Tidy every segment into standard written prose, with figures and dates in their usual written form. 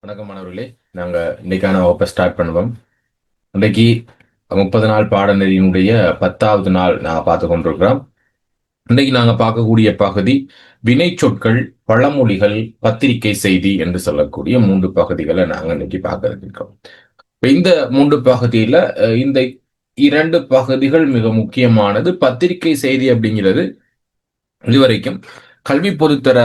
வணக்கம் மாணவர்களே. நாங்க இன்னைக்கான வகுப்பை ஸ்டார்ட் பண்ணுவோம். இன்னைக்கு 30 நாள் பாடநெறியினுடைய 10வது நாள் நாங்க பார்த்து கொண்டிருக்கிறோம். இன்னைக்கு நாங்க பார்க்கக்கூடிய பகுதி வினை சொற்கள், பழமொழிகள், பத்திரிகை செய்தி என்று சொல்லக்கூடிய 3 பகுதிகளை நாங்க இன்னைக்கு பார்க்க இருக்கோம். இந்த 3 பகுதியில இந்த 2 பகுதிகள் மிக முக்கியமானது. பத்திரிகை செய்தி அப்படிங்கிறது இதுவரைக்கும் கல்வி பொதுத்தர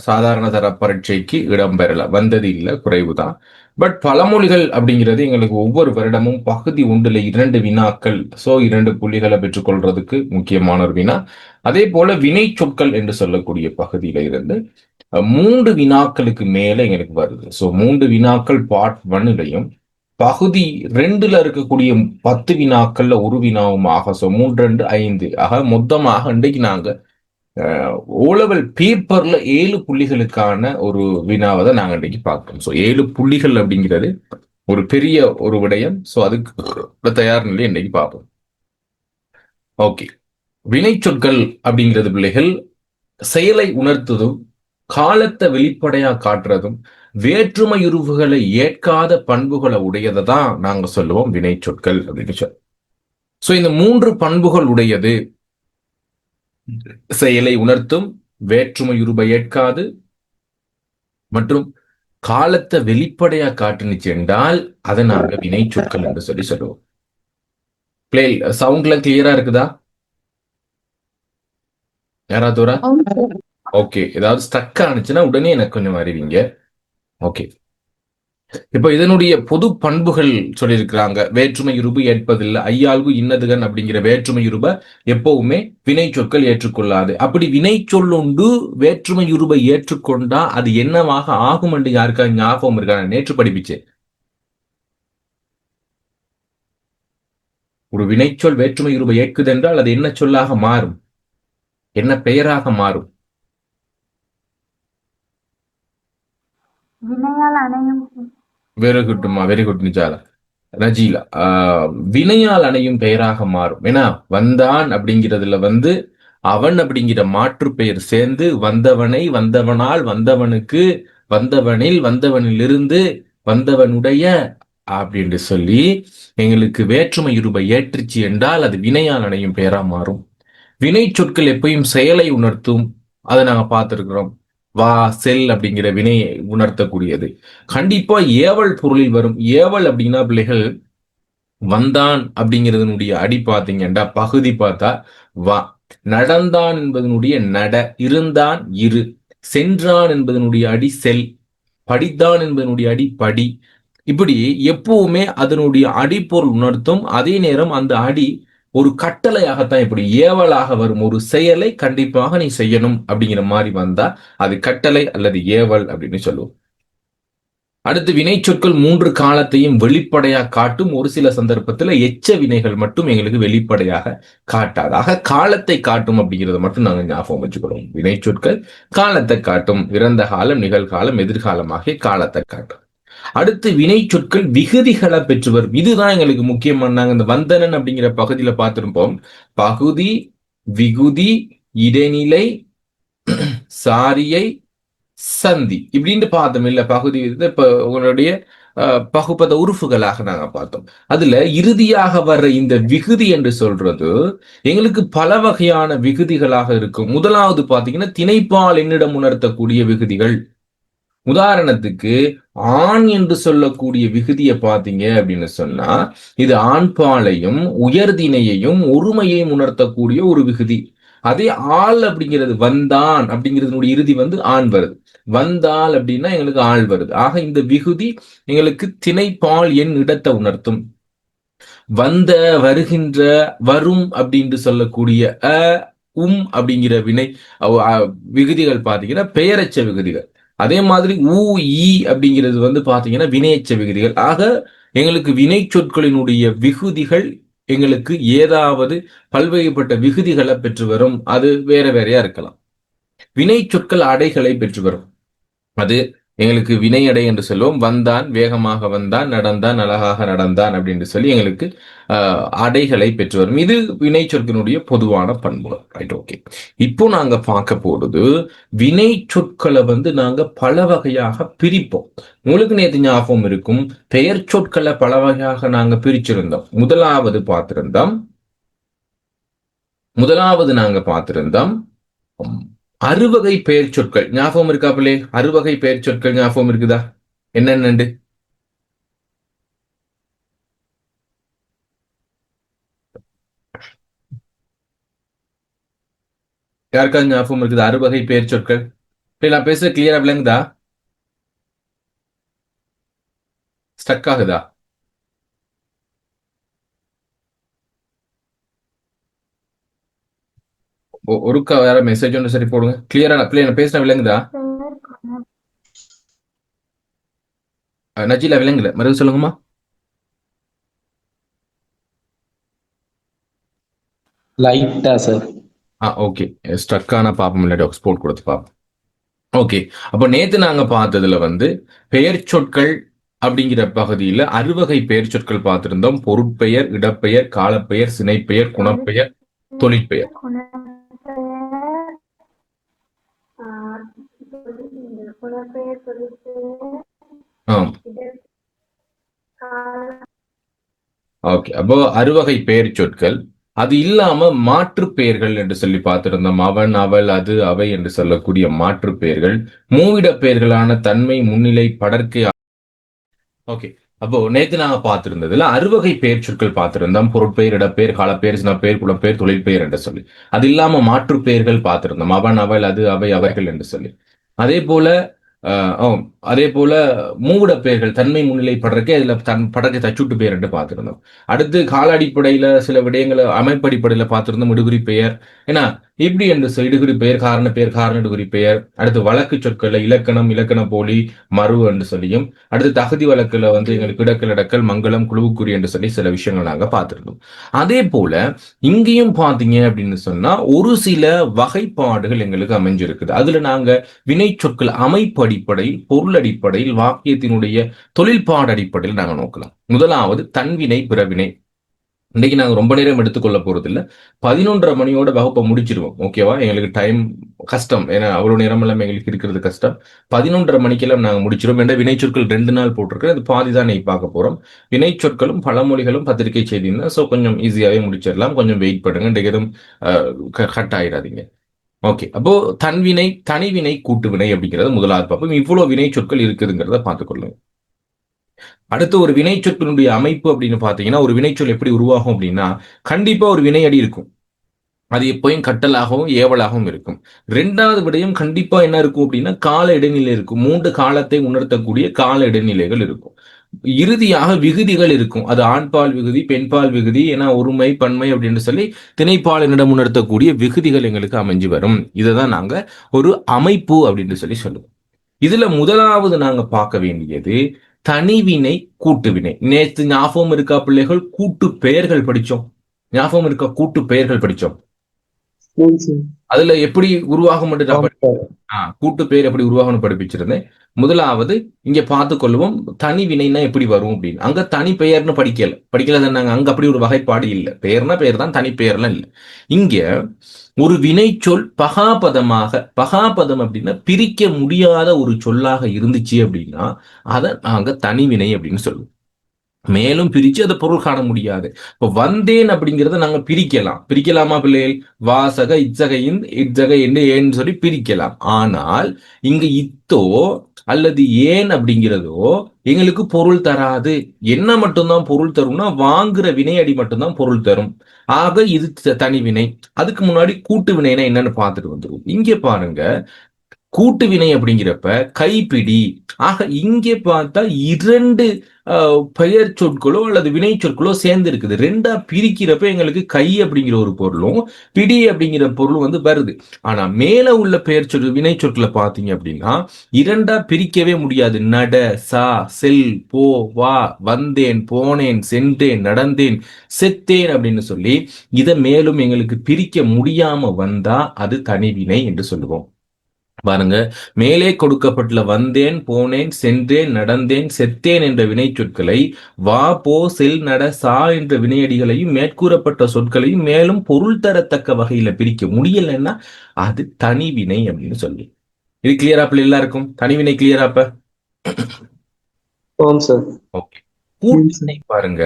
சாதாரண தர பரீட்சைக்கு இடம்பெறல, வந்தது இல்லை, குறைவுதான். பட் பழமொழிகள் அப்படிங்கிறது எங்களுக்கு ஒவ்வொரு வருடமும் பகுதி 1ல 2 வினாக்கள், 2 புள்ளிகளை பெற்றுக்கொள்றதுக்கு முக்கியமான ஒரு வினா. அதே போல வினை சொற்கள் என்று சொல்லக்கூடிய பகுதியில இருந்து 3 வினாக்களுக்கு மேல எங்களுக்கு வருது. 3 வினாக்கள் பார்ட் 1லையும் பகுதி 2ல இருக்கக்கூடிய 10 வினாக்கள்ல ஒரு வினாவும் ஆக 3 2 5 ஆக மொத்தமாக இன்றைக்கு நாங்க ஓலெவல் பேப்பர்ல 7 புள்ளிகளுக்கான ஒரு வினாவை தான் நாங்க இன்னைக்கு பார்க்கிறோம். 7 புள்ளிகள் அப்படிங்கிறது ஒரு பெரிய ஒரு விடயம். அதுக்கு தயார் நிலை இன்னைக்கு பார்ப்போம். ஓகே, வினை சொற்கள் அப்படிங்கிறது பிள்ளைகள் செயலை உணர்த்துவதும் காலத்தை வெளிப்படையா காட்டுறதும் வேற்றுமையுருவுகளை ஏற்காத பண்புகளை உடையதை தான் நாங்க சொல்லுவோம் வினை சொற்கள் அப்படின்னு சொல்லி. இந்த 3 பண்புகள் உடையது செயலை உணர்த்தும், வேற்றுமையுருவை ஏற்காது மற்றும் காலத்தை வெளிப்படையா காட்டுனுச்சு என்றால் அதை நாங்க வினை சொற்கள் என்று சொல்லி சொல்லுவோம். பிளே சவுண்ட்ல கிளியரா இருக்குதா? யாராவது? ஓகே, ஏதாவது ஸ்டக் ஆனிச்சுன்னா உடனே எனக்கு கொஞ்சம் அறிவிங்க. ஓகே, இப்ப இதனுடைய பொது பண்புகள் சொல்லியிருக்கிறாங்க. வேற்றுமையுருபு ஏற்பதில்லை, ஐயாள்வு இன்னதுகன் அப்படிங்கிற வேற்றுமையுருப எப்பவுமே வினை சொற்கள் ஏற்றுக்கொள்ளாது. அப்படி வினை சொல்லுண்டு வேற்றுமையுருபை ஏற்றுக்கொண்டா அது என்னவாக ஆகும் என்று யாருக்கா ஞாபகம் இருக்கா? நேற்று படிப்பிச்சேன். ஒரு வினைச்சொல் வேற்றுமையுருபை ஏற்குது என்றால் அது என்ன சொல்லாக மாறும், என்ன பெயராக மாறும்? வெரி குட்மா, வெரி குட் நிஜாலா, நஜீலா. வினையால் அணையும் பெயராக மாறும். ஏன்னா வந்தான் அப்படிங்கிறதுல அவன் அப்படிங்கிற மாற்று பெயர் சேர்ந்து வந்தவனை, வந்தவனால், வந்தவனுக்கு, வந்தவனில், வந்தவனிலிருந்து, வந்தவனுடைய அப்படின்னு சொல்லி எங்களுக்கு வேற்றுமை இருபை ஏற்றுச்சு என்றால் அது வினையால் அணையும் பெயரா மாறும். வினை சொற்கள் எப்பயும் செயலை உணர்த்தும், அதை நாங்க பார்த்திருக்கிறோம். வா, செல் அப்படிங்கிற வினையை உணர்த்தக்கூடியது. கண்டிப்பா ஏவல் பொருளில் வரும். ஏவல் அப்படின்னா பிள்ளைகள் வந்தான் அப்படிங்கிறதனுடைய அடி பார்த்தீங்கன்னா பகுதி பார்த்தா வா, நடந்தான் என்பதனுடைய நட, இருந்தான் இரு, சென்றான் என்பதனுடைய அடி செல், படித்தான் என்பதனுடைய அடி படி. இப்படி எப்பவுமே அதனுடைய அடிப்பொருள் உணர்த்தும். அதே நேரம் அந்த அடி ஒரு கட்டளையாகத்தான், இப்படி ஏவலாக வரும். ஒரு செயலை கண்டிப்பாக நீ செய்யணும் அப்படிங்கிற மாதிரி வந்தா அது கட்டளை அல்லது ஏவல் அப்படின்னு சொல்லுவோம். அடுத்து வினை சொற்கள் 3 காலத்தையும் வெளிப்படையாக காட்டும். ஒரு சில சந்தர்ப்பத்தில் எச்ச வினைகள் மட்டும் எங்களுக்கு வெளிப்படையாக காட்டாது. ஆக காலத்தை காட்டும் அப்படிங்கிறத மட்டும் நாங்கள் ஞாபகம் வச்சுக்கிறோம். வினை சொற்கள் காலத்தை காட்டும். இறந்த காலம், நிகழ்காலம், எதிர்காலமாகிய காலத்தை காட்டும். அடுத்து வினை சொற்கள் விகுதிகளை பெற்று வரும். இதுதான் எங்களுக்கு முக்கியமான. நாங்கள் இந்த வந்தனன் அப்படிங்கிற பகுதியில பார்த்திருப்போம். பகுதி, விகுதி, இடைநிலை, சாரியை, சந்தி இப்படின்னு பார்த்தோம் இல்ல? பகுதி இப்ப உங்களுடைய பகுப்பத உறுப்புகளாக நாங்க பார்த்தோம். அதுல இறுதியாக வர்ற இந்த விகுதி என்று சொல்றது எங்களுக்கு பல வகையான விகுதிகளாக இருக்கும். முதலாவது பாத்தீங்கன்னா திணைப்பால் என்னிடம் உணர்த்தக்கூடிய விகுதிகள். உதாரணத்துக்கு ஆண் என்று சொல்லக்கூடிய விகுதியை பார்த்தீங்க அப்படின்னு சொன்னா இது ஆண்பாலையும் உயர்திணையையும் ஒருமையையும் உணர்த்தக்கூடிய ஒரு விகுதி. அதே ஆள் அப்படிங்கிறது வந்தான் அப்படிங்கிறது இறுதி ஆண் வருது. வந்தால் அப்படின்னா எங்களுக்கு ஆள் வருது. ஆக இந்த விகுதி எங்களுக்கு திணைப்பால் என் இடத்தை உணர்த்தும். வந்த, வருகின்ற, வரும் அப்படின்னு சொல்லக்கூடிய அப்படிங்கிற வினை விகுதிகள் பாத்தீங்கன்னா பெயரச்ச விகுதிகள். அதே மாதிரி ஊ ஈ அப்படிங்கிறது பாத்தீங்கன்னா வினையச்ச விகுதிகள். ஆக எங்களுக்கு வினை சொற்களினுடைய விகுதிகள் எங்களுக்கு ஏதாவது பல்வகைப்பட்ட விகுதிகளை பெற்று வரும். அது வேற வேறையா இருக்கலாம். வினை சொற்கள் அடைகளை பெற்று வரும். அது எங்களுக்கு வினையடை என்று சொல்லுவோம். வந்தான், வேகமாக வந்தான், நடந்தான், அழகாக நடந்தான் அப்படின்னு சொல்லி எங்களுக்கு அடைகளை பெற்று வரும். இது வினை சொற்களினுடைய பொதுவான பண்புகள். Right, okay. இப்போ நாங்க பார்க்க போறது வினை சொற்களை நாங்க பல வகையாக பிரிப்போம். உங்களுக்கு நேற்று ஞாபகம் இருக்கும், பெயர் சொற்களை பல வகையாக நாங்க பிரிச்சிருந்தோம். முதலாவது நாங்க பார்த்திருந்தோம் அறுவகை பெயர் சொற்கள். ஞாபகம் இருக்காப்பிலே? அறுவகை பெயர் சொற்கள் ஞாபகம் இருக்குதா? என்னென்னு யாருக்காவது ஞாபகம் இருக்குது? அறுவகை பெயர் சொற்கள். நான் பேசுற கிளியரா விளங்குதா? ஸ்டக் ஆகுதா? ஒருக்கா வேற மெசேஜ் ஒன்று சரி போடுங்க. கிளியரா பிள்ளை பேசுற விளங்குதா? நஜீலா விளங்குல, மறுபடியும் சொல்லுங்கம்மா. லைட்டா சார். ஓகே. ஸ்ட்ரக்கான பாப்போம், இல்லாட்டி எக்ஸ்போர்ட் கொடுத்து பாப்போம். ஓகே. அப்போ நேத்து நாங்க பார்த்ததுல பெயர் சொற்கள் அப்படிங்கிற பகுதியில் அறுவகை பெயர் சொற்கள் பார்த்திருந்தோம். பொருட்பெயர், இடப்பெயர், காலப்பெயர், சினைப்பெயர், குணப்பெயர், தொழிற்பெயர். ஓகே. அப்போ அறுவகை பெயர் சொற்கள். அது இல்லாம மாற்று பெயர்கள் என்று சொல்லி பார்த்திருந்தோம். அவன், அவள், அது, அவை என்று சொல்லக்கூடிய மாற்று பெயர்கள். மூவிட பெயர்களான தன்மை, முன்னிலை, படர்க்கை. ஓகே. அப்போ நேத்து நாங்க பார்த்திருந்ததுல அறுவகை பெயர் சொற்கள் பார்த்திருந்தோம். பொருட்பெயர், இடப்பெயர், காலப்பெயர், சினப்பெயர், குலப்பெயர், தொழிற்பெயர் என்று சொல்லி. அது இல்லாம மாற்று பெயர்கள் பார்த்திருந்தோம். அவன், அவள், அது, அவை, அவர்கள் என்று சொல்லி. அதே போல அதே போல மூவிட பெயர்கள், தன்மை முன்னிலை படறக்கே அதுல படற்கை தச்சுட்டு பெயர் என்று பார்த்திருந்தோம். அடுத்து கால அடிப்படையில சில விடயங்களை அமைப்படிப்படையில பார்த்திருந்தோம். இடுகுறி பெயர், ஏன்னா இப்படி என்று இடுகுறி பெயர், காரண பெயர், காரண இடுகுறி பெயர். அடுத்து வழக்கு சொற்கள்ல இலக்கணம், இலக்கண போலி, மறு என்று சொல்லியும். அடுத்து தகுதி வழக்குல எங்களுக்கு இடக்கல், இடக்கல், மங்களம், குழுவுக்குறி என்று சொல்லி சில விஷயங்கள் நாங்க பார்த்திருந்தோம். அதே போல இங்கேயும் பாத்தீங்க அப்படின்னு சொன்னா ஒரு சில வகைப்பாடுகள் எங்களுக்கு அமைஞ்சிருக்குது. அதுல நாங்க வினை சொற்கள் அமைப்பு அடிப்படையில், பொருள் அடிப்படையில், வாக்கியத்தினுடைய தொழில்பாடு அடிப்படையில் நாங்க நோக்கலாம். முதலாவது தன்வினை, பிறவினை. இன்னைக்கு நாங்க ரொம்ப நேரம் எடுத்துக்கொள்ள போறது இல்ல. 11:30 மணியோட வகுப்பை முடிச்சிருவோம். ஓகேவா? எங்களுக்கு டைம் கஷ்டம், ஏன்னா அவ்வளவு நேரம் எல்லாம் எங்களுக்கு இருக்கிறது கஷ்டம். 11:30 மணிக்கெல்லாம் நாங்க முடிச்சிருவோம். என்ற வினை சொற்கள் 2 நாள் போட்டிருக்கேன். அது பாதி தான் நீங்க பார்க்க போறோம். வினை சொற்களும் பழமொழிகளும் பத்திரிகை செய்தி தான். ஸோ கொஞ்சம் ஈஸியாவே முடிச்சிடலாம். கொஞ்சம் வெயிட் பண்ணுங்க. இன்றைக்கு எதுவும் கட் ஆயிடாதீங்க. ஓகே. அப்போ தன்வினை, தனிவினை, கூட்டுவினை அப்படிங்கிறத முதலாவது பார்ப்போம். இவ்வளவு வினை சொற்கள் இருக்குதுங்கிறத பார்த்துக்கொள்ளுங்க. அடுத்து ஒரு வினை சொற்களுடைய அமைப்பு அப்படின்னு பாத்தீங்கன்னா, ஒரு வினைச்சொல் எப்படி உருவாகும் அப்படின்னா, கண்டிப்பா ஒரு வினையடி இருக்கும். அது எப்பயும் கட்டலாகவும் ஏவலாகவும் இருக்கும். 2வது விடயம் கண்டிப்பா என்ன இருக்கும் அப்படின்னா, கால இடைநிலை இருக்கும். 3 காலத்தை உணர்த்தக்கூடிய கால இடைநிலைகள் இருக்கும். இறுதியாக விகுதிகள் இருக்கும். அது ஆண்பால் விகுதி, பெண்பால் விகுதி, ஏன்னா ஒருமை, பன்மை அப்படின்னு சொல்லி திணைப்பாலினிடம் உணர்த்தக்கூடிய விகுதிகள் எங்களுக்கு அமைஞ்சு வரும். இதைதான் நாங்க ஒரு அமைப்பு அப்படின்னு சொல்லி சொல்லுவோம். இதுல முதலாவது நாங்க பார்க்க வேண்டியது தனிவினை, கூட்டுவினை. நேற்று ஞாபகம் இருக்கா பிள்ளைகள்? கூட்டு பெயர்கள் படிச்சோம். ஞாபகம் இருக்கா? கூட்டு பெயர்கள் படிச்சோம். அதுல எப்படி உருவாகும் கூட்டு பெயர் எப்படி உருவாகணும் படிப்பிச்சிருந்தேன். முதலாவது இங்க பார்த்து கொள்வோம் தனி வினைனா எப்படி வரும் அப்படின்னு. அங்க தனி பெயர்னு படிக்கல தானே. அங்க அப்படி ஒரு வகைப்பாடு இல்லை. பெயர்னா பெயர் தான், தனி பெயர்லாம் இல்லை. இங்க ஒரு வினை சொல் பகாபதம் அப்படின்னா பிரிக்க முடியாத ஒரு சொல்லாக இருந்துச்சு அப்படின்னா அதை நாங்க தனிவினை அப்படின்னு சொல்லுவோம். மேலும் பிரிச்சு அதை பொருள் காண முடியாது. இப்ப வந்தேன் அப்படிங்கிறத நாங்க பிரிக்கலாமா பிள்ளைகள்? வாசக, இச்சகையின், இச்சகை என்று ஏன்னு சொல்லி பிரிக்கலாம். ஆனால் இங்க இத்தோ அல்லது ஏன் அப்படிங்கிறதோ எங்களுக்கு பொருள் தராது. என்ன மட்டும்தான் பொருள் தரும்னா வாங்குற வினையடி மட்டும்தான் பொருள் தரும். ஆக இது தனிவினை. அதுக்கு முன்னாடி கூட்டு வினைனா என்னன்னு பார்த்துட்டு வந்துடும். இங்க பாருங்க, கூட்டு வினை அப்படிங்கிறப்ப கைப்பிடி. ஆக இங்கே பார்த்தா 2 பெயர் சொற்களோ அல்லது வினை சொற்களோ சேர்ந்து இருக்குது. 2ஆ பிரிக்கிறப்ப எங்களுக்கு கை அப்படிங்கிற ஒரு பொருளும் பிடி அப்படிங்கிற பொருள் வருது. ஆனா மேல உள்ள பெயர் சொல் வினை சொற்களை பார்த்தீங்க அப்படின்னா 2ஆ பிரிக்கவே முடியாது. நட, சா, செல், போ, வா, வந்தேன், போனேன், சென்றேன், நடந்தேன், செத்தேன் அப்படின்னு சொல்லி இதை மேலும் எங்களுக்கு பிரிக்க முடியாம வந்தா அது தனிவினை என்று சொல்லுவோம். பாருங்க, மேலே கொடுக்கப்பட்டுள்ள வந்தேன், போனேன், சென்றேன், நடந்தேன், செத்தேன் என்ற வினை சொற்களை வா, போ, செல், நட, சா என்ற வினையடிகளையும் மேற்கூறப்பட்ட சொற்களையும் மேலும் பொருள் தரத்தக்க வகையில பிரிக்க முடியலன்னா அது தனிவினை அப்படின்னு சொல்லி. இது கிளியரா அப்ப எல்லாருக்கும்? தனிவினை கிளியரா அப்ப? ஆம் சார். ஓகே. கூட்டினை பாருங்க,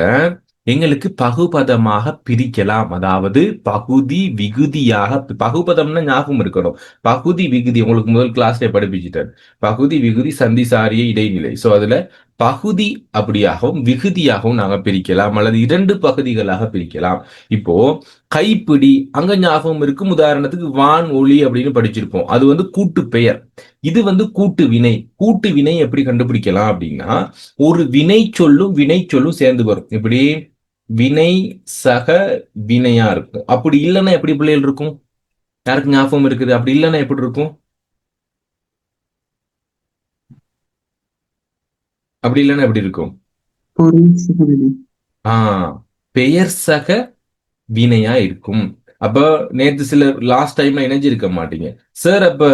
எங்களுக்கு பகுபதமாக பிரிக்கலாம். அதாவது பகுதி விகுதியாக, பகுபதம்னா ஞாபகம் இருக்கணும். பகுதி விகுதி உங்களுக்கு முதல் கிளாஸ்ல படிப்பிச்சிட்டார். பகுதி விகுதி சந்தி சாரிய இடைநிலை. சோ அதுல பகுதி அப்படியாகவும் விகுதியாகவும் நாங்க பிரிக்கலாம், அல்லது இரண்டு பகுதிகளாக பிரிக்கலாம். இப்போ கைப்பிடி அங்க ஞாபகம் இருக்கும். உதாரணத்துக்கு வான் ஒளி அப்படின்னு படிச்சிருப்போம். அது வந்து கூட்டு பெயர். இது வந்து கூட்டு வினை. கூட்டு வினை எப்படி கண்டுபிடிக்கலாம் அப்படின்னா, ஒரு வினை சொல்லும் வினை சொல்லும் சேர்ந்து வரும். இப்படி வினை சக வினையா இருக்கும். அப்படி இல்லைன்னா எப்படி பிள்ளைகள் இருக்கும்? யாருக்கு ஞாபகம் இருக்குது? அப்படி இல்லைன்னா எப்படி இருக்கும்? அப்படி இல்லைன்னா எப்படி இருக்கும்? ஆஹ் பெயர் சக வினையா இருக்கும். அப்ப நேற்று சிலர் லாஸ்ட் டைம்ல இணைஞ்சிருக்க மாட்டீங்க சார். அப்ப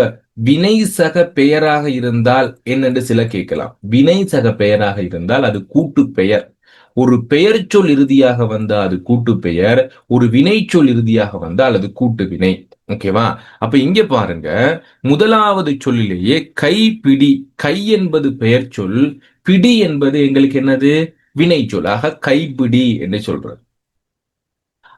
வினை சக பெயராக இருந்தால் என்னென்று சில கேட்கலாம். வினை சக பெயராக இருந்தால் அது கூட்டு பெயர். ஒரு பெயர் சொல் இறுதியாக வந்தால் அது கூட்டு பெயர், ஒரு வினை சொல் இறுதியாக வந்தால் அது கூட்டு வினை. ஓகேவா? அப்ப இங்க பாருங்க, முதலாவது சொல்லிலேயே கை பிடி. கை என்பது பெயர் சொல், பிடி என்பது எங்களுக்கு என்னது? வினை சொல். ஆக கைப்பிடி என்று சொல்றது.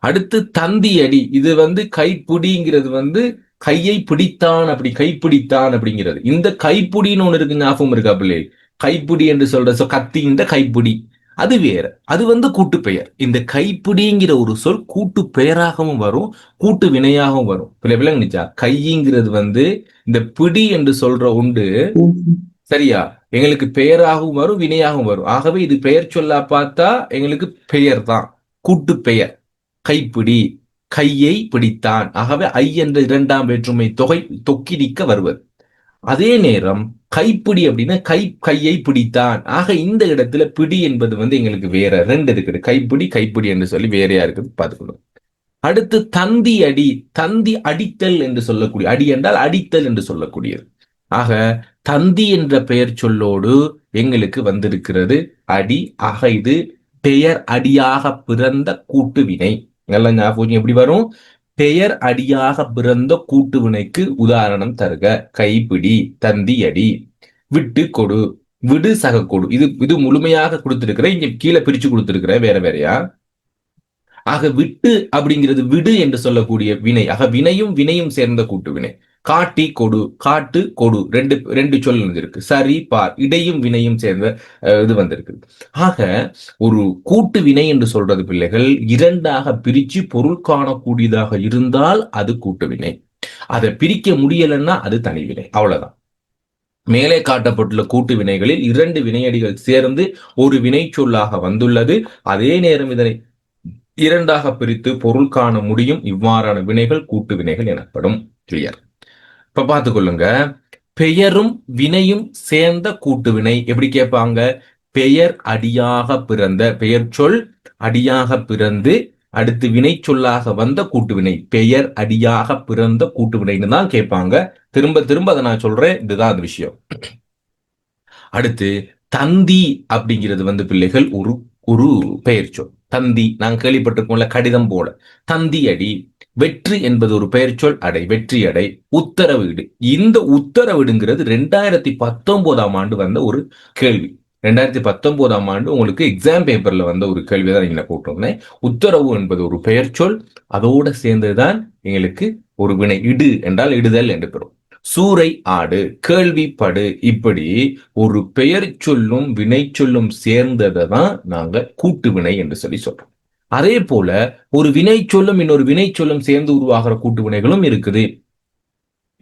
அடுத்து தந்தி அடி. இது வந்து கைப்பிடிங்கிறது வந்து கையை பிடித்தான், அப்படி கைப்பிடித்தான் அப்படிங்கிறது. இந்த கைப்பிடின்னு ஒண்ணு இருக்கு, ஞாபகம் இருக்கா பிள்ளை? கைப்பிடி என்று சொல்ற கத்தி, இந்த கைப்பிடி அது வேற. அது வந்து கூட்டு பெயர். இந்த கைப்பிடிங்கிற ஒரு சொல் கூட்டு பெயராகவும் வரும், கூட்டு வினையாகவும் வரும். பிள்ளை விளங்குச்சா? கைங்கிறது வந்து இந்த பிடி என்று சொல்ற உண்டு, சரியா? எங்களுக்கு பெயராகவும் வரும், வினையாகவும் வரும். ஆகவே இது பெயர் சொல்லா பார்த்தா எங்களுக்கு பெயர் தான், கூட்டு பெயர். கைப்பிடி, கையை பிடித்தான். ஆகவே ஐ என்ற இரண்டாம் வேற்றுமை தொகை தொக்கிடிக்க வருவது. அதே நேரம் கைப்பிடி அப்படின்னா கையை பிடித்தான். ஆக இந்த இடத்துல பிடி என்பது வந்து எங்களுக்கு வேற ரெண்டு இருக்குது. கைப்பிடி கைப்பிடி என்று சொல்லி வேறையா இருக்குது, பார்த்துக்கணும். அடுத்து தந்தி அடி. தந்தி அடித்தல் என்று சொல்லக்கூடிய, அடி என்றால் அடித்தல் என்று சொல்லக்கூடியது. ஆக தந்தி என்ற பெயர் சொல்லோடு எங்களுக்கு வந்திருக்கிறது அடி. ஆக இது பெயர் அடியாக பிறந்த கூட்டு வினை. நல்லா ஞாபகம் எப்படி வரும்? பெயர் அடியாக பிறந்த கூட்டு வினைக்கு உதாரணம் தருக. கைப்பிடி, தந்தி அடி. விட்டு கொடு, விடு சக கொடு. இது இது முழுமையாக கொடுத்திருக்கிற, இங்க கீழே பிரிச்சு கொடுத்திருக்கிற வேற வேறையா. ஆக விட்டு அப்படிங்கிறது விடு என்று சொல்லக்கூடிய வினை. ஆக வினையும் வினையும் சேர்ந்த கூட்டு வினை. காட்டி கொடு, காட்டு கொடு, ரெண்டு ரெண்டு சொல் வந்திருக்கு. சரி பார், இடையும் வினையும் சேர்ந்த இது வந்திருக்கு. ஆக ஒரு கூட்டு வினை என்று சொல்றது பிள்ளைகள் இரண்டாக பிரிச்சு பொருள் காணக்கூடியதாக இருந்தால் அது கூட்டு வினை. அதை பிரிக்க முடியலன்னா அது தனிவினை. அவ்வளவுதான். மேலே காட்டப்பட்டுள்ள கூட்டு வினைகளில் இரண்டு வினையடிகள் சேர்ந்து ஒரு வினை சொல்லாக வந்துள்ளது. அதே நேரம் இதனை இரண்டாக பிரித்து பொருள் காண முடியும். இவ்வாறான வினைகள் கூட்டு வினைகள் எனப்படும். கிளியர்? இப்ப பார்த்துக்கொள்ளுங்க, பெயரும் வினையும் சேர்ந்த கூட்டு வினை எப்படி கேட்பாங்க? பெயர் அடியாக பிறந்த, பெயர் சொல் அடியாக பிறந்து அடுத்து வினை சொல்லாக வந்த கூட்டு வினை, பெயர் அடியாக பிறந்த கூட்டு வினைன்னு தான் கேட்பாங்க. திரும்ப திரும்ப அதை நான் சொல்றேன், இதுதான் அது விஷயம். அடுத்து தந்தி அப்படிங்கிறது வந்து பிள்ளைகள் ஒரு ஒரு பெயர் சொல். தந்தி நாங்க கேள்விப்பட்டிருக்கோம்ல, கடிதம் போல. தந்தி அடி. வெற்றி என்பது ஒரு பெயர் சொல், அடை, வெற்றி அடை. உத்தரவிடு. இந்த உத்தரவிடுங்கிறது 2019 ஆண்டு வந்த ஒரு கேள்வி. 2019 ஆண்டு உங்களுக்கு எக்ஸாம் பேப்பர்ல வந்த ஒரு கேள்விதான் இங்க போட்டிருந்தேன். உத்தரவு என்பது ஒரு பெயர் சொல், அதோட சேர்ந்துதான் எங்களுக்கு ஒரு வினை. இடு என்றால் இடுதல் என்று பெறும். சூறை ஆடு, கேள்விப்படு. இப்படி ஒரு பெயர் சொல்லும் வினை சொல்லும் சேர்ந்ததை தான் நாங்க கூட்டு வினை என்று சொல்லி சொல்றோம். அதே போல ஒரு வினை சொல்லும் இன்னொரு வினை சொல்லும் சேர்ந்து உருவாகிற கூட்டு வினைகளும் இருக்குது,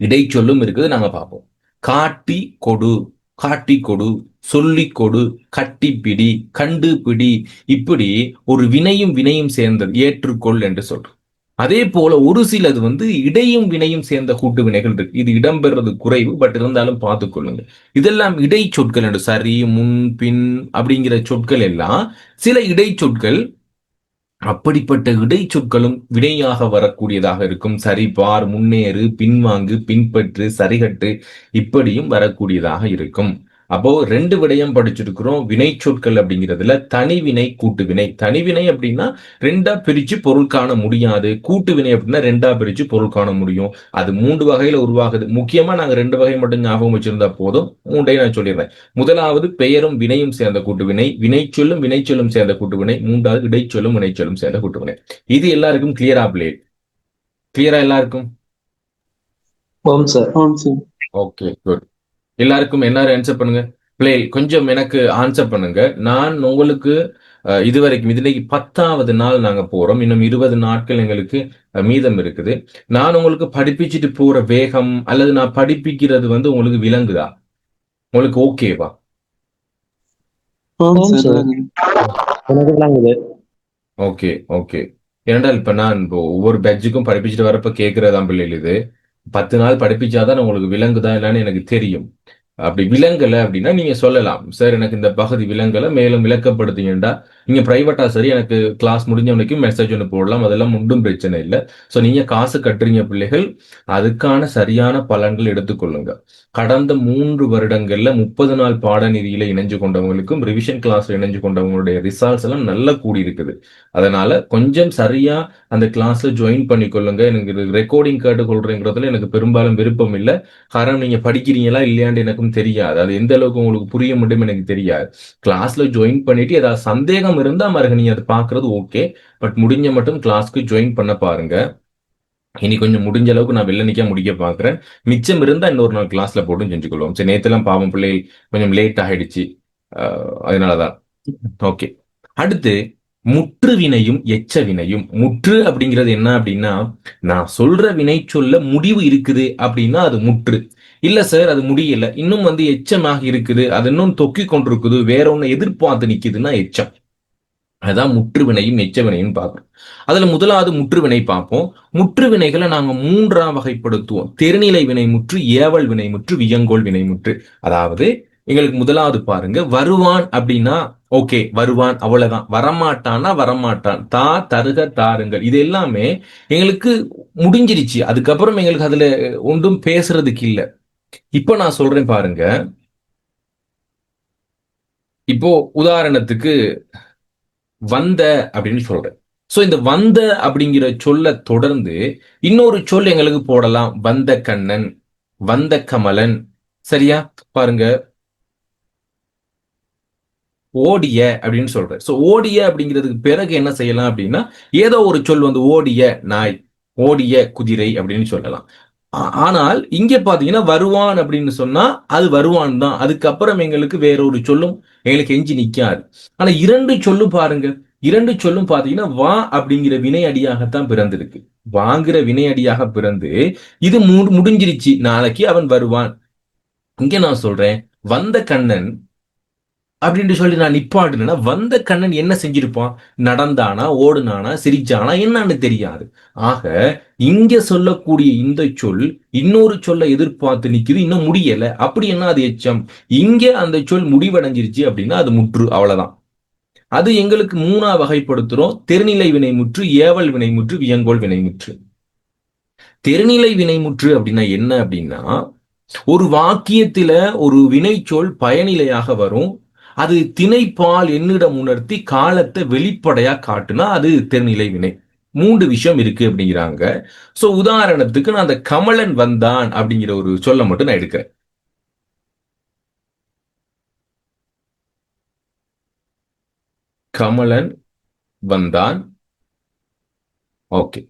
இடைச்சொல்லும் இருக்குது. நாங்க பார்ப்போம். காட்டி கொடு, காட்டி கொடு, சொல்லி கொடு, கட்டிப்பிடி, கண்டுபிடி. இப்படி ஒரு வினையும் வினையும் சேர்ந்தது ஏற்றுக்கொள் என்று சொல்றோம். அதே போல ஒரு சிலது வந்து இடையும் வினையும் சேர்ந்த கூட்டு வினைகள் இருக்கு. இது இடம்பெறது குறைவு, பட் இருந்தாலும் பார்த்துக்கொள்ளுங்க. இதெல்லாம் இடை சொற்கள் என்று, சரி, முன், பின் அப்படிங்கிற சொற்கள் எல்லாம் சில இடை சொற்கள் அப்படிப்பட்ட இடைச்சொற்களும் வினையாக வரக்கூடியதாக இருக்கும். சரி, பார், முன்னேறு, பின்வாங்கு, பின்பற்று, சரிகட்டு, இப்படியும் வரக்கூடியதாக இருக்கும். அப்போ 2 விடயம் படிச்சிருக்கிறோம். வினை சொற்கள் அப்படிங்கிறதுல தனிவினை, கூட்டுவினை. தனிவினை அப்படின்னா 2ஆ பிரிச்சு பொருள் காண முடியாது. கூட்டுவினை அப்படின்னா 2ஆ பிரிச்சு பொருள் காண முடியும். அது 3 வகையில உருவாகுது. முக்கியமா நாங்க 2 வகை மட்டும் ஞாபகம் வச்சிருந்தா போதும். 3ஐயும் நான் சொல்லிடுறேன். முதலாவது பெயரும் வினையும் சேர்ந்த கூட்டுவினை, வினைச்சொல்லும் வினைச்சொல்லும் சேர்ந்த கூட்டுவினை, 3வது இடைச்சொல்லும் வினைச்சொல்லும் சேர்ந்த கூட்டுவினை. இது எல்லாருக்கும் கிளியரா பிள்ளை? கிளியரா எல்லாருக்கும்? ஓம் சார். Okay, good. எல்லாருக்கும் என்ன ஆன்சர் பண்ணுங்க. பிளே கொஞ்சம் எனக்கு ஆன்சர் பண்ணுங்க. நான் உங்களுக்கு இதுவரைக்கும் இன்னைக்கு 10வது நாள் நாங்க போறோம். இன்னும் 20 நாட்கள் எங்களுக்கு மீதம் இருக்குது. நான் உங்களுக்கு படிப்பிச்சுட்டு போற வேகம் அல்லது நான் படிப்பிக்கிறது வந்து உங்களுக்கு விளங்குதா? உங்களுக்கு ஓகேவா? எனக்கு விளங்குது. Okay, okay. ஏனென்றால் இப்ப நான் இப்போ ஒவ்வொரு பேட்சுக்கும் படிப்பிச்சுட்டு வரப்ப கேட்கிறதான் பிள்ளைகள் இது. 10 நாள் படிப்பிச்சாதான் உங்களுக்கு விளங்குதா இல்லைன்னு எனக்கு தெரியும். அப்படி விளங்கல அப்படின்னா நீங்க சொல்லலாம், சார் எனக்கு இந்த பகுதி விளங்கல, மேலும் விளக்கப்படுத்தீங்கடா. நீங்க பிரைவேட்டா சரி, எனக்கு கிளாஸ் முடிஞ்ச வரைக்கும் மெசேஜ் ஒன்று போடலாம், அதெல்லாம் ஒன்றும் பிரச்சனை இல்லை. ஸோ நீங்க காசு கட்டுறீங்க பிள்ளைகள், அதுக்கான சரியான பலன்கள் எடுத்துக்கொள்ளுங்க. கடந்த 3 வருடங்கள்ல 30 நாள் பாடநெறியில இணைஞ்சு கொண்டவங்களுக்கும் ரிவிஷன் கிளாஸ்ல இணைஞ்சு கொண்டவங்களுடைய ரிசல்ட்ஸ் எல்லாம் நல்லா கூடி இருக்குது. அதனால கொஞ்சம் சரியா அந்த கிளாஸ்ல ஜாயின் பண்ணிக்கொள்ளுங்க. எனக்கு ரெக்கார்டிங் கேட்டுக்கொள்றேங்கிறதுல எனக்கு பெரும்பாலும் விருப்பம் இல்லை. காரணம் நீங்க படிக்கிறீங்களா இல்லையான்னு எனக்கும் தெரியாது. அது எந்த அளவுக்கு உங்களுக்கு புரிய முடியும் எனக்கு தெரியாது. கிளாஸ்ல ஜாயின் பண்ணிட்டு ஏதாவது சந்தேகம் இருந்தா மறுக நீங்க அதை பாக்குறது ஓகே. பட் முடிஞ்ச மட்டும் கிளாஸ்க்கு ஜாயின் பண்ண பாருங்க. இனி கொஞ்சம் முடிஞ்ச அளவுக்கு நான் வெள்ளனிக்கா முடிக்க பாக்குறேன். மிச்சம் இருந்தா இன்னொரு நாள் கிளாஸ்ல போட்டு செஞ்சுக்கொள்வோம். சரி, நேத்தெல்லாம் பாவம் பிள்ளை கொஞ்சம் லேட் ஆயிடுச்சு. அதனாலதான். ஓகே. அடுத்து முற்று வினையும் எச்ச வினையும். முற்று அப்படிங்கிறது என்ன அப்படின்னா, நான் சொல்ற வினை சொல்ல முடிவு இருக்குது அப்படின்னா அது முற்று. இல்ல சார் அது முடியல, இன்னும் வந்து எச்சமாக இருக்குது, அது இன்னும் தொக்கி கொண்டிருக்குது, வேற ஒண்ணு எதிர்பார்த்து நிக்குதுன்னா எச்சம். அதான் முற்றுவினையும் எச்சவினையும் பார்க்கிறோம். அதுல முதலாவது முற்றுவினை பார்ப்போம். முற்றுவினைகளை நாங்க 3ஆ வகைப்படுத்துவோம். தெருநிலை வினை முற்று, ஏவல் வினை முற்று, வியங்கோல் வினை முற்று. அதாவது எங்களுக்கு முதலாவது பாருங்க, வருவான் அப்படின்னா ஓகே, வருவான் அவ்வளவுதான். வரமாட்டான்னா வரமாட்டான். தா, தருக, தாருங்கள், இது எல்லாமே எங்களுக்கு முடிஞ்சிருச்சு. அதுக்கப்புறம் எங்களுக்கு அதுல ஒன்றும் பேசுறதுக்கு இல்ல. இப்ப நான் சொல்றேன் பாருங்க. இப்போ உதாரணத்துக்கு வந்த அப்படின்னு சொல்றேன். சோ இந்த வந்த அப்படிங்கிற சொல்ல தொடர்ந்து இன்னொரு சொல் எங்களுக்கு போடலாம். வந்த கண்ணன், வந்த கமலன். சரியா? பாருங்க, ஓடிய அப்படின்னு சொல்றேன். சோ ஓடிய அப்படிங்கிறதுக்கு பிறகு என்ன செய்யலாம் அப்படின்னா, ஏதோ ஒரு சொல் வந்து ஓடிய நாய், ஓடிய குதிரை அப்படின்னு சொல்லலாம். ஆனால் இங்க பாத்தீங்கன்னா வருவான் அப்படின்னு சொன்னா அது வருவான் தான். அதுக்கப்புறம் எங்களுக்கு வேற ஒரு சொல்லும் எங்களுக்கு எஞ்சி நிக்காது. ஆனா 2 சொல்லும் பாருங்க, 2 சொல்லும் பாத்தீங்கன்னா வா அப்படிங்கிற வினை அடியாகத்தான் பிறந்திருக்கு. வாங்குற வினை அடியாக பிறந்து இது முடிஞ்சிருச்சு, நாளைக்கு அவன் வருவான். இங்க நான் சொல்றேன், வந்த கண்ணன் அப்படின்னு சொல்லி நான் நிப்பாட்டுனா, வந்த கண்ணன் என்ன செஞ்சிருப்பான்? நடந்தானா, ஓடுனானா, சிரிச்சானா, என்னன்னு தெரியாது. ஆக இங்க சொல்லக்கூடிய இந்த சொல் இன்னொரு சொல்ல எதிர்பார்த்து நிக்குது, இன்னும் முடியல. அப்படி என்ன அது எச்சம்? இங்க அந்த சொல் முடிவடைஞ்சிருச்சு அப்படின்னா அது முற்று, அவ்வளவுதான். அது எங்களுக்கு 3ஆ வகைப்படுத்துறோம். தெருநிலை வினைமுற்று, ஏவல் வினைமுற்று, வியங்கோல் வினைமுற்று. தெருநிலை வினைமுற்று அப்படின்னா என்ன அப்படின்னா, ஒரு வாக்கியத்தில ஒரு வினைச்சொல் பயனிலையாக வரும். அது திணைப்பால் என்னிடம் உணர்த்தி காலத்தை வெளிப்படையா காட்டுனா அது தெருநிலை வினை. 3 விஷயம் இருக்கு அப்படிங்கிறாங்க. சோ உதாரணத்துக்கு நான் அந்த கமலன் வந்தான் அப்படிங்கிற ஒரு சொல்ல மட்டும் நான் எடுக்கிறேன். கமலன் வந்தான். ஓகே.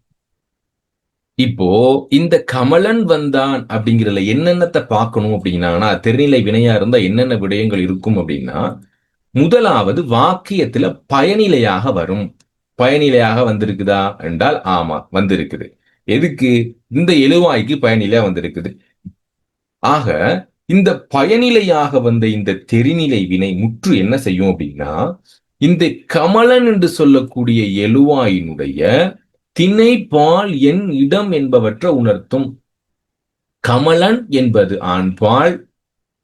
இப்போ இந்த கமலன் வந்தான் அப்படிங்கிறதுல என்னென்னத்தை பார்க்கணும் அப்படின்னா, தெருநிலை வினையா இருந்தா என்னென்ன விடயங்கள் இருக்கும் அப்படின்னா, முதலாவது வாக்கியத்துல பயனிலையாக வரும். பயனிலையாக வந்திருக்குதா என்றால் ஆமா வந்திருக்குது. எதுக்கு? இந்த எழுவாய்க்கு பயனிலையா வந்திருக்குது. ஆக இந்த பயனிலையாக வந்த இந்த தெரிநிலை வினை முற்று என்ன செய்யும் அப்படின்னா, இந்த கமலன் என்று சொல்லக்கூடிய எழுவாயினுடைய திணை, பால், எண், இடம் என்பவற்றை உணர்த்தும். கமலன் என்பது ஆண்பால்,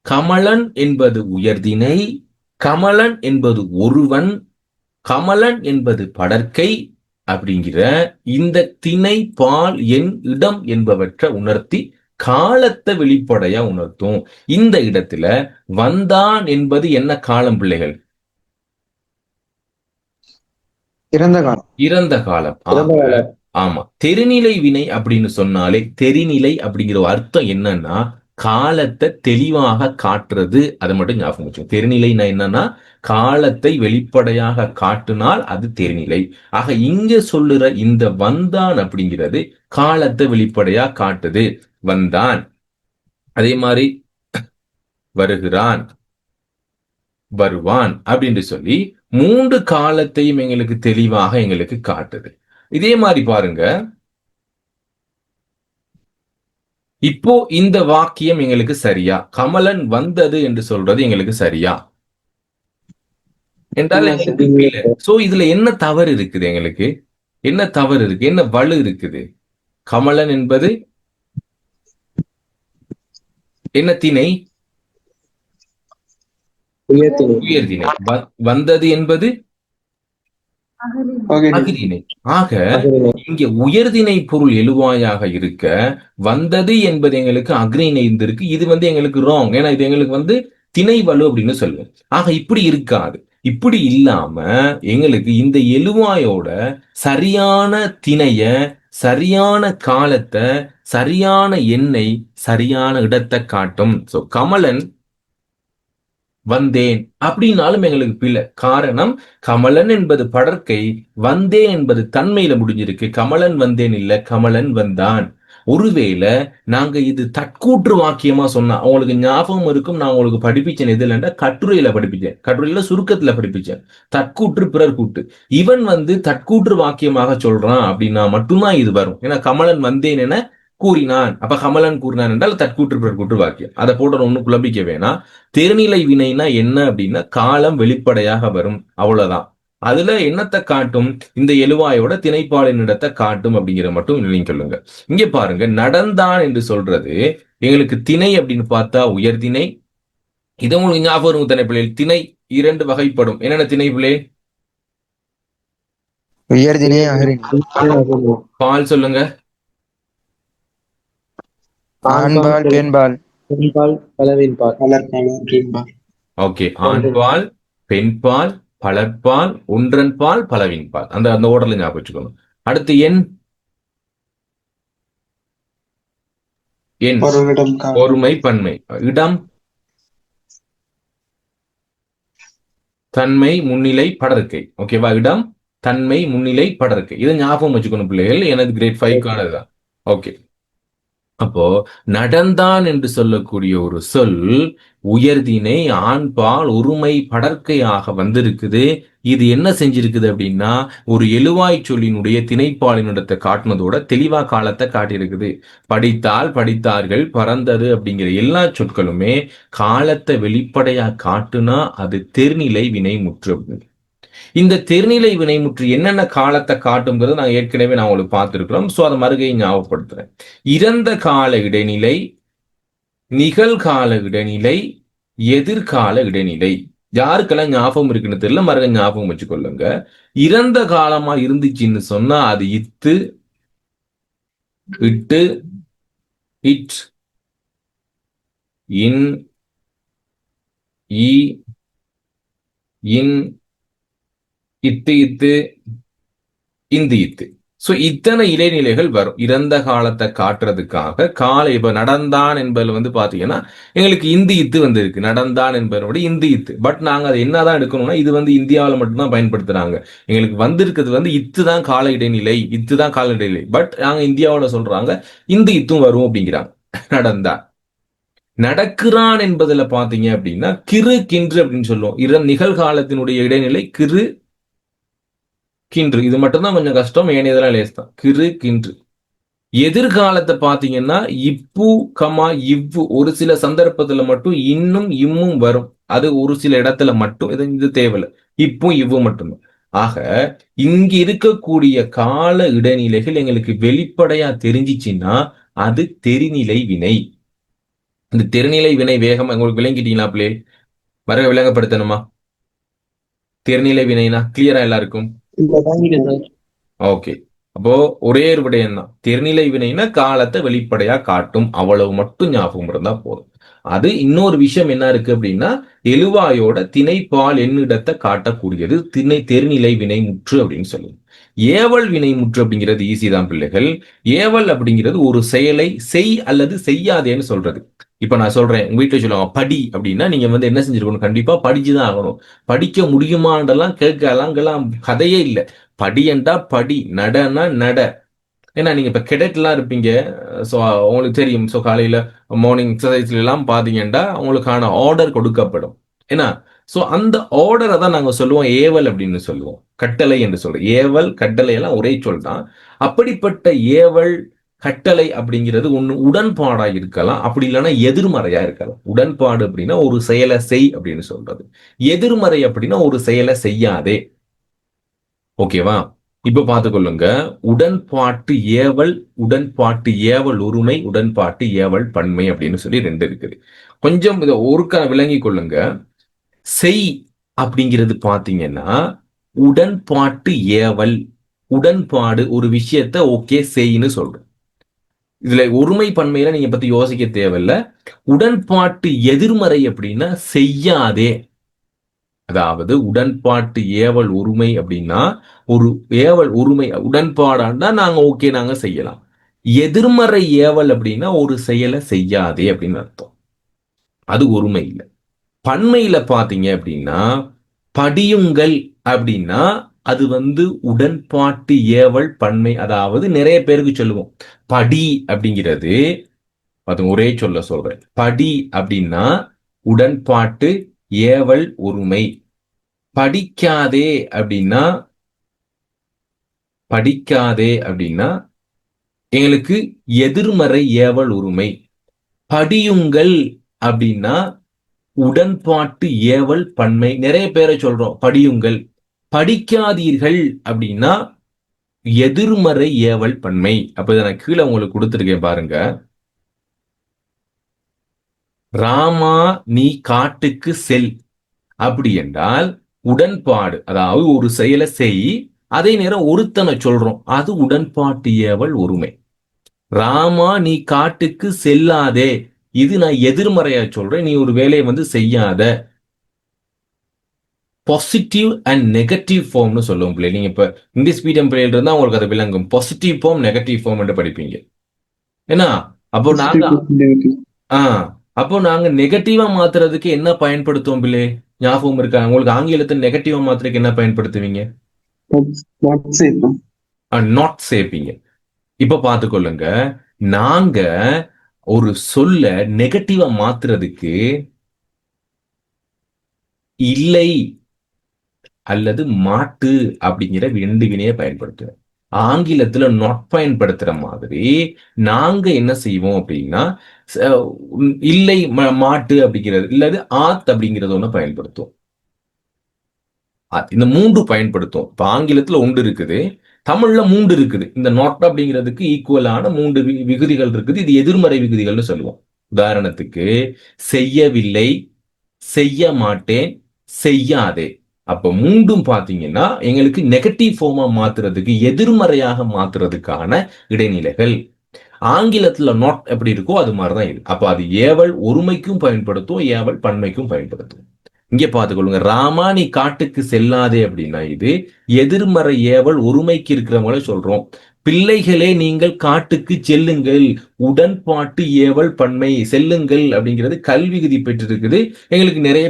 கமலன் என்பது உயர்திணை, கமலன் என்பது ஒருவன், கமலன் என்பது படர்க்கை, அப்படிங்கிற இந்த திணை பால் எண் இடம் என்பவற்றை உணர்த்தி காலத்தை வெளிப்படையா உணர்த்தும். இந்த இடத்துல வந்தான் என்பது என்ன காலம் பிள்ளைகள்? இறந்த காலம். இறந்த காலம். இறந்த காலம். ஆமா. தெரிநிலை வினை அப்படின்னு சொன்னாலே தெரிநிலை அப்படிங்கிற ஒரு அர்த்தம் என்னன்னா காலத்தை தெளிவாக காட்டுறது. அதை மட்டும் ஞாபகம் வச்சுக்கோங்க. தெரிநிலைன்னா என்னன்னா காலத்தை வெளிப்படையாக காட்டினால் அது தெரிநிலை. ஆக இங்க சொல்லுற இந்த வந்தான் அப்படிங்கிறது காலத்தை வெளிப்படையா காட்டுது. வந்தான், அதே மாதிரி வருகிறான், வருவான் அப்படின்னு சொல்லி 3 காலத்தையும் எங்களுக்கு தெளிவாக எங்களுக்கு காட்டுது. இதே மாதிரி பாருங்க, இப்போ இந்த வாக்கியம் எங்களுக்கு சரியா? கமலன் வந்தது என்று சொல்றது எங்களுக்கு சரியா என்றால் எங்களுக்கு இல்லை. சோ இதுல என்ன தவறு இருக்குது? எங்களுக்கு என்ன தவறு இருக்கு? என்ன வலு இருக்குது? கமலன் என்பது என்ன திணை? உயர்திணை. வந்தது என்பது அகிரிணை. ஆக இங்க உயர்திணை பொருள் எழுவாயாக இருக்க வந்தது என்பது எங்களுக்கு அக்ரிணை இருந்திருக்கு. இது எங்களுக்கு ராங். ஏன்னா இது எங்களுக்கு திணை வலு அப்படின்னு சொல்லுவோம். ஆக இப்படி இருக்காது. இப்படி இல்லாம எங்களுக்கு இந்த எழுவாயோட சரியான திணைய, சரியான காலத்தை, சரியான எண்ணை, சரியான இடத்தை காட்டும். சோ கமலன் வந்தேன் அப்படின்னாலும் எங்களுக்கு பிள்ளை. காரணம், கமலன் என்பது படற்கை, வந்தேன் என்பது தன்மையில முடிஞ்சிருக்கு. கமலன் வந்தேன் இல்ல, கமலன் வந்தான். ஒருவேளை நாங்க இது தற்கூற்று வாக்கியமா சொன்னா உங்களுக்கு ஞாபகம் இருக்கும். நான் உங்களுக்கு படிப்பிச்சேன் எதுலன்னா கட்டுரையில படிப்பிச்சேன். கட்டுரையில சுருக்கத்துல படிப்பிச்சேன். தற்கூற்று பிறர் கூட்டு. இவன் தற்கூற்று வாக்கியமாக சொல்றான் அப்படின்னா மட்டும்தான் இது வரும். ஏன்னா கமலன் வந்தேன் என கூறினான். அப்ப கமலன் கூறினான் என்றால் தற்கூற்று பிறர் கூற்று வாக்கியம். அதை போட்டு ஒன்னும் குழம்பிக்க வேணாம். தெரிநிலை வினைனா என்ன அப்படின்னா காலம் வெளிப்படையாக வரும், அவ்வளவுதான். அதுல என்னத்தை காட்டும்? இந்த எழுவாயோட திணைப்பாலின் இடத்தை காட்டும் அப்படிங்கிற மட்டும் நீங்க சொல்லுங்க. இங்க பாருங்க, நடந்தான் என்று சொல்றது எங்களுக்கு திணை அப்படின்னு பார்த்தா உயர்திணை. இதை உங்களுக்கு ஞாபகம் இருக்கும் தானே பிள்ளை? திணை 2 வகைப்படும். என்னென்ன திணை பிள்ளை? உயர்திணை, பால் சொல்லுங்க. ஆண்பால், பெண்பால். பெண்பால், பலவின்பால். பலர்பால். ஓகே, ஆண்பால், பெண்பால், பலர்பால், ஒன்றன்பால், பலவின்பால். அந்த ஓர்டர்ல ஞாபகம் வச்சுக்கணும். அடுத்து எண். எண் ஒருமை பன்மை. இடம் தன்மை முன்னிலை படர்க்கை. ஓகேவா? இடம் தன்மை முன்னிலை படர்க்கை. இதை ஞாபகம் வச்சுக்கணும் பிள்ளைகள். எனது கிரேட் 5க்கானதுதான். ஓகே. அப்போ நடந்தான் என்று சொல்லக்கூடிய ஒரு சொல் உயர்திணை ஆண்பால் ஒருமை படற்கையாக வந்திருக்குது. இது என்ன செஞ்சிருக்குது அப்படின்னா ஒரு எழுவாய் சொல்லினுடைய திணைப்பாலினிடத்தை காட்டினதோட தெளிவா காலத்தை காட்டியிருக்குது. படித்தால், படித்தார்கள், பறந்தது அப்படிங்கிற எல்லா சொற்களுமே காலத்தை வெளிப்படையா காட்டுனா அது தெரிநிலை வினை முற்று. இந்த தெரிநிலை வினைமுற்று என்னென்ன காலத்தை காட்டுங்கிறது நான் ஏற்கனவே உங்களுக்கு பார்த்திருக்கிறோம். சோ அதை மறுகையை ஞாபகப்படுத்துறேன். இறந்த கால இடைநிலை, நிகழ்கால இடைநிலை, எதிர்கால இடைநிலை. யாருக்கெல்லாம் ஞாபகம் இருக்குன்னு தெரியல, மறுக ஞாபகம் வச்சுக்கொள்ளுங்க. இறந்த காலமா இருந்துச்சுன்னு சொன்னா அது இத்து, இட்டு, இட், இன், இ, இன், இத்து, இத்து, இந்து, இத்து. சோ இத்தனை இடைநிலைகள் வரும் இறந்த காலத்தை காட்டுறதுக்காக. காலை இப்ப நடந்தான் என்பதில் பாத்தீங்கன்னா எங்களுக்கு இந்து இத்து இருக்கு. நடந்தான் என்பதோட இந்து இத்து. பட் நாங்க அதை என்னதான் எடுக்கணும்னா இது இந்தியாவில் மட்டும்தான் பயன்படுத்துறாங்க. எங்களுக்கு வந்திருக்கிறது இத்து தான் கால இடைநிலை, இத்து தான் கால இடைநிலை. பட் நாங்க இந்தியாவில் சொல்றாங்க இந்து இத்தும் வரும் அப்படிங்கிறாங்க. நடந்தான். நடக்கிறான் என்பதுல பாத்தீங்க அப்படின்னா கிறு கின்று அப்படின்னு சொல்லுவோம். நிகழ்காலத்தினுடைய இடைநிலை கிறு கின்று. இது மட்டும்தான் கொஞ்சம் கஷ்டம். ஏனையதெல்லாம் லேஸ் தான். கிறு கின்று. எதிர்காலத்தை பாத்தீங்கன்னா இப்பு கமா இவ்வு. ஒரு சில சந்தர்ப்பத்துல மட்டும் இன்னும் இம்மும் வரும். அது ஒரு சில இடத்துல மட்டும். இது தேவையில்லை. இப்பும் இவ்வு மட்டும்தான். ஆக இங்க இருக்கக்கூடிய கால இடைநிலைகள் எங்களுக்கு வெளிப்படையா தெரிஞ்சிச்சுன்னா அது தெரிநிலை வினை. இந்த தெரிநிலை வினை வேகம் உங்களுக்கு விளங்கிட்டீங்களா பிள்ளை? மறுக விளங்கப்படுத்தணுமா? தெரிநிலை வினைனா கிளியரா எல்லாருக்கும்? ஓகே. அப்போ ஒரே ஒரு விடயம் தான். தெரிநிலை வினைன்னா காலத்தை வெளிப்படையா காட்டும். அவ்வளவு மட்டும் ஞாபகம் இருந்தா போதும். அது இன்னொரு விஷயம் என்ன இருக்கு அப்படின்னா, எழுவாயோட திணைப்பால் என்னிடத்தை காட்டக்கூடியது தெரிநிலை வினைமுற்று அப்படின்னு சொல்லுவோம். ஏவல் வினைமுற்று அப்படிங்கிறது ஈஸி தான் பிள்ளைகள். ஏவல் அப்படிங்கிறது ஒரு செயலை செய் அல்லது செய்யாதேன்னு சொல்றது. இப்ப நான் சொல்றேன், உங்க வீட்டுல சொல்லுவாங்க படி அப்படின்னா நீங்க வந்து என்ன செஞ்சிருக்கணும்? கண்டிப்பா படிச்சுதான் ஆகணும். படிக்க முடியுமான்றெல்லாம் கேட்கலாம் கதையே இல்லை. படி என்றா படி, நடனா நட. ஏன்னா நீங்க இப்ப கெடட்லாம் இருப்பீங்க. ஸோ உங்களுக்கு தெரியும். ஸோ காலையில மார்னிங் எக்ஸசைஸ்ல எல்லாம் பாத்தீங்கன்னா உங்களுக்கான ஆர்டர் கொடுக்கப்படும். ஏன்னா ஸோ அந்த ஆர்டரை தான் நாங்க சொல்லுவோம் ஏவல் அப்படின்னு சொல்லுவோம். கட்டளை என்று சொல்றோம். ஏவல் கட்டளை எல்லாம் ஒரே சொல் தான். அப்படிப்பட்ட ஏவல் கட்டளை அப்படிங்கிறது ஒண்ணு உடன்பாடா இருக்கலாம், அப்படி இல்லைன்னா எதிர்மறையா இருக்கலாம். உடன்பாடு அப்படின்னா ஒரு செயலை செய் அப்படின்னு சொல்றது. எதிர்மறை அப்படின்னா ஒரு செயலை செய்யாதே. ஓகேவா? இப்ப பார்த்துக்கொள்ளுங்க. உடன்பாட்டு ஏவல், உடன்பாட்டு ஏவல் உரிமை, உடன்பாட்டு ஏவல் பன்மை அப்படின்னு சொல்லி 2 இருக்குது. கொஞ்சம் இதை ஒருக்கா விளங்கிக் கொள்ளுங்க. செய் அப்படிங்கிறது பாத்தீங்கன்னா உடன்பாட்டு ஏவல். உடன்பாடு ஒரு விஷயத்த ஓகே செய்ன்னு சொல்றோம். இதுல ஒருமை பன்மையில நீங்க பத்தி யோசிக்க தேவையில்ல. உடன்பாட்டு எதிர்மறை அப்படின்னா செய்யாதே. அதாவது உடன்பாட்டு ஏவல் உரிமை அப்படின்னா ஒரு ஏவல் உரிமை உடன்பாடாண்டா நாங்க ஓகே நாங்க செய்யலாம். எதிர்மறை ஏவல் அப்படின்னா ஒரு செயலை செய்யாதே அப்படின்னு அர்த்தம். அது ஒருமை இல்லை. பன்மையில பாத்தீங்க அப்படின்னா படியுங்கள் அப்படின்னா அது வந்து உடன்பாட்டு ஏவல் பன்மை. அதாவது நிறைய பேருக்கு சொல்லுவோம் படி அப்படிங்கிறது. அது ஒரே சொல்றேன். படி அப்படின்னா உடன்பாட்டு ஏவல் உரிமை. படிக்காதே அப்படின்னா எங்களுக்கு எதிர்மறை ஏவல் உரிமை. படியுங்கள் அப்படின்னா உடன்பாட்டு ஏவல் பன்மை. நிறைய பேரை சொல்றோம் படியுங்கள். படிக்காதீர்கள் அப்படின்னா எதிர்மறை ஏவல் பன்மை. அப்ப இதை நான் கீழே உங்களுக்கு கொடுத்திருக்கேன் பாருங்க. ராமா நீ காட்டுக்கு செல் அப்படி என்றால் உடன்பாடு, அதாவது ஒரு செயலை செய், அதே நேரம் ஒருத்தனை சொல்றோம், அது உடன்பாட்டு ஏவல் உரிமை. ராமா நீ காட்டுக்கு செல்லாதே, இது நான் எதிர்மறையா சொல்றேன், நீ ஒரு வேலையை வந்து செய்யாத. பாசிட்டிவ் அண்ட் நெகட்டிவ் ஃபார்ம்னு சொல்லுவோம் பிள்ளை. நீங்க இப்ப இங்கிலீஷ் மீடியம் பிள்ளைகள் இருந்தா உங்களுக்கு அதை விளங்கும். பாசிட்டிவ் ஃபார்ம் நெகட்டிவ் ஃபார்ம் என்று படிப்பீங்க. ஏன்னா அப்போ நாங்க அப்போ நாங்க நெகட்டிவா மாத்துறதுக்கு என்ன பயன்படுத்துவோம் பிள்ளை? ஞாபகம் இருக்கா உங்களுக்கு? ஆங்கிலத்தை நெகட்டிவா மாத்துறதுக்கு என்ன பயன்படுத்துவீங்க? நாட் சேர்ப்பீங்க. இப்ப பார்த்துக்கொள்ளுங்க. நாங்க ஒரு சொல்ல நெகட்டிவா மாத்துறதுக்கு இல்லை அல்லது மாட்டு அப்படிங்கிற 2 வினையை பயன்படுத்துவோம். ஆங்கிலத்துல நாட் பயன்படுத்துற மாதிரி நாங்க என்ன செய்வோம் அப்படின்னா இல்லை மாட்டு அப்படிங்கிறது இல்லது ஆத் அப்படிங்கிறது ஒண்ணு பயன்படுத்துவோம். இந்த 3 பயன்படுத்தும். இப்ப ஆங்கிலத்துல 1 இருக்குது, தமிழ்ல 3 இருக்குது. இந்த நாட் அப்படிங்கிறதுக்கு ஈக்குவலான 3 விகுதிகள் இருக்குது. இது எதிர்மறை விகுதிகள்னு சொல்லுவோம். உதாரணத்துக்கு செய்யவில்லை, செய்ய மாட்டேன், செய்யாதே. அப்ப 3ம் பாத்தீங்கன்னா எங்களுக்கு நெகட்டிவ் ஃபார்மா மாத்துறதுக்கு, எதிர்மறையாக மாத்துறதுக்கான இடைநிலைகள். ஆங்கிலத்துல நாட் எப்படி இருக்கோ அது மாதிரிதான் இது. அப்ப அது ஏவல் ஒருமைக்கும் பயன்படுத்தும், ஏவல் பன்மைக்கும் பயன்படுத்தும். இங்க பார்த்துக்கொள்ளுங்க. ராமா நீ காட்டுக்கு செல்லாதே அப்படின்னா இது எதிர்மறை ஏவல் ஒருமைக்கு இருக்கிறவங்கள சொல்றோம். பிள்ளைகளே நீங்கள் காட்டுக்கு செல்லுங்கள், உடன்பாட்டு ஏவல் பன்மை. செல்லுங்கள் அப்படிங்கிறது கல்வி விகுதி பெற்றிருக்குது. எங்களுக்கு நிறைய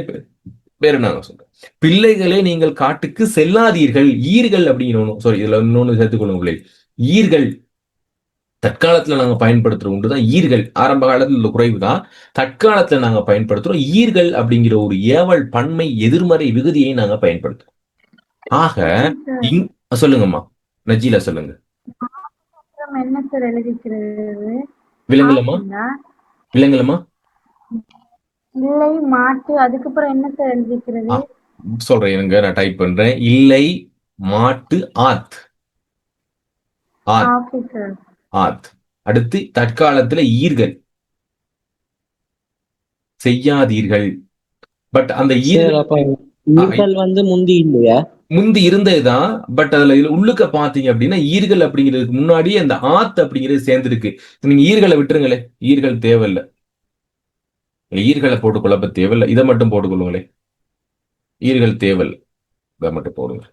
பேர் நாங்க சொல்றோம். பிள்ளைகளே நீங்கள் காட்டுக்கு செல்லாதீர்கள். ஈர்கள் அப்படின்னு சாரி இதுல இன்னொன்னு சேர்த்துக்கொள்ளுங்களே. ஈர்கள் தற்காலத்துல நாங்க பயன்படுத்துற ஒன்றுதான் ஈர்கள். ஆரம்ப காலத்துல உள்ள குறைவுதான். தற்காலத்துல நாங்க பயன்படுத்துறோம் ஈர்கள் அப்படிங்கிற ஒரு ஏவல் பன்மை எதிர்மறை விகுதியை நாங்க பயன்படுத்துறோம். ஆக சொல்லுங்கம்மா நஜீலா சொல்லுங்க. என்ன சார் எழுதிக்கிறது? விலங்குலமா விலங்குலமா இல்லை மாட்டு அதுக்கப்புறம் என்ன சார் எழுதிக்கிறது? சொல்றேன் இருங்க, நான் டைப் பண்றேன். இல்லை மாட்டு ஆத். ஆத். அடுத்து தற்காலத்துல ஈர்கள் செய்யாதீர்கள். பட் அந்த ஈர்கள் வந்து முந்தி இல்லையா? முந்தி இருந்ததுதான். பட் அதுல உள்ளுக்க பாத்தீங்க அப்படின்னா ஈர்கள் அப்படிங்கிறதுக்கு முன்னாடியே அந்த ஆத் அப்படிங்கிறது சேர்ந்திருக்கு. நீங்க ஈர்களை விட்டுருங்களே, ஈர்கள் தேவையில்ல. ஈர்களை போட்டு குழப்ப தேவையில்ல. இதை மட்டும் போட்டுக்கொள்ளுங்களே, ஈர்கள் தேவையில்ல. இதை மட்டும் போடுங்க.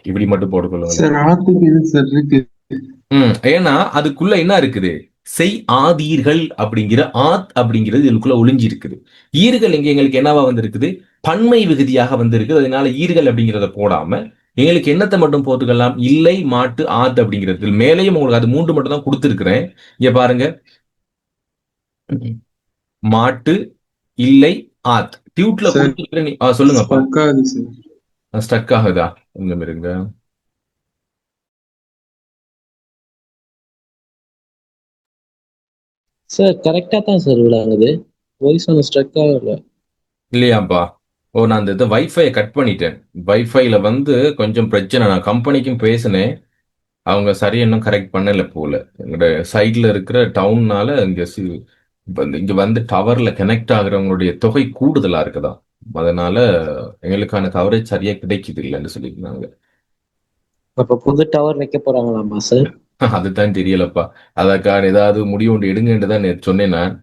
இப்படி மட்டும் போட்டுக்கொள்ளுங்களேன். ஏன்னா அதுக்குள்ள என்ன இருக்குது, செய் ஆதீர்கள் அப்படிங்கிற ஆத் அப்படிங்கிறது இதுக்குள்ள ஒளிஞ்சி இருக்குது. ஈர்கள் எங்க எங்களுக்கு என்னவா வந்திருக்குது, பன்மை விகுதியாக வந்திருக்கு. அதனால ஈர்கள் அப்படிங்கிறத போடாம எங்களுக்கு என்னத்தை மட்டும் போட்டுக்கலாம், இல்லை மாட்டு ஆத் அப்படிங்கிறது. மேலேயும் உங்களுக்கு அது 3 மட்டும் தான் கொடுத்திருக்கிறேன். இங்க பாருங்க, மாட்டு, இல்லை, ஆத் டியூட்ல கொடுத்திருக்கிறேன். சொல்லுங்கப்பா. ஸ்டக் ஆகுதா? கொஞ்சம் இருங்க. சார் கரெக்டா தான் சார் விளங்குது. வாய்ஸ் ஒன்றும் ஸ்ட்ரக் ஆகல. இல்லையாப்பா? நான் இந்த வைஃபையை கட் பண்ணிட்டேன். வைஃபைல வந்து கொஞ்சம் பிரச்சனை. நான் கம்பெனிக்கும் பேசினேன். அவங்க சரியா இன்னும் கரெக்ட் பண்ணல போல. எங்களோட சைட்ல இருக்கிற டவுன்னால இங்க வந்து டவர்ல கனெக்ட் ஆகுறவங்களுடைய தொகை கூடுதலா இருக்குதாம். அதனால எங்களுக்கான கவரேஜ் சரியா கிடைக்குது இல்லைன்னு சொல்லியிருந்தாங்க. அப்ப புது டவர் வைக்க போறாங்களாமா சார்? அதுதான் தெரியலப்பா. அதற்கான ஏதாவது முடிவு ஒன்று எடுங்கன்னு தான் நேத்து சொன்னேன் நான்.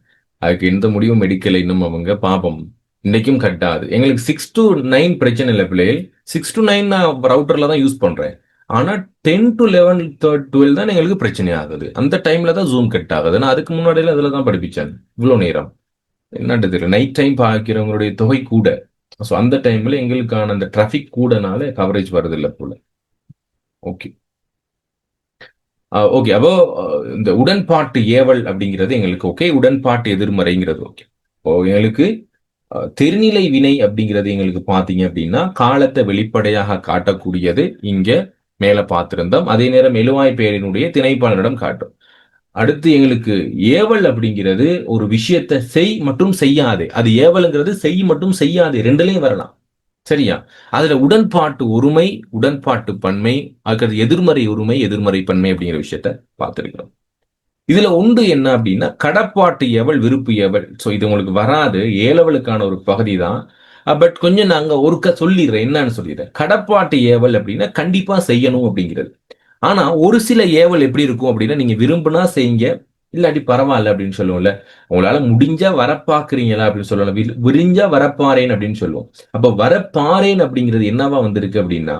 அதுக்கு எந்த முடிவும் எடுக்கல இன்னும் அவங்க. பாப்போம். இன்னைக்கும் கட் ஆகுது. எங்களுக்கு 6 to 9 பிரச்சனை இல்லை பிள்ளைகள். 6 to 9 நான் ரவுட்டர்ல தான் யூஸ் பண்றேன். ஆனா 10 to 11 12 தான் எங்களுக்கு பிரச்சனை ஆகுது. அந்த டைம்ல தான் ஜூம் கட் ஆகுது. நான் அதுக்கு முன்னாடியில அதுல தான் படிப்பிச்சேன் இவ்வளவு நேரம். என்னட்டு தெரியல, நைட் டைம் பார்க்கிறவங்களுடைய தொகை கூட. ஸோ அந்த டைம்ல எங்களுக்கான அந்த டிராபிக் கூடனால கவரேஜ் வருது இல்லை போல. Okay okay. அப்போ இந்த உடன்பாட்டு ஏவல் அப்படிங்கிறது எங்களுக்கு ஓகே. உடன்பாட்டு எதிர்மறைங்கிறது ஓகே. எங்களுக்கு தெரிநிலை வினை அப்படிங்கிறது எங்களுக்கு பாத்தீங்க அப்படின்னா காலத்தை வெளிப்படையாக காட்டக்கூடியது. இங்க மேல பார்த்திருந்தோம். அதே நேரம் எழுவாய் பெயரினுடைய திணைப்பாளரிடம் காட்டும். அடுத்து எங்களுக்கு ஏவல் அப்படிங்கிறது ஒரு விஷயத்தை செய் மற்றும் செய்யாதே. அது ஏவல்ங்கிறது செய் மற்றும் செய்யாதே ரெண்டுலையும் வரலாம். சரியா? அதுல உடன்பாட்டு ஒருமை, உடன்பாட்டு பன்மை, அதுக்கு எதிர்மறை ஒருமை, எதிர்மறை பன்மை அப்படிங்கிற விஷயத்த பார்த்திருக்கிறோம். இதுல உண்டு என்ன அப்படின்னா கடப்பாட்டு ஏவல், விருப்பு ஏவல். சோ இது உங்களுக்கு வராது, ஏலவலுக்கான ஒரு பகுதி தான். பட் கொஞ்சம் நாங்க ஒருக்க சொல்லிடுறேன், என்னன்னு சொல்லிடுறேன். கடப்பாட்டு ஏவல் அப்படின்னா கண்டிப்பா செய்யணும் அப்படிங்கிறது. ஆனா ஒரு சில ஏவல் எப்படி இருக்கும் அப்படின்னா, நீங்க விரும்பினா செய்யுங்க, இல்லாட்டி பரவாயில்ல அப்படின்னு சொல்லுவோம்ல. உங்களால முடிஞ்சா வரப்பாக்குறீங்களா அப்படின்னு சொல்லலாம். விரிஞ்சா வரப்பாறேன் அப்படின்னு சொல்லுவோம். அப்ப வரப்பாறேன் அப்படிங்கிறது என்னவா வந்திருக்கு அப்படின்னா,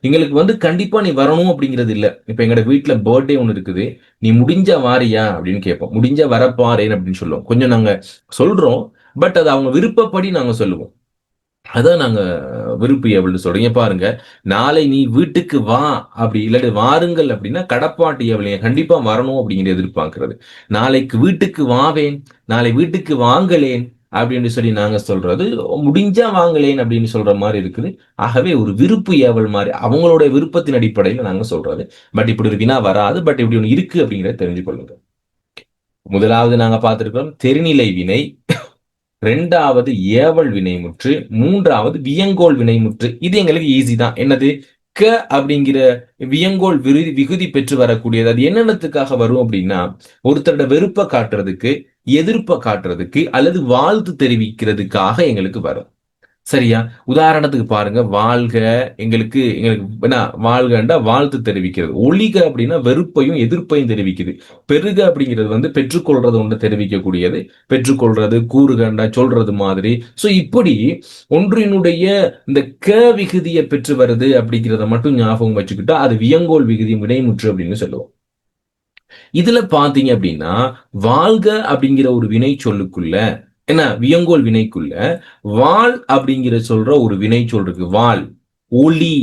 எங்களுக்கு வந்து கண்டிப்பா நீ வரணும் அப்படிங்கிறது இல்ல. இப்ப எங்களோட வீட்டுல பர்த்டே ஒண்ணு இருக்குது, நீ முடிஞ்சா வாரியா அப்படின்னு கேட்போம். முடிஞ்சா வரப்பாறேன் அப்படின்னு சொல்லுவோம். கொஞ்சம் நாங்க சொல்றோம், பட் அது அவங்க விருப்பப்படி நாங்க சொல்லுவோம். அதான் நாங்க விருப்பு ஏவல்னு சொல்றீங்க. பாருங்க, நாளை நீ வீட்டுக்கு வா அப்படி இல்லாட்டி வாருங்கள் அப்படின்னா கடப்பாட்டு ஏவல் கண்டிப்பா வரணும் அப்படிங்கிற எதிர்பார்க்கிறது. நாளைக்கு வீட்டுக்கு வாவேன், நாளை வீட்டுக்கு வாங்கலேன் அப்படின்னு சொல்லி நாங்க சொல்றது முடிஞ்சா வாங்கலேன் அப்படின்னு சொல்ற மாதிரி இருக்குது. ஆகவே ஒரு விருப்பு ஏவல் மாதிரி அவங்களுடைய விருப்பத்தின் அடிப்படையில் நாங்க சொல்றது. பட் இப்படி ஒரு வினா வராது. பட் இப்படி ஒண்ணு இருக்கு அப்படிங்கிறத தெரிஞ்சு கொள்ளுங்க. முதலாவது நாங்க பார்த்திருக்கிறோம் தெரிநிலை வினை, 2வது ஏவல் வினைமுற்று, 3வது வியங்கோல் வினைமுற்று. இது எங்களுக்கு ஈஸி தான். என்னது? க அப்படிங்கிற வியங்கோல் விகுதி பெற்று வரக்கூடியது. அது என்னென்னத்துக்காக வரும் அப்படின்னா, ஒருத்தரோட வெறுப்பை காட்டுறதுக்கு, எதிர்ப்பை காட்டுறதுக்கு, அல்லது வாழ்த்து தெரிவிக்கிறதுக்காக எங்களுக்கு வரும். சரியா? உதாரணத்துக்கு பாருங்க, வாழ்க எங்களுக்கு என்ன வாழ்கண்டா வாழ்த்து தெரிவிக்கிறது. ஒளிக அப்படின்னா வெறுப்பையும் எதிர்ப்பையும் தெரிவிக்குது. பெருக அப்படிங்கிறது வந்து பெற்றுக்கொள்றது ஒன்று தெரிவிக்கக்கூடியது. பெற்றுக்கொள்றது, கூறுகண்டா சொல்றது மாதிரி. சோ இப்படி ஒன்றினுடைய இந்த க விகுதியை பெற்று வருது அப்படிங்கிறத மட்டும் ஞாபகம் வச்சுக்கிட்டா அது வியங்கோல் விகுதி வினைமுற்று அப்படின்னு சொல்லுவோம். இதுல பாத்தீங்க அப்படின்னா வாழ்க அப்படிங்கிற ஒரு வினை சொல்லுக்குள்ள என்ன வியங்கோல் வினைக்குள்ள வாழ் அப்படிங்கிற சொல்ற ஒரு வினை சொல் இருக்கு. வாழ், ஒளி,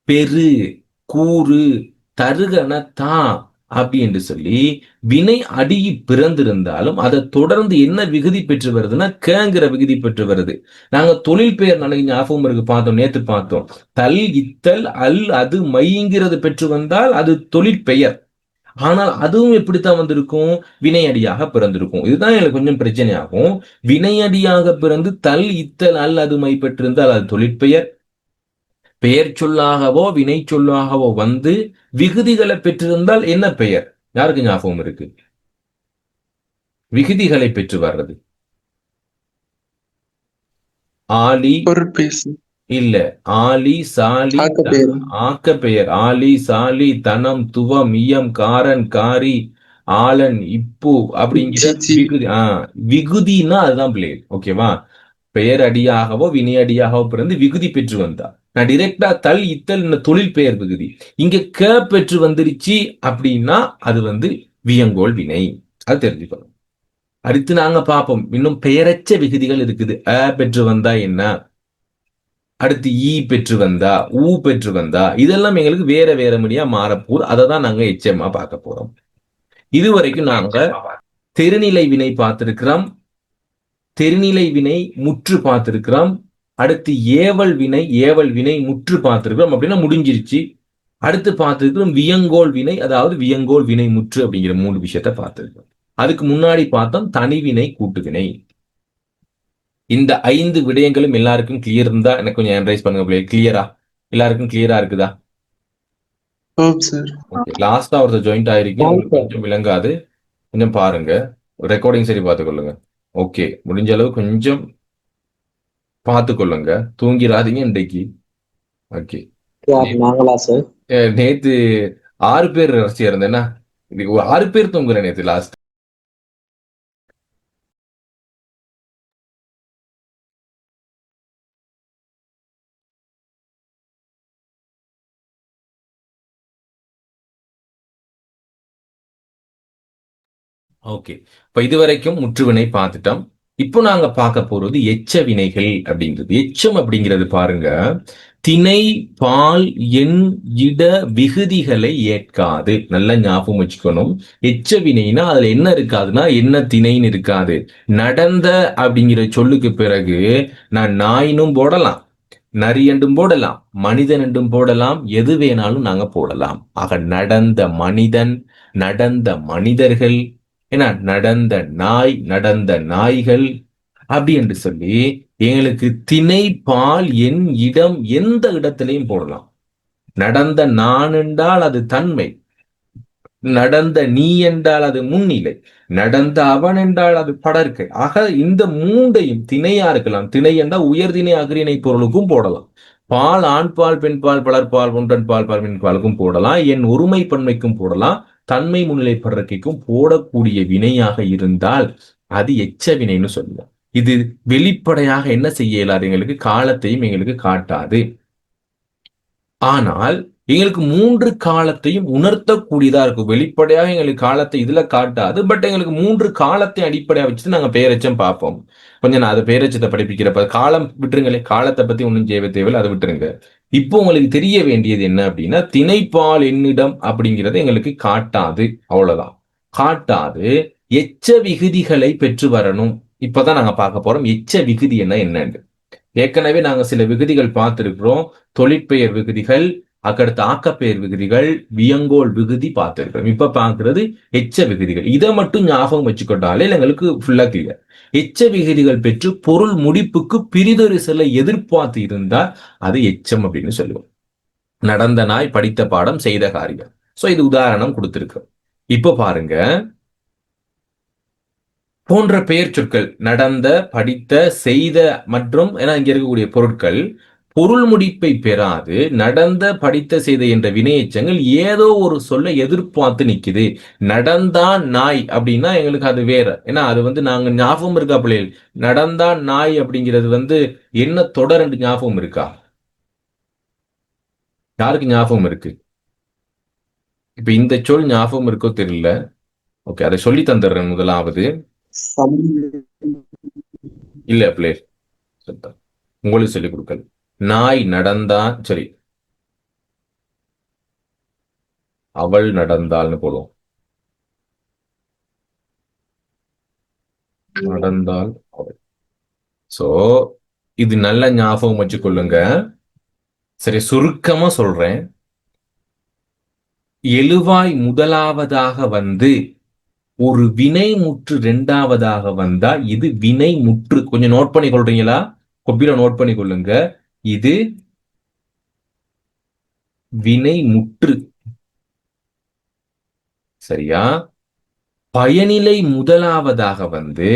பெரு, கூறு, தருகன தா அப்படி என்று சொல்லி வினை அடியி பிறந்திருந்தாலும் அதை தொடர்ந்து என்ன விகுதி பெற்று வருதுன்னா கேங்கிற விகுதி பெற்று வருது. நாங்க தொழில் பெயர் நினைக்க ஞாபகம் இருக்கு, பார்த்தோம், நேத்து பார்த்தோம். தல், இத்தல், அல், அது, மைங்கிறது பெற்று வந்தால் அது தொழிற்பெயர். ஆனால் அதுவும் எப்படித்தான் வந்திருக்கும்? வினையடியாக பிறந்திருக்கும். இதுதான் எனக்கு கொஞ்சம் பிரச்சனையாகும். வினையடியாக பிறந்து தல், இத்தல், அல், அது, மை பெற்றிருந்தால் அது தொழிற்பெயர். பெயர் சொல்லாகவோ வினை சொல்லாகவோ வந்து விகுதிகளை பெற்றிருந்தால் என்ன பெயர்? யாருக்கு ஞாபகம் இருக்கு? விகுதிகளை பெற்று வர்றது ஆலி பொருட்பேசு. இல்ல. ஆலி சாலி ஆக்கப்பெயர். ஆக்கப்பெயர். ஆலி சாலி தனம் துவம் இயம் காரன் காரி ஆலன் இப்பு அப்படிங்கிற இச்சிச்சி. விகுதி. விகுதின்னா அதுதான் பிள்ளை. ஓகேவா? பெயர் அடியாகவோ வினையடியாகவோ பிறந்து விகுதி பெற்று வந்தா. நான் டிரெக்டா தல் இத்தல் தொழில் பெயர் விகுதி. இங்க க பெற்று வந்துருச்சு அப்படின்னா அது வந்து வியங்கோல் வினை. அது தெரிஞ்சுக்கணும். அடுத்து நாங்க பார்ப்போம். இன்னும் பெயரச்ச விகுதிகள் இருக்குது. அ பெற்று வந்தா என்ன, அடுத்து ஈ பெற்று வந்தா, ஊ பெற்று வந்தா, இதெல்லாம் எங்களுக்கு வேற வேற மொழியா மாறப்போகுது. அதை தான் நாங்க எச்சமா பார்க்க போறோம். இதுவரைக்கும் நாங்க தெருநிலை வினை பார்த்திருக்கிறோம், தெருநிலை வினை முற்று பார்த்திருக்கிறோம், அடுத்து ஏவல் வினை, ஏவல் வினை முற்று பார்த்திருக்கிறோம். அப்படின்னா முடிஞ்சிருச்சு. அடுத்து பார்த்திருக்கிறோம் வியங்கோல் வினை, அதாவது வியங்கோல் வினை முற்று அப்படிங்கிற 3 விஷயத்த பார்த்திருக்கிறோம். அதுக்கு முன்னாடி பார்த்தோம் தனிவினை கூட்டுவினை. இந்த 5 விடயங்களும் எல்லாருக்கும் கிளியர் இருந்தா எனக்கு கொஞ்சம் அனலைஸ் பண்ணுங்க. கிளியரா? எல்லாருக்கும் கிளியரா இருக்குதா? ஓம் சார். ஓகே. லாஸ்டா ஒருத்தர் ஜாயிண்ட் ஆயிருக்கீங்க, உங்களுக்கு கொஞ்சம் விளங்காது, கொஞ்சம் பாருங்க, ரெக்கார்டிங் சரி பார்த்துக்கொள்ளுங்க. ஓகே, முடிஞ்ச அளவு கொஞ்சம் பார்த்துக்கொள்ளுங்க, தூங்கிடாதீங்க இன்றைக்கு. ஓகே. நாங்களா சார்? நேத்து 6 பேர் ரசியா இருந்தேன்னா, இன்னைக்கு 6 பேர் தூங்குறேன் நேத்து லாஸ்ட். ஓகே. இப்ப இதுவரைக்கும் முற்றுவினை பார்த்துட்டோம். இப்போ நாங்க பார்க்க போறது எச்ச வினைகள் அப்படிங்கிறது. எச்சம் அப்படிங்கிறது பாருங்க, திணை பால் எண் இட விகுதிகளை ஏற்காது. நல்ல ஞாபகம் வச்சுக்கணும். எச்ச வினைனா அதுல என்ன இருக்காதுன்னா, என்ன திணைன்னு இருக்காது. நடந்த அப்படிங்கிற சொல்லுக்கு பிறகு நான் நாயினும் போடலாம், நரி என்றும் போடலாம், மனிதன் என்றும் போடலாம், எது வேணாலும் நாங்க போடலாம். ஆக நடந்த மனிதன், நடந்த மனிதர்கள், ஏன்னா நடந்த நாய், நடந்த நாய்கள் அப்படி என்று சொல்லி எங்களுக்கு திணை பால் எண் இடம் எந்த இடத்திலையும் போடலாம். நடந்த நான் என்றால் அது தன்மை, நடந்த நீ என்றால் அது முன்னிலை, நடந்த அவன் என்றால் அது படர்க்கை. ஆக இந்த 3ஐயும் திணையா இருக்கலாம். திணை என்றால் உயர்திணை அகிரிணை பொருளுக்கும் போடலாம். பால் ஆண்பால் பெண்பால் பலர்பால் ஒன்றன் பால் பல்வின் பாலுக்கும் போடலாம். என் ஒருமை பன்மைக்கும் போடலாம். தன்மை முன்னிலை படர்க்கைக்கும் போடக்கூடிய வினையாக இருந்தால் அது எச்ச வினைன்னு சொல்லுவோம். இது வெளிப்படையாக என்ன செய்ய இயலாது, எங்களுக்கு காலத்தையும் எங்களுக்கு காட்டாது. ஆனால் எங்களுக்கு 3 காலத்தையும் உணர்த்தக்கூடியதா இருக்கும். வெளிப்படையாக எங்களுக்கு காலத்தை இதுல காட்டாது, பட் எங்களுக்கு 3 காலத்தை அடிப்படையா வச்சுட்டு நாங்க பெயரெச்சம் பார்ப்போம். கொஞ்சம் நான் அதை பெயரெச்சத்தை படிப்பிக்கிறப்ப காலம் விட்டுருங்களே, காலத்தை பத்தி ஒன்றும் தேவையில்லை, அதை விட்டுருங்க. இப்போ உங்களுக்கு தெரிய வேண்டியது என்ன அப்படின்னா, திணைப்பால் என்னிடம் அப்படிங்கிறது எங்களுக்கு காட்டாது, அவ்வளவுதான். காட்டாது. எச்ச விகுதிகளை பெற்று வரணும். இப்பதான் நாங்க பார்க்க போறோம் எச்ச விகுதி என்னன்னு. ஏற்கனவே நாங்க சில விகுதிகள் பார்த்திருக்கிறோம். தொழிற்பெயர் விகுதிகள், அதுக்கடுத்து ஆக்கப்பெயர் விகுதிகள், வியங்கோல் விகுதி பார்த்திருக்கிறோம். இப்ப பார்க்கிறது எச்ச விகுதிகள். இதை மட்டும் ஞாபகம் வச்சுக்கொண்டாலே எங்களுக்கு ஃபுல்லா கிளியர். எச்ச விகுதிகள் பெற்று பொருள் முடிப்புக்கு பிரிதொரு சில எதிர்பார்த்து இருந்தால் அது எச்சம் அப்படின்னு சொல்லுவோம். நடந்த நாய், படித்த பாடம், செய்த காரியம். சோ இது உதாரணம் கொடுத்திருக்கோம். இப்ப பாருங்க, போன்ற பெயர் சொற்கள் நடந்த, படித்த, செய்த மற்றும் என இங்க இருக்கக்கூடிய பொருட்கள் பொருள் முடிப்பை பெறாது நடந்த, படித்த, செய்த என்ற வினையெச்சங்கள் ஏதோ ஒரு சொல்ல எதிர்பார்த்து நிக்குது. நடந்தான் நாய் அப்படின்னா எங்களுக்கு அது வேற. ஏன்னா அது வந்து நாங்க ஞாபகம் இருக்கா பிள்ளைகள், நடந்தான் நாய் அப்படிங்கிறது என்ன தொடர் என்று ஞாபகம் இருக்கா? யாருக்கு ஞாபகம் இருக்கு? இப்ப இந்த சொல் ஞாபகம் இருக்கோ தெரியல. ஓகே, அதை சொல்லி தந்துடுறேன். முதலாவது இல்ல பிள்ளை, உங்களுக்கு சொல்லிக் கொடுக்கல. நாய் நடந்தான், சரி, அவள் நடந்தாள்னு போடுவோம். நடந்தாள் அவள். சோ இது நல்ல ஞாபகம் வச்சுக்கொள்ளுங்க. சரி, சுருக்கமா சொல்றேன். எழுவாய் முதலாவதாக வந்து ஒரு வினை முற்று 2வதாக வந்தா இது வினை முற்று. கொஞ்சம் நோட் பண்ணி கொள்றீங்களா? கொப்பில நோட் பண்ணி கொள்ளுங்க. இது வினை முற்று. சரியா? பயனிலை முதலாவதாக வந்து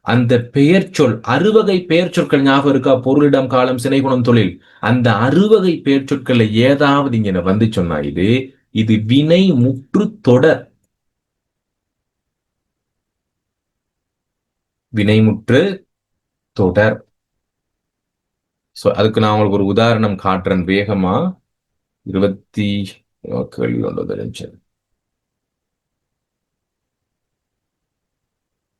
அந்த பெயர் சொல் அறுவகை பெயர் சொற்கள் ஞாபகம் இருக்கா? பொருளிடம், காலம், சினைகுணம், தொழில். அந்த அறுவகை பெயர் சொற்கள்ல ஏதாவது இங்க வந்து சொன்னா இது இது வினை முற்று தொடர். வினைமுற்று தொடர். சோ அதுக்கு நான் உங்களுக்கு ஒரு உதாரணம் காட்டுறேன் வேகமா. 20 கேள்வி கொண்டு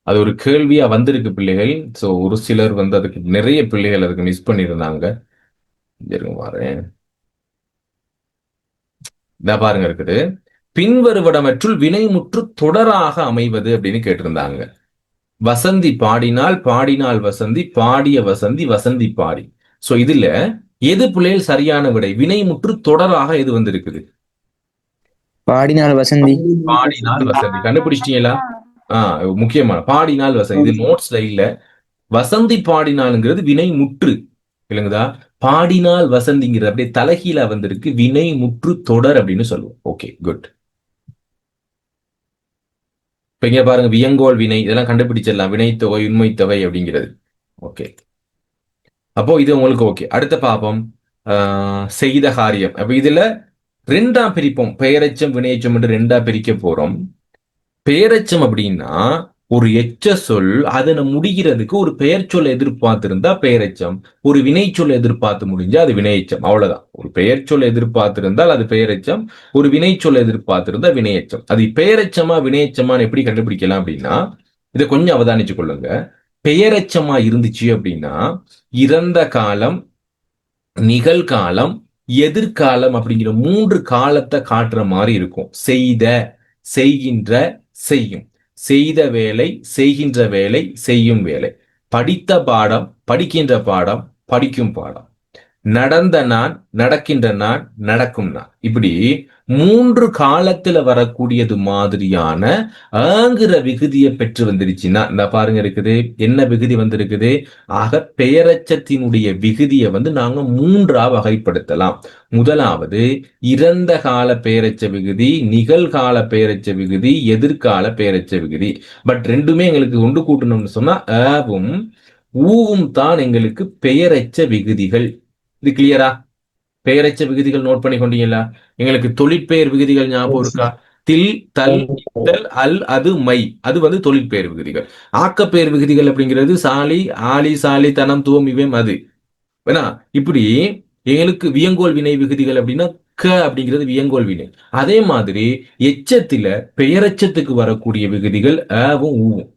அது ஒரு கேள்வியா வந்திருக்கு பிள்ளைகள். சோ ஒரு சிலர் வந்து அதுக்கு நிறைய பிள்ளைகள் அதுக்கு மிஸ் பண்ணியிருந்தாங்க. வரேன், பாருங்க இருக்குது. பின்வருவனவற்றுள் வினைமுற்று தொடராக அமைவது அப்படின்னு கேட்டிருந்தாங்க. வசந்தி பாடினால், பாடினால் வசந்தி, பாடிய வசந்தி, வசந்தி பாடி. சோ இதுல எது பிள்ளைகள் சரியான விடை? வினைமுற்று தொடராக எது வந்திருக்குது? பாடினால் வசந்தி. பாடினால் வசந்தி. கண்டுபிடிச்சிட்டீங்களா? முக்கியமான பாடினால் வசந்தி. இது நோட்ஸ்ல இல்ல. வசந்தி பாடினாலுங்கிறது வினை முற்று இல்லைங்களா? பாடினால் வசந்திங்கிறது அப்படியே தலைகீழ வந்திருக்கு. வினை முற்று தொடர் அப்படின்னு சொல்லுவோம். Okay, good. இப்ப இங்க பாருங்க, வியங்கோல் வினை இதெல்லாம் கண்டுபிடிச்சிடலாம். வினைத்தொகை, உண்மைத்தொகை அப்படிங்கிறது. ஓகே, அப்போ இது உங்களுக்கு ஓகே. அடுத்த பாப்போம், செய்த காரியம். அப்ப இதுல ரெண்டா பிரிப்போம். பெயரெச்சம், வினையச்சம் என்று ரெண்டா பிரிக்க போறோம். பெயரெச்சம் அப்படின்னா ஒரு எச்ச சொல் அதனை முடிகிறதுக்கு ஒரு பெயர் சொல் எதிர்பார்த்திருந்தா பெயரெச்சம், ஒரு வினை சொல் எதிர்பார்த்து முடிஞ்சா அது வினையச்சம். அவ்வளவுதான். ஒரு பெயர் சொல் எதிர்பார்த்திருந்தால் அது பெயரெச்சம், ஒரு வினை சொல் எதிர்பார்த்திருந்தா வினையச்சம். அது பெயரெச்சமா வினையச்சமான்னு எப்படி கண்டுபிடிக்கலாம் அப்படின்னா, இதை கொஞ்சம் அவதானிச்சு கொள்ளுங்க. பெயரெச்சமா இருந்துச்சு அப்படின்னா இறந்த காலம், நிகழ்காலம், எதிர்காலம் அப்படிங்கிற 3 காலத்தை காட்டுற மாதிரி இருக்கும். செய்த, செய்கின்ற, செய்யும். செய்த வேலை, செய்கின்ற வேலை, செய்யும் வேலை. படித்த பாடம், படிக்கின்ற பாடம், படிக்கும் பாடம். நடந்த நான், நடக்கின்ற நான், நடக்கும் நான். இப்படி 3 காலத்துல வரக்கூடியது மாதிரியான ஆங்கிற விகுதியை பெற்று வந்துருச்சுன்னா, இந்த பாருங்க இருக்குது, என்ன விகுதி வந்திருக்குது? ஆக பெயரச்சத்தினுடைய விகுதியை வந்து நாங்க 3ஆ வகைப்படுத்தலாம். முதலாவது இறந்த கால பெயரச்ச விகுதி, நிகழ்கால பெயரச்ச விகுதி, எதிர்கால பெயரச்ச விகுதி. பட் ரெண்டுமே எங்களுக்கு ஒன்று கூட்டணும்னு சொன்னா ஆவும் ஊவும் தான் எங்களுக்கு பெயரச்ச விகுதிகள். இது கிளியரா? பெயரச்ச விகுதிகள் நோட் பண்ணி கொண்டீங்களா? எங்களுக்கு தொழிற்பெயர் விகுதிகள் ஞாபகம் இருக்கா? தில், தல், இத்தல், அல், அது, மை. அது வந்து தொழிற்பெயர் விகுதிகள். ஆக்கப்பெயர் விகுதிகள் அப்படிங்கிறது சாலி, ஆலி, சாலி, தனம், துவம், இவம், அது. வேணா இப்படி எங்களுக்கு வியங்கோல் வினை விகுதிகள் அப்படின்னா க அப்படிங்கிறது வியங்கோல் வினை. அதே மாதிரி எச்சத்தில பெயரச்சத்துக்கு வரக்கூடிய விகுதிகள் ஆவும் ஊவும்.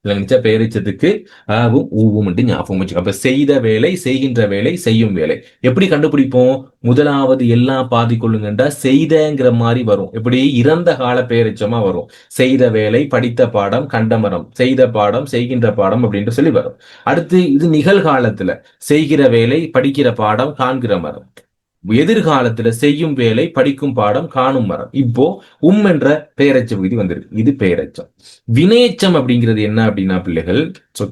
நினைச்சா பெயரிச்சத்துக்கு ஆவும் ஊவும் ஞாபகம் வச்சுக்கோ. அப்ப செய்த வேலை, செய்கின்ற வேலை, செய்யும் வேலை. எப்படி கண்டுபிடிப்போம்? முதலாவது எல்லாம் பாதி கொள்ளுங்கண்டா செய்தங்கிற மாதிரி வரும். எப்படி? இறந்த கால பெயரிச்சமா வரும். செய்த வேலை, படித்த பாடம், கண்ட மரம். செய்த பாடம், செய்கின்ற பாடம் அப்படின்ட்டு சொல்லி வரும். அடுத்து இது நிகழ்காலத்துல செய்கிற வேலை, படிக்கிற பாடம், காண்கிற மரம். எதிர்காலத்துல செய்யும் வேலை, படிக்கும் பாடம், காணும் மரம். இப்போ என்ற பெயரச்ச விகுதி வந்திருக்கு. இது பெயரச்சம். வினையச்சம் அப்படிங்கிறது என்ன அப்படின்னா பிள்ளைகள்,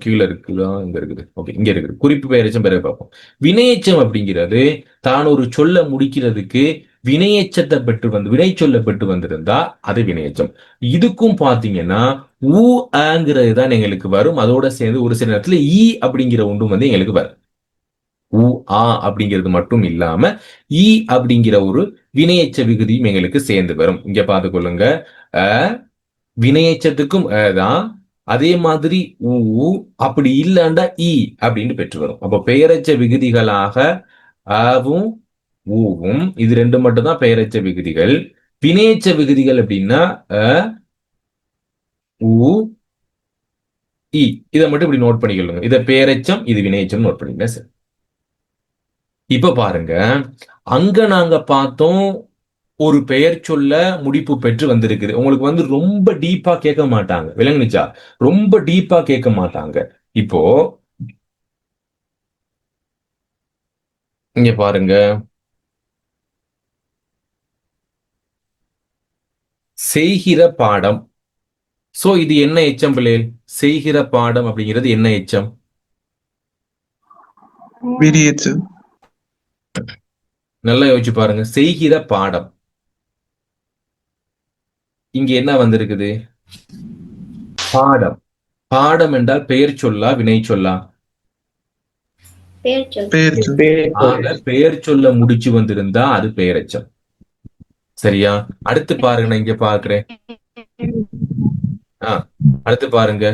கீழே இருக்குதா? இங்க இருக்குது. ஓகே, இங்க இருக்குது. குறிப்பு பெயரச்சம் பிறகு பார்ப்போம். வினையச்சம் அப்படிங்கிறது தான் ஒரு சொல்ல முடிக்கிறதுக்கு வினையச்சத்தை பெற்று வந்து வினை சொல்ல பெற்று வந்திருந்தா அது வினையச்சம். இதுக்கும் பாத்தீங்கன்னா ஊ ஆங்கிறது தான் எங்களுக்கு வரும். அதோட சேர்ந்து ஒரு சில நேரத்துல ஈ அப்படிங்கிற ஒன்றும் வந்து எங்களுக்கு வரும். உ ஆ அப்படிங்கிறது மட்டும் இல்லாம ஈ அப்படிங்கிற ஒரு வினையச்ச விகுதியும் எங்களுக்கு சேர்ந்து வரும். இங்க பார்த்து கொள்ளுங்க. வினையச்சத்துக்கும் தான். அதே மாதிரி ஊ அப்படி இல்லைண்டா ஈ அப்படின்னு பெற்று வரும். அப்ப பெயரச்ச விகுதிகளாக ஆவும் ஊவும் இது ரெண்டு மட்டும் தான் பெயரச்ச விகுதிகள். வினையச்ச விகுதிகள் அப்படின்னா ஊ இ. இதை மட்டும் இப்படி நோட் பண்ணிக்கொள்ளுங்க. இதை பெயரச்சம், இது வினையச்சம் நோட் பண்ணிக்கங்க சார். இப்ப பாருங்க, அங்க நாங்க பார்த்தோம் ஒரு பெயர் சொல்ல முடிப்பு பெற்று வந்திருக்குது. உங்களுக்கு வந்து ரொம்ப டீப்பா கேட்க மாட்டாங்க. விளங்குச்சா? ரொம்ப டீப்பா கேட்க மாட்டாங்க. இப்போ இங்க பாருங்க, செய்கிற பாடம். சோ இது என்ன எச்சம் பிள்ளைகள்? செய்கிற பாடம் அப்படிங்கிறது என்ன எச்சம்? வினையச்சம். நல்லா யோசிச்சு பாருங்க. செய்கிற பாடம், இங்க என்ன வந்திருக்குது? பாடம். பாடம் என்றால் பெயர் சொல்லா வினை சொல்லா? பேர் சொல். ஆக பெயர் சொல்ல முடிச்சு வந்திருந்தா அது பெயரெச்சம். சரியா? அடுத்து பாருங்க, நான் இங்க பாக்குறேன். அடுத்து பாருங்க.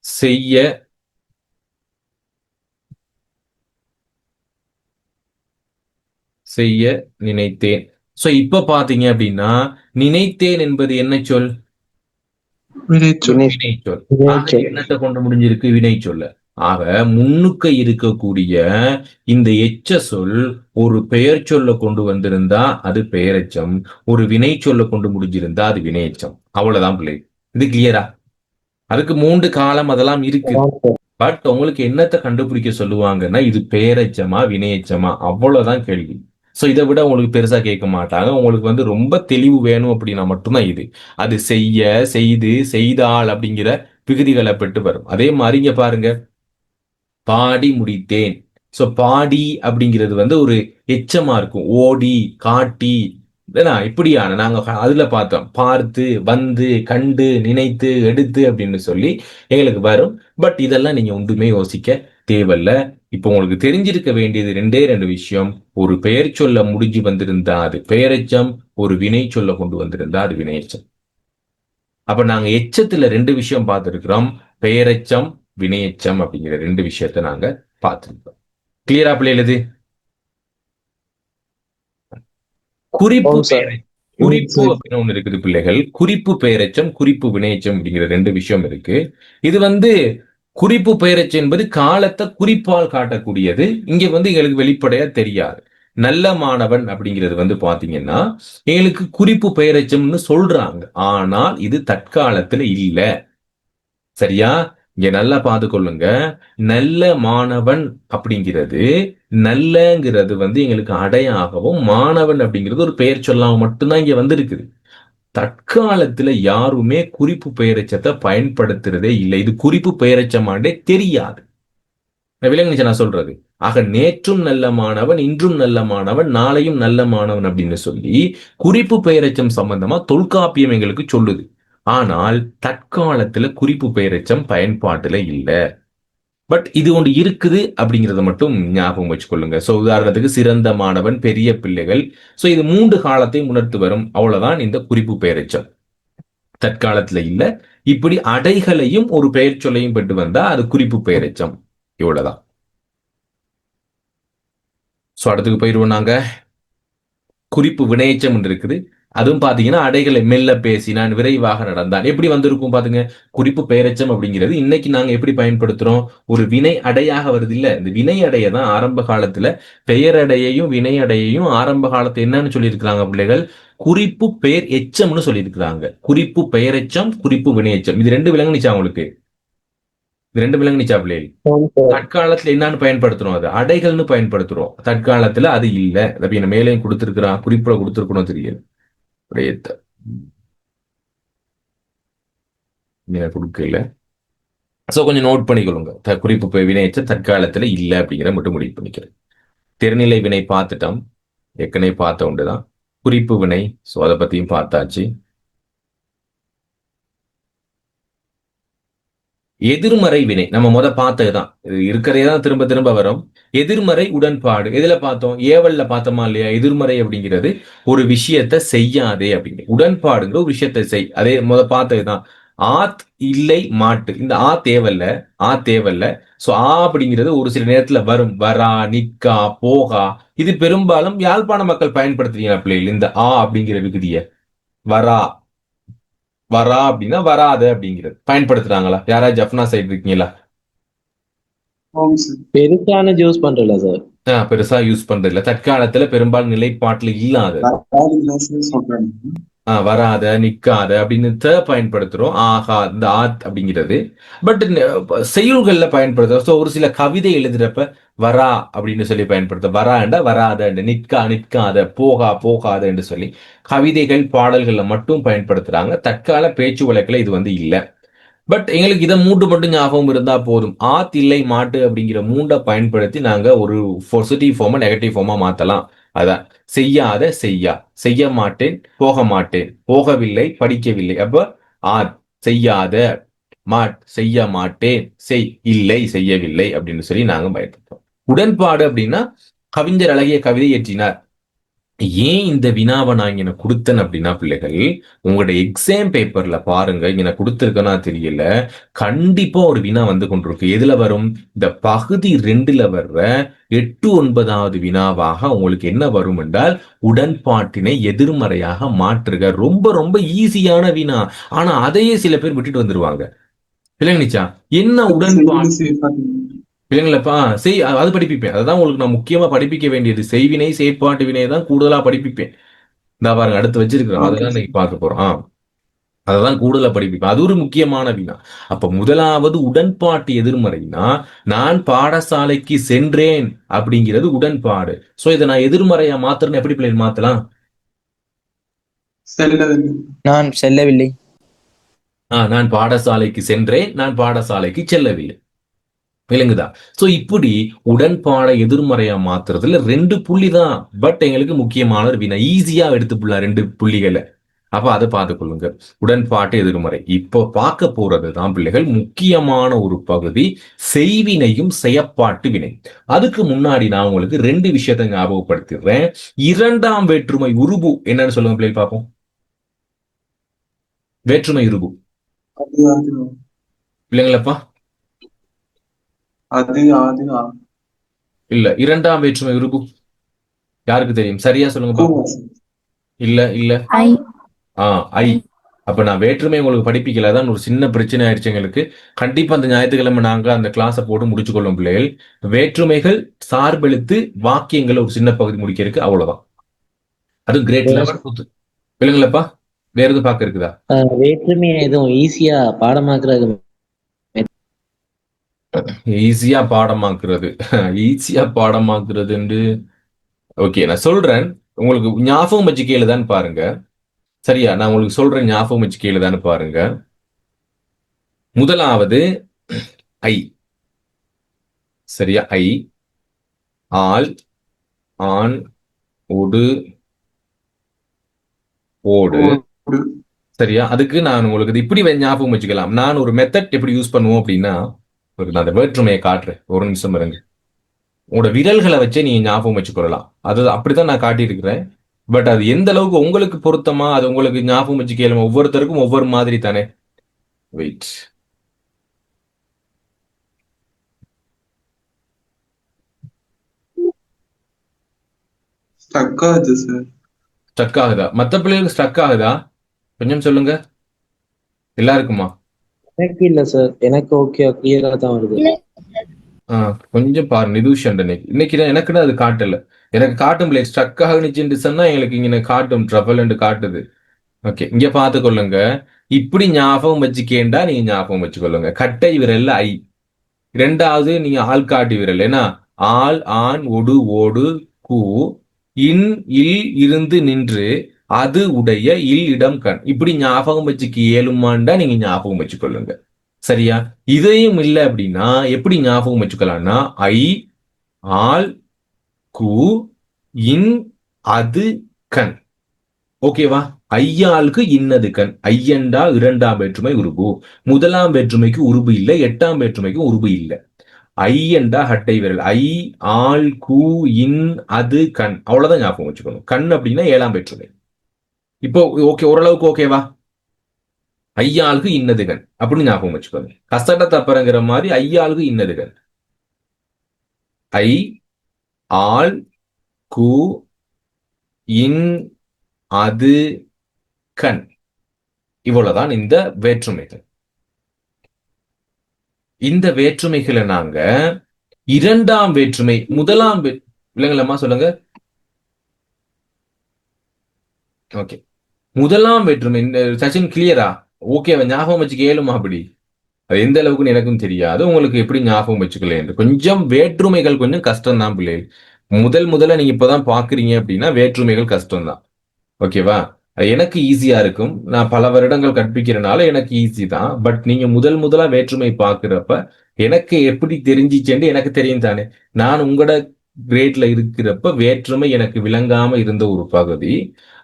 செய்ய செய்ய நினைத்தேன். சோ இப்ப பாத்தீங்க அப்படின்னா நினைத்தேன் என்பது என்ன சொல்? வினைச்சொல். வினை சொல். ஆக என்னத்தை கொண்டு முடிஞ்சிருக்கு? வினை சொல்ல. ஆக முன்னுக்கு இருக்கக்கூடிய இந்த எச்ச சொல் ஒரு பெயர் சொல்ல கொண்டு வந்திருந்தா அது பெயரெச்சம், ஒரு வினை சொல்ல கொண்டு முடிஞ்சிருந்தா அது வினையச்சம். அவ்வளவுதான் பிள்ளை. இது கிளியரா? அதுக்கு 3 காலம் அதெல்லாம் இருக்கு. பட் உங்களுக்கு என்னத்தை கண்டுபிடிக்க சொல்லுவாங்கன்னா இது பெயரெச்சமா வினையச்சமா, அவ்வளவுதான் கேள்வி. சோ இதை விட உங்களுக்கு பெருசா கேட்க மாட்டாங்க. உங்களுக்கு வந்து ரொம்ப தெளிவு வேணும் அப்படின்னா மட்டும்தான் இது. அது செய்ய, செய்து, செய்தால் அப்படிங்கிற விகுதிகளை பெற்று வரும். அதே மாதிரி இங்க பாருங்க, பாடி முடித்தேன். சோ பாடி அப்படிங்கிறது வந்து ஒரு எச்சமா இருக்கும். ஓடி, காட்டி, இப்படியான நாங்க அதுல பார்த்தோம். பார்த்து, வந்து, கண்டு, நினைத்து, எடுத்து அப்படின்னு சொல்லி எங்களுக்கு வரும். பட் இதெல்லாம் நீங்க ஒன்றுமே யோசிக்க தேவையில்ல. இப்போ உங்களுக்கு தெரிஞ்சிருக்க வேண்டியது 2 விஷயம். ஒரு பெயர் சொல்ல முடிஞ்சு வந்திருந்தா அது பெயரெச்சம், ஒரு வினை சொல்ல கொண்டு வந்திருந்தா அது வினையச்சம். அப்ப நாங்க எச்சத்துல 2 விஷயம் பார்த்திருக்கிறோம். பெயரெச்சம், வினையச்சம் அப்படிங்கிற 2 விஷயத்த நாங்க பார்த்திருக்கோம். கிளியரா பிள்ளைகள்? இது குறிப்பு குறிப்பு அப்படின்னு ஒண்ணு இருக்குது பிள்ளைகள். குறிப்பு பெயரெச்சம், குறிப்பு வினையச்சம் அப்படிங்கிற 2 விஷயம் இருக்கு. இது வந்து குறிப்பு பெயரெச்சம் என்பது காலத்தை குறிப்பால் காட்டக்கூடியது. இங்க வந்து எங்களுக்கு வெளிப்படையா தெரியாது. நல்ல மாணவன் அப்படிங்கிறது வந்து பாத்தீங்கன்னா எங்களுக்கு குறிப்பு பெயரெச்சம்னு சொல்றாங்க. ஆனால் இது தற்காலத்துல இல்ல. சரியா? இங்க நல்லா பார்த்துக்கொள்ளுங்க. நல்ல மாணவன் அப்படிங்கிறது, நல்லங்கிறது வந்து எங்களுக்கு அடையாகவும், மாணவன் அப்படிங்கிறது ஒரு பெயர் சொல்லாம மட்டும்தான் இங்க வந்திருக்குது. தற்காலத்துல யாருமே குறிப்பு பெயரெச்சத்தை பயன்படுத்துறதே இல்லை. இது குறிப்பு பெயரெச்சமாண்டே தெரியாது. விலங்குச்சு நான் சொல்றது. ஆக நேற்றும் நல்ல மாணவன், இன்றும் நல்ல மாணவன், நாளையும் நல்ல மாணவன் அப்படின்னு சொல்லி குறிப்பு பெயரெச்சம் சம்பந்தமா தொல்காப்பியம் எங்களுக்கு சொல்லுது. ஆனால் தற்காலத்துல குறிப்பு பெயரெச்சம் பயன்பாட்டுல இல்ல. பட் இது ஒன்று இருக்குது அப்படிங்கறத மட்டும் ஞாபகம் வச்சுக்கொள்ளுங்க. சோ உதாரணத்துக்கு சிறந்த மாணவன், பெரிய பிள்ளைகள். சோ இது 3 காலத்தை உணர்த்து வரும். அவ்வளவுதான் இந்த குறிப்பு பெயரெச்சம். தற்காலத்துல இல்ல. இப்படி அடைகளையும் ஒரு பெயர் சொல்லையும் பெற்று வந்தா அது குறிப்பு பெயரெச்சம். இவ்வளவுதான். சோ அடுத்துக்கு போயிருவோம் நாங்க. குறிப்பு வினையச்சம் இருக்குது. அதுவும் பாத்தீங்கன்னா அடைகளை மெல்ல பேசினான், விரைவாக நடந்தான். எப்படி வந்திருக்கும் பாத்துங்க. குறிப்பு பெயரெச்சம் அப்படிங்கிறது இன்னைக்கு நாங்க எப்படி பயன்படுத்துறோம்? ஒரு வினை அடையாக வருது இல்ல. இந்த வினை அடைய தான் ஆரம்ப காலத்துல பெயரடையையும் வினை அடையையும் ஆரம்ப காலத்துல என்னன்னு சொல்லியிருக்கிறாங்க பிள்ளைகள்? குறிப்பு பெயர் எச்சம்னு சொல்லியிருக்கிறாங்க. குறிப்பு பெயரெச்சம், குறிப்பு வினையச்சம். இது 2 விளங்குனிச்சா உங்களுக்கு? இது 2 விளங்குனிச்சா பிள்ளைகள்? தற்காலத்துல என்னன்னு பயன்படுத்துறோம்? அது அடைகள்னு பயன்படுத்துறோம். தற்காலத்துல அது இல்ல. அப்ப மேலையும் கொடுத்திருக்கிறான், குறிப்புல கொடுத்திருக்கணும் தெரியல. கொடுக்கல. சோ கொஞ்சம் நோட் பண்ணிக்கொள்ளுங்க. குறிப்பு வினையச்சம் தற்காலத்துல இல்ல அப்படிங்கிற மட்டும் முடிவு பண்ணிக்கிறேன். திறநிலை வினை பார்த்துட்டோம். ஏற்கனவே பார்த்த உண்டுதான். குறிப்பு வினை, சோ அதை பத்தியும் பார்த்தாச்சு. எதிர்மறை வினை நம்ம பார்த்ததுதான். இருக்கிறதே தான் திரும்ப திரும்ப வரும். எதிர்மறை உடன்பாடு எதுல பார்த்தோம்? ஏவல்ல பார்த்தோமா இல்லையா? எதிர்மறை அப்படிங்கிறது ஒரு விஷயத்தை செய்யாதே அப்படிங்கிற. உடன்பாடுங்கிற ஒரு விஷயத்தை செய். அதே பார்த்ததுதான். ஆத் இல்லை மாட்டு. இந்த ஆ தேவல்ல. சோ அப்படிங்கிறது ஒரு சில நேரத்துல வரும். வரா, நிக்கா, போகா. இது பெரும்பாலும் யாழ்ப்பாண மக்கள் பயன்படுத்துறீங்களா பிள்ளைகள்? இந்த அப்படிங்கிற விகுதிய வரா வரா அப்படின்னா வராது அப்படிங்கிறது பயன்படுத்துறாங்களா? யாராவது ஜப்னா சைடு இருக்கீங்களா? பெருசான யூஸ் பண்றல சார். பெருசா யூஸ் பண்றது இல்ல. தற்காலத்துல பெரும்பாலும் நிலைப்பாட்டுல இல்லாத வராத, நிக்காத அப்படின்னு பயன்படுத்துறோம். ஆகா, இந்த ஆத் அப்படிங்கிறது. பட் செயல்கள்ல பயன்படுத்துறோம். ஸோ ஒரு சில கவிதை எழுதுறப்ப வரா அப்படின்னு சொல்லி பயன்படுத்த. வராண்டா வராத, நிற்காத, போகாத என்று சொல்லி கவிதைகள், பாடல்கள்ல மட்டும் பயன்படுத்துறாங்க. தற்கால பேச்சு வழக்குல இது வந்து இல்ல. பட் எங்களுக்கு இதை 3 மட்டும் ஞாபகம் இருந்தா போதும். ஆத், இல்லை, மாட்டு அப்படிங்கிற 3 பயன்படுத்தி நாங்க ஒரு பாசிட்டிவ் ஃபார்மா நெகட்டிவ் ஃபார்மா மாத்தலாம். அதான் செய்ய மாட்டேன், போக மாட்டேன், போகவில்லை, படிக்கவில்லை. அப்ப ஆத் செய்யாத, செய்ய மாட்டேன், இல்லை, செய்யவில்லை அப்படின்னு சொல்லி நாங்க பயன்படுத்துறோம். உடன்பாடு அப்படின்னா கவிஞர் அழகிய கவிதை இயற்றினார். ஏன் இந்த வினாவை நான் இங்க கொடுத்தேன் அப்படின்னா, பிள்ளைகள் உங்களுடைய எக்ஸாம் பேப்பர்ல பாருங்க, இங்க கொடுத்திருக்கேன்னா தெரியல, கண்டிப்பா ஒரு வினா வந்து கொண்டிருக்கு. எதுல வரும்? இந்த பகுதி 2ல வர்ற 8, 9வது வினாவாக உங்களுக்கு என்ன வரும் என்றால், உடன்பாட்டினை எதிர்மறையாக மாற்றுக. ரொம்ப ரொம்ப ஈஸியான வினா. ஆனா அதையே சில பேர் விட்டுட்டு வந்துருவாங்க. இல்லைங்கச்சா, என்ன உடன்பாடு இல்லைங்களப்பா, அது படிப்பிப்பேன். அதுதான் உங்களுக்கு நான் முக்கியமா படிப்பிக்க வேண்டியது. செய்வினை செயற்பாட்டு வினை தான் கூடுதலா படிப்பிப்பேன். இந்த பாருங்க அடுத்து வச்சிருக்கிறோம், அதெல்லாம் இன்னைக்கு பார்க்க போறோம். அததான் கூடுதலா படிப்பிப்பேன். அது ஒரு முக்கியமான வினா. அப்ப முதலாவது உடன்பாட்டு எதிர்மறைனா, நான் பாடசாலைக்கு சென்றேன் அப்படிங்கிறது உடன்பாடு. சோ இதை நான் எதிர்மறையா மாத்திரன்னு எப்படி பிள்ளை மாத்தலாம்? நான் செல்லவில்லை. நான் பாடசாலைக்கு சென்றேன், நான் பாடசாலைக்கு செல்லவில்லை. விளங்குதா? சோ இப்படி உடன்பாடை எதிர்மறையா மாத்துறதுல 2 புள்ளி தான். பட் எங்களுக்கு முக்கியமான ஒரு வினா, ஈஸியா எடுத்துக்கலாம் 2 புள்ளிகளை. அப்ப அதை பார்த்துக்கொள்ளுங்க. உடன்பாட்டு எதிர்மறை. இப்போ பார்க்க போறதுதான் பிள்ளைகள் முக்கியமான ஒரு பகுதி, செய்வினையும் செயற்பாட்டு வினை. அதுக்கு முன்னாடி நான் உங்களுக்கு 2 விஷயத்தை ஞாபகப்படுத்திடுறேன். 2ஆம் வேற்றுமை உருபு என்னன்னு சொல்லுங்க பிள்ளை பார்ப்போம். வேற்றுமை உருபு பிள்ளைங்களப்பா இல்ல, 2ஆம் வேற்றுமை உருபு யாருக்கு தெரியும்? சரியா சொல்லுங்க. இல்ல ஐ. அப்ப நான் வேற்றுமை உங்களுக்கு படிப்பிக்கல, தான் ஒரு சின்ன பிரச்சனை ஆயிடுச்சு எங்களுக்கு. கண்டிப்பா அந்த ஞாயிற்றுக்கிழமை நாங்க அந்த கிளாஸை போட்டு முடிச்சு கொள்ளும் பிள்ளைகள். வேற்றுமைகள், சார்பெழுத்து, வாக்கியங்கள் ஒரு சின்ன பகுதி முடிக்க இருக்கு, அவ்வளவுதான். அது கிரேட் லெவல் பிள்ளைங்களப்பா. வேற எதுவும் பார்க்க இருக்குதா? வேற்றுமையை எதுவும் ஈஸியா பாடமாக்குறது? ஈஸியா பாடமாக்குறது ஓகே, நான் சொல்றேன். உங்களுக்கு ஞாபகம் வச்சு கேளுதான்னு பாருங்க. சரியா, நான் உங்களுக்கு சொல்றேன், ஞாபகம் வச்சு கேளுதான்னு பாருங்க. முதலாவது ஐ. சரியா, ஐ. ஆல், ஆண், ஒடு, ஓடு. சரியா, அதுக்கு நான் உங்களுக்கு இப்படி ஞாபகம் வச்சுக்கலாம். நான் ஒரு மெத்தட் எப்படி யூஸ் பண்ணுவோம் அப்படின்னா, நான் அந்த வேற்றுமையை காட்டுறேன், ஒரு நிமிஷம் இருங்க. உங்களோட விரல்களை வச்சே நீங்க ஞாபகம் வச்சுக்கொள்ளலாம். அது அப்படித்தான் நான் காட்டியிருக்கிறேன். பட் அது எந்த அளவுக்கு உங்களுக்கு பொருத்தமா, அது உங்களுக்கு ஞாபகம் வச்சு கேளுங்க. ஒவ்வொருத்தருக்கும் ஒவ்வொரு மாதிரி தானே. வெயிட், ஸ்டக் ஆகுதா? மத்த பிள்ளைகளுக்கு ஸ்டக் ஆகுதா? கொஞ்சம் சொல்லுங்க. எல்லாருக்குமா? எனக்கு இல்ல சார், எனக்கு ஓகே, கிளியரா தான் வருது. கொஞ்சம் பாருங்க. நிதூஷன் இன்னைக்கு எனக்குன்னு அது காட்டல. எனக்கு காட்டும் பிள்ளை ஸ்டக் ஆகுனுச்சுன்னு சொன்னா எங்களுக்கு இங்க காட்டும், ட்ரபிள் காட்டுது. ஓகே, இங்க பார்த்துக்கொள்ளுங்க. இப்படி ஞாபகம் வச்சுக்கேண்டா நீங்க ஞாபகம் வச்சுக்கொள்ளுங்க. கட்டை விரல்ல ஐ. 2வது நீங்க ஆள்காட்டி விரல். ஏன்னா ஆள், ஆண், ஒடு, ஓடு, கூ, இன், இல், இருந்து, நின்று, அது, உடைய, இல், இடம், கண். இப்படி ஞாபகம் வச்சுக்க இயலுமாண்டா நீங்க ஞாபகம் வச்சுக்கொள்ளுங்க. சரியா? இதையும் இல்லை அப்படின்னா எப்படி ஞாபகம் வச்சுக்கலாம்னா, ஐ, ஆள், கூ, இன், அது, கண். ஓகேவா? ஐயாளுக்கு இன்னது கண். ஐயண்டா 2ஆம் வேற்றுமை உருபு. முதலாம் வேற்றுமைக்கு உருபு இல்லை, 8ஆம் வேற்றுமைக்கு உருபு இல்லை. ஐயண்டா ஹட்டை விரல். ஐ, ஆள், கூ, இன், அது, கண். அவ்வளவுதான் ஞாபகம் வச்சுக்கணும். கண் அப்படின்னா 7ஆம் வேற்றுமை. இப்போ ஓகே, ஓரளவுக்கு ஓகேவா? ஐயாளுக்கு இன்னதுகன் அப்படின்னு ஞாபகம் வச்சுக்கோங்க. கசட தப்பரங்கிற மாதிரி ஐயாளுக்கு இன்னதுகன். ஐ, ஆள், கூ, இன், அது, கண். இவ்வளவுதான் இந்த வேற்றுமைகள். இந்த வேற்றுமைகளை நாங்க 2ஆம் வேற்றுமை, முதலாம் இல்லைங்களம்மா சொல்லுங்க. ஓகே, முதலாம் வேற்றுமை சச்சின் கிளியரா? ஓகே, ஞாபகம் வச்சு கேளுமா? அப்படி அது எந்த அளவுக்குன்னு எனக்கும் தெரியாது. உங்களுக்கு எப்படி ஞாபகம் வச்சுக்கல என்று கொஞ்சம் வேற்றுமைகள் கொஞ்சம் கஷ்டம் தான் பிள்ளைகள். முதல்ல நீங்க இப்பதான் பாக்குறீங்க அப்படின்னா வேற்றுமைகள் கஷ்டம் தான். ஓகேவா? எனக்கு ஈஸியா இருக்கும். நான் பல வருடங்கள் கற்பிக்கிறனால எனக்கு ஈஸி தான். பட் நீங்க முதலா வேற்றுமை பாக்குறப்ப எனக்கு எப்படி தெரிஞ்சிச்சேன்னு எனக்கு தெரியும் தானே. நான் உங்களோட கிரேட்ல இருக்கிறப்ப வேற்றுமை எனக்கு விளங்காம இருந்த ஒரு பகுதி,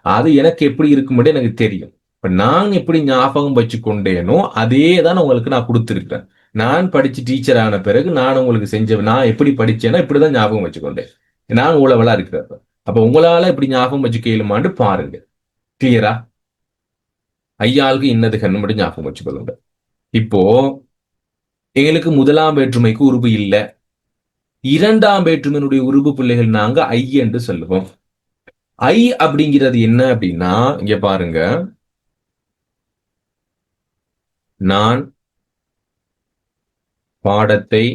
அது எனக்கு எப்படி இருக்கும்போது எனக்கு தெரியும். இப்ப நான் எப்படி ஞாபகம் வச்சுக்கொண்டேனோ அதே தான் உங்களுக்கு நான் கொடுத்திருக்கிறேன். நான் படிச்சு டீச்சர் ஆன பிறகு நான் உங்களுக்கு நான் எப்படி படிச்சேன்னா இப்படிதான் ஞாபகம் வச்சுக்கொண்டேன். நான் உளவலா இருக்கிறப்ப அப்ப உங்களால இப்படி ஞாபகம் வச்சுக்க இயலுமான்னு பாருங்க. கிளியரா? ஐயாளுக்கு இன்னது கண்ணு மட்டும் ஞாபகம் வச்சுக்கொள்ளுங்க. இப்போ எங்களுக்கு முதலாம் வேற்றுமைக்கு உருபு இல்லை. இரண்டாம் வேற்றுமையினுடைய உருபு பிள்ளைகள் நாங்க ஐ என்று சொல்லுவோம். ஐ அப்படிங்கிறது என்ன அப்படின்னா, இங்க பாருங்க, நான் பாடத்தை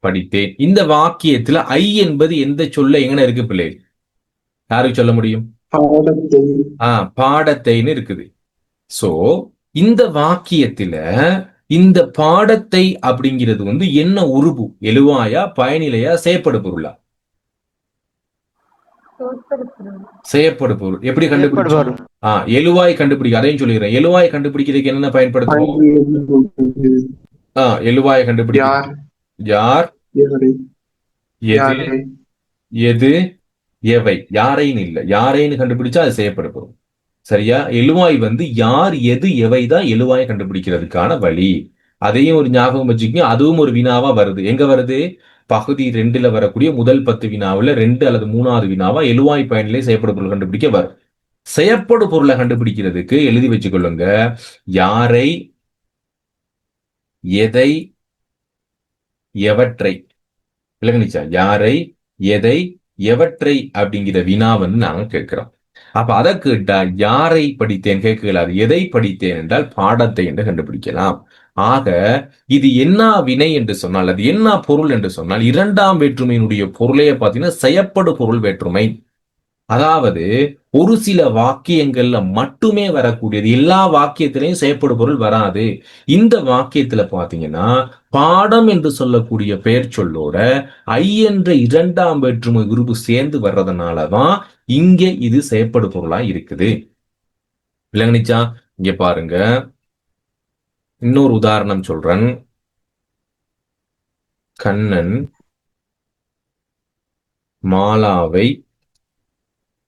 படித்தேன். இந்த வாக்கியத்துல ஐ என்பது எந்த சொல்ல எங்கன இருக்கு பிள்ளை? யாருக்கு சொல்ல முடியும்? பாடத்தைன்னு இருக்குது. சோ இந்த வாக்கியத்துல இந்த பாடத்தை அப்படிங்கிறது என்ன உருபு? எழுவாயா, பயனிலையா, செய்யப்படு பொருளா? செய்யப்படு பொருள். எப்படி கண்டுபிடிச்சோம்? எழுவாய் கண்டுபிடிக்க அதையும் சொல்லிடுறேன். எழுவாய் கண்டுபிடிக்கிறதுக்கு என்னென்ன பயன்படுத்துவோம்? எழுவாயை கண்டுபிடிக்க யார், எது, எது, எவை. யாரைன்னு இல்ல, யாரைன்னு கண்டுபிடிச்சா அது செய்யப்படு பொருள். சரியா? எழுவாய் யார், எது, எவைதான் எழுவாயை கண்டுபிடிக்கிறதுக்கான வழி. அதையும் ஒரு ஞாபகம் வச்சுக்கோங்க. அதுவும் ஒரு வினாவா வருது. எங்க வருது? பகுதி 2ல வரக்கூடிய முதல் 10 வினாவுல 2 அல்லது 3வது வினாவா எழுவாய் பயனிலே செய்யப்படு பொருள் கண்டுபிடிக்க வரும். செய்யப்படு பொருளை கண்டுபிடிக்கிறதுக்கு எழுதி வச்சுக்கொள்ளுங்க. யாரை, எதை, எவற்றை. விளங்குச்சா? யாரை, எதை, எவற்றை அப்படிங்கிற வினாவன்னு நாங்க கேட்கிறோம். அப்ப அதை கேட்டா யாரை படித்தேன் கேட்கலாது. எதை படித்தேன் என்றால் பாடத்தை என்று கண்டுபிடிக்கலாம். ஆக இது என்ன வினை என்று சொன்னால், அது என்ன பொருள் என்று சொன்னால், இரண்டாம் வேற்றுமையினுடைய பொருளைய பார்த்தீங்கன்னா செய்யப்படு பொருள் வேற்றுமை. அதாவது ஒரு சில வாக்கியங்கள்ல மட்டுமே வரக்கூடியது. எல்லா வாக்கியத்திலையும் செய்யப்படு பொருள் வராது. இந்த வாக்கியத்துல பாத்தீங்கன்னா பாடம் என்று சொல்லக்கூடிய பெயர் சொல்லோட ஐ என்ற இரண்டாம் வேற்றுமை உருபு சேர்ந்து வர்றதுனாலதான் இங்க இது செய்யப்படு பொருளா இருக்குது. விளங்குச்சா? இங்க பாருங்க, இன்னொரு உதாரணம் சொல்றேன். கண்ணன் மாலாவை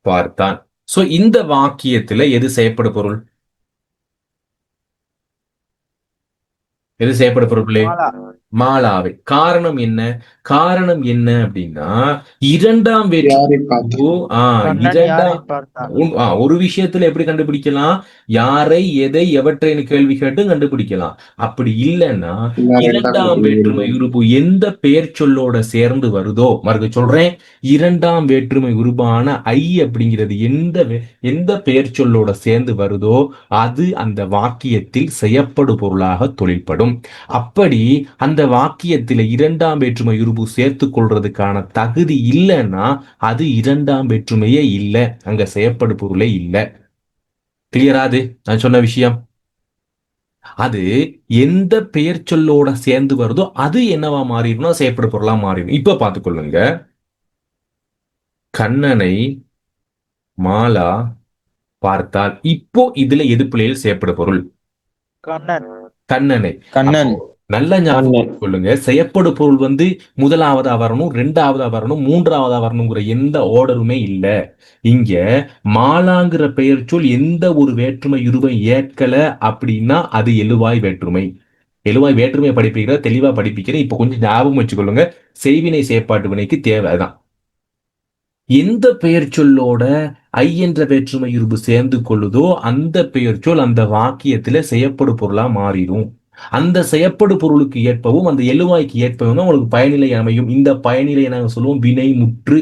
பார்த்தான். சோ இந்த வாக்கியத்துல எது செய்யப்படு பொருள்? எது செய்யப்படு பொருள்? மாலாவை. காரணம் என்ன? காரணம் என்ன அப்படின்னா இரண்டாம் ஒரு விஷயத்துல எப்படி கண்டுபிடிக்கலாம்? யாரை, எதை, எவற்றைன்னு கேள்வி கேட்டு கண்டுபிடிக்கலாம். அப்படி இல்லைன்னா இரண்டாம் வேற்றுமை உருபு எந்த பெயர் சொல்லோட சேர்ந்து வருதோ, மறுக்க சொல்றேன், இரண்டாம் வேற்றுமை உருபான ஐ அப்படிங்கிறது எந்த பெயர் சொல்லோட சேர்ந்து வருதோ அது அந்த வாக்கியத்தில் செய்யப்படு பொருளாக தொழில்படும். அப்படி அந்த வாக்கியத்தில இரண்டாம் வேற்றுமை உருபு சேர்த்துக் கொள்றதுக்கான தகுதி இல்லைன்னா அது இரண்டாம் வேற்றுமையே இல்லை, அங்க செய்யப்படு பொருளே இல்லை. கிளியராது நான் சொன்ன விஷயம்? அது எந்த பெயர் சொல்லோட சேர்ந்து வருதோ அது என்னவா மாறிடும்? செய்யப்படு பொருளா மாறிடும். இப்ப பார்த்துக்கொள்ளுங்க. கண்ணனை மாலா பார்த்தால், இப்போ இதுல எது பிள்ளையில் செய்யப்படு பொருள்? கண்ணனை. கண்ணன். நல்ல ஞாபகம் கொள்ளுங்க. செய்யப்படு பொருள் முதலாவதா வரணும், 2வதா வரணும், 3வதா வரணுங்கிற எந்த ஆர்டருமே இல்ல. இங்க மாலாங்கிற பெயர் சொல் எந்த ஒரு வேற்றுமை உருவை ஏற்கல அப்படின்னா அது எழுவாய் வேற்றுமை. எழுவாய் வேற்றுமையை படிப்பிக்கிற தெளிவா படிப்பிக்கிறேன். இப்ப கொஞ்சம் ஞாபகம் வச்சுக்கொள்ளுங்க. செய்வினை செயற்பாட்டு வினைக்கு தேவைதான். எந்த பெயர் சொல்லோட ஐ என்ற வேற்றுமை உருவு சேர்ந்து கொள்ளுதோ அந்த பெயர் சொல் அந்த வாக்கியத்துல செய்யப்படு பொருளா மாறிடும். அந்த செய்யப்படு பொருளுக்கு ஏற்பவும் அந்த எழுவாய்க்கு ஏற்பவும் உங்களுக்கு பயனிலை அமையும். இந்த பயனிலையை நாங்க சொல்லுவோம் வினை முற்று.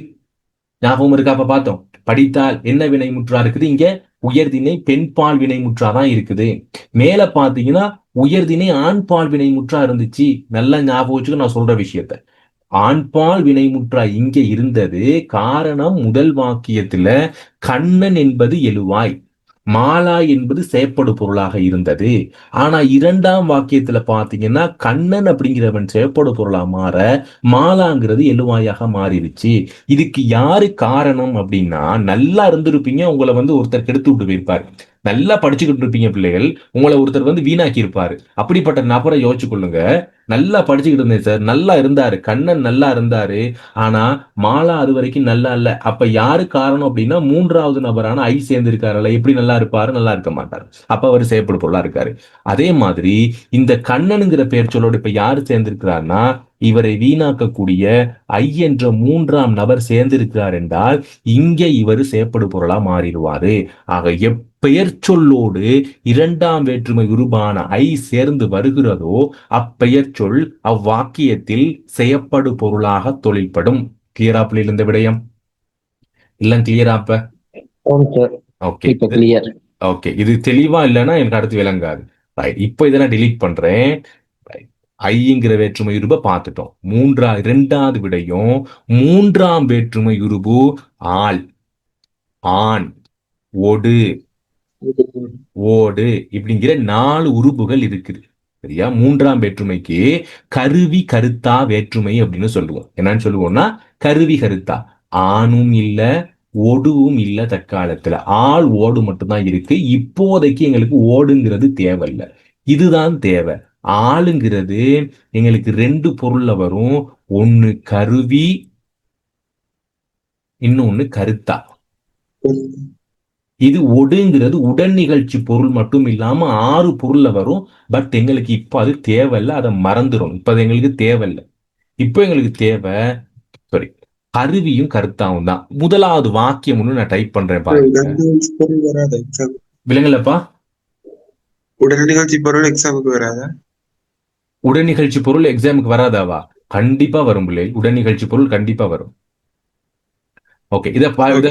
ஞாபகம் இருக்கா? அப்ப பார்த்தோம், படித்தால் என்ன வினை முற்றா இருக்குது? இங்க உயர்திணை பெண்பால் வினை முற்றாதான் இருக்குது. மேல பாத்தீங்கன்னா உயர்திணை ஆண்பால் வினை முற்றா இருந்துச்சு. நல்லா ஞாபகம் வச்சுக்க நான் சொல்ற விஷயத்த. ஆண்பால் வினைமுற்றா இங்க இருந்தது. காரணம் முதல் வாக்கியத்துல கண்ணன் என்பது எழுவாய், மாலா என்பது செயற்படு பொருளாக இருந்தது. ஆனா இரண்டாம் வாக்கியத்துல பாத்தீங்கன்னா கண்ணன் அப்படிங்கிறவன் செயற்படு பொருளா மாற மாலாங்கிறது எழுவாயாக மாறிடுச்சு. இதுக்கு யாரு காரணம் அப்படின்னா, நல்லா இருந்திருப்பீங்க, உங்களை ஒருத்தர் கெடுத்து விட்டு போயிருப்பாரு. நல்லா படிச்சுக்கிட்டு இருப்பீங்க பிள்ளைகள், உங்களை ஒருத்தர் வந்து வீணாக்கி இருப்பாரு. அப்படிப்பட்ட நபரை யோசிச்சு கொள்ளுங்க. நல்லா படிச்சுக்கிட்டு இருந்தேன் சார், நல்லா இருந்தாரு, கண்ணன் நல்லா இருந்தாரு, ஆனா மாலா அது வரைக்கும் நல்லா இல்ல. அப்ப யாரு காரணம் அப்படின்னா மூன்றாவது நபரான ஐ சேர்ந்து இருக்காருல்ல, எப்படி நல்லா இருப்பாரு? நல்லா இருக்க மாட்டாரு. அப்ப அவர் செயற்படு பொருளா இருக்காரு. அதே மாதிரி இந்த கண்ணனுங்கிற பெயர் சொல்லோடு இப்ப யாரு சேர்ந்திருக்கிறார்னா இவரை வீணாக்கக்கூடிய ஐ என்ற மூன்றாம் நபர் சேர்ந்திருக்கிறார் என்றால் இங்க இவர் செயற்படு பொருளா மாறிடுவாரு. ஆக எப்பெயர் சொல்லோடு இரண்டாம் வேற்றுமை உருபான ஐ சேர்ந்து வருகிறதோ அப்பெயர் சொல் அவ்வாக்கியத்தில் செயற்படு பொருளாக தொழில்படும். கிளியரா பிள்ளைகள் இந்த விடயம்? இல்ல கிளியராப்ப? ஓகே, இப்ப கிளியர். ஓகே, இது தெளிவா இல்லைன்னா எனக்கு அடுத்து விளங்காது. ரைட், இப்போ இதெல்லாம் delete பண்றேன். ஐங்கிற வேற்றுமை உருப பார்த்துட்டோம். இரண்டாவது விடையும் மூன்றாம் வேற்றுமை உருபு ஆள், ஆண், ஒடு, ஓடு இப்படிங்கிற 4 உருபுகள் இருக்குது. சரியா? மூன்றாம் வேற்றுமைக்கு கருவி கருத்தா வேற்றுமை அப்படின்னு சொல்லுவோம். என்னன்னு சொல்லுவோம்னா கருவி கருத்தா. ஆணும் இல்ல, ஒடுவும் இல்ல. தற்காலத்துல ஆள் ஓடு மட்டும்தான் இருக்கு. இப்போதைக்கு எங்களுக்கு ஓடுங்கிறது தேவையில்லை, இதுதான் தேவை. ஆளுங்கிறது எங்களுக்கு 2 பொருள்ல வரும். ஒன்னு கருவி, இன்னொன்னு கருத்தா. இது ஒடுங்கிறது உடன் நிகழ்ச்சி பொருள் மட்டும் இல்லாம 6 பொருள்ல வரும். பட் எங்களுக்கு இப்ப அது தேவையில்லை, அதை மறந்துடும். இப்ப அது எங்களுக்கு தேவையில்லை. இப்போ எங்களுக்கு தேவை சாரி கருவியும் கருத்தாவும் தான். முதலாவது வாக்கியம் ஒண்ணு நான் டைப் பண்றேன் பாருங்க. விலங்கலப்பா? உடல் நிகழ்ச்சி பொருள் எக்ஸாமுக்கு வராதா? உடன் நிகழ்ச்சி பொருள் எக்ஸாமுக்கு வராதாவா? கண்டிப்பா வரும் பிள்ளை, உடன் நிகழ்ச்சி பொருள் கண்டிப்பா வரும். ஓகே, இதை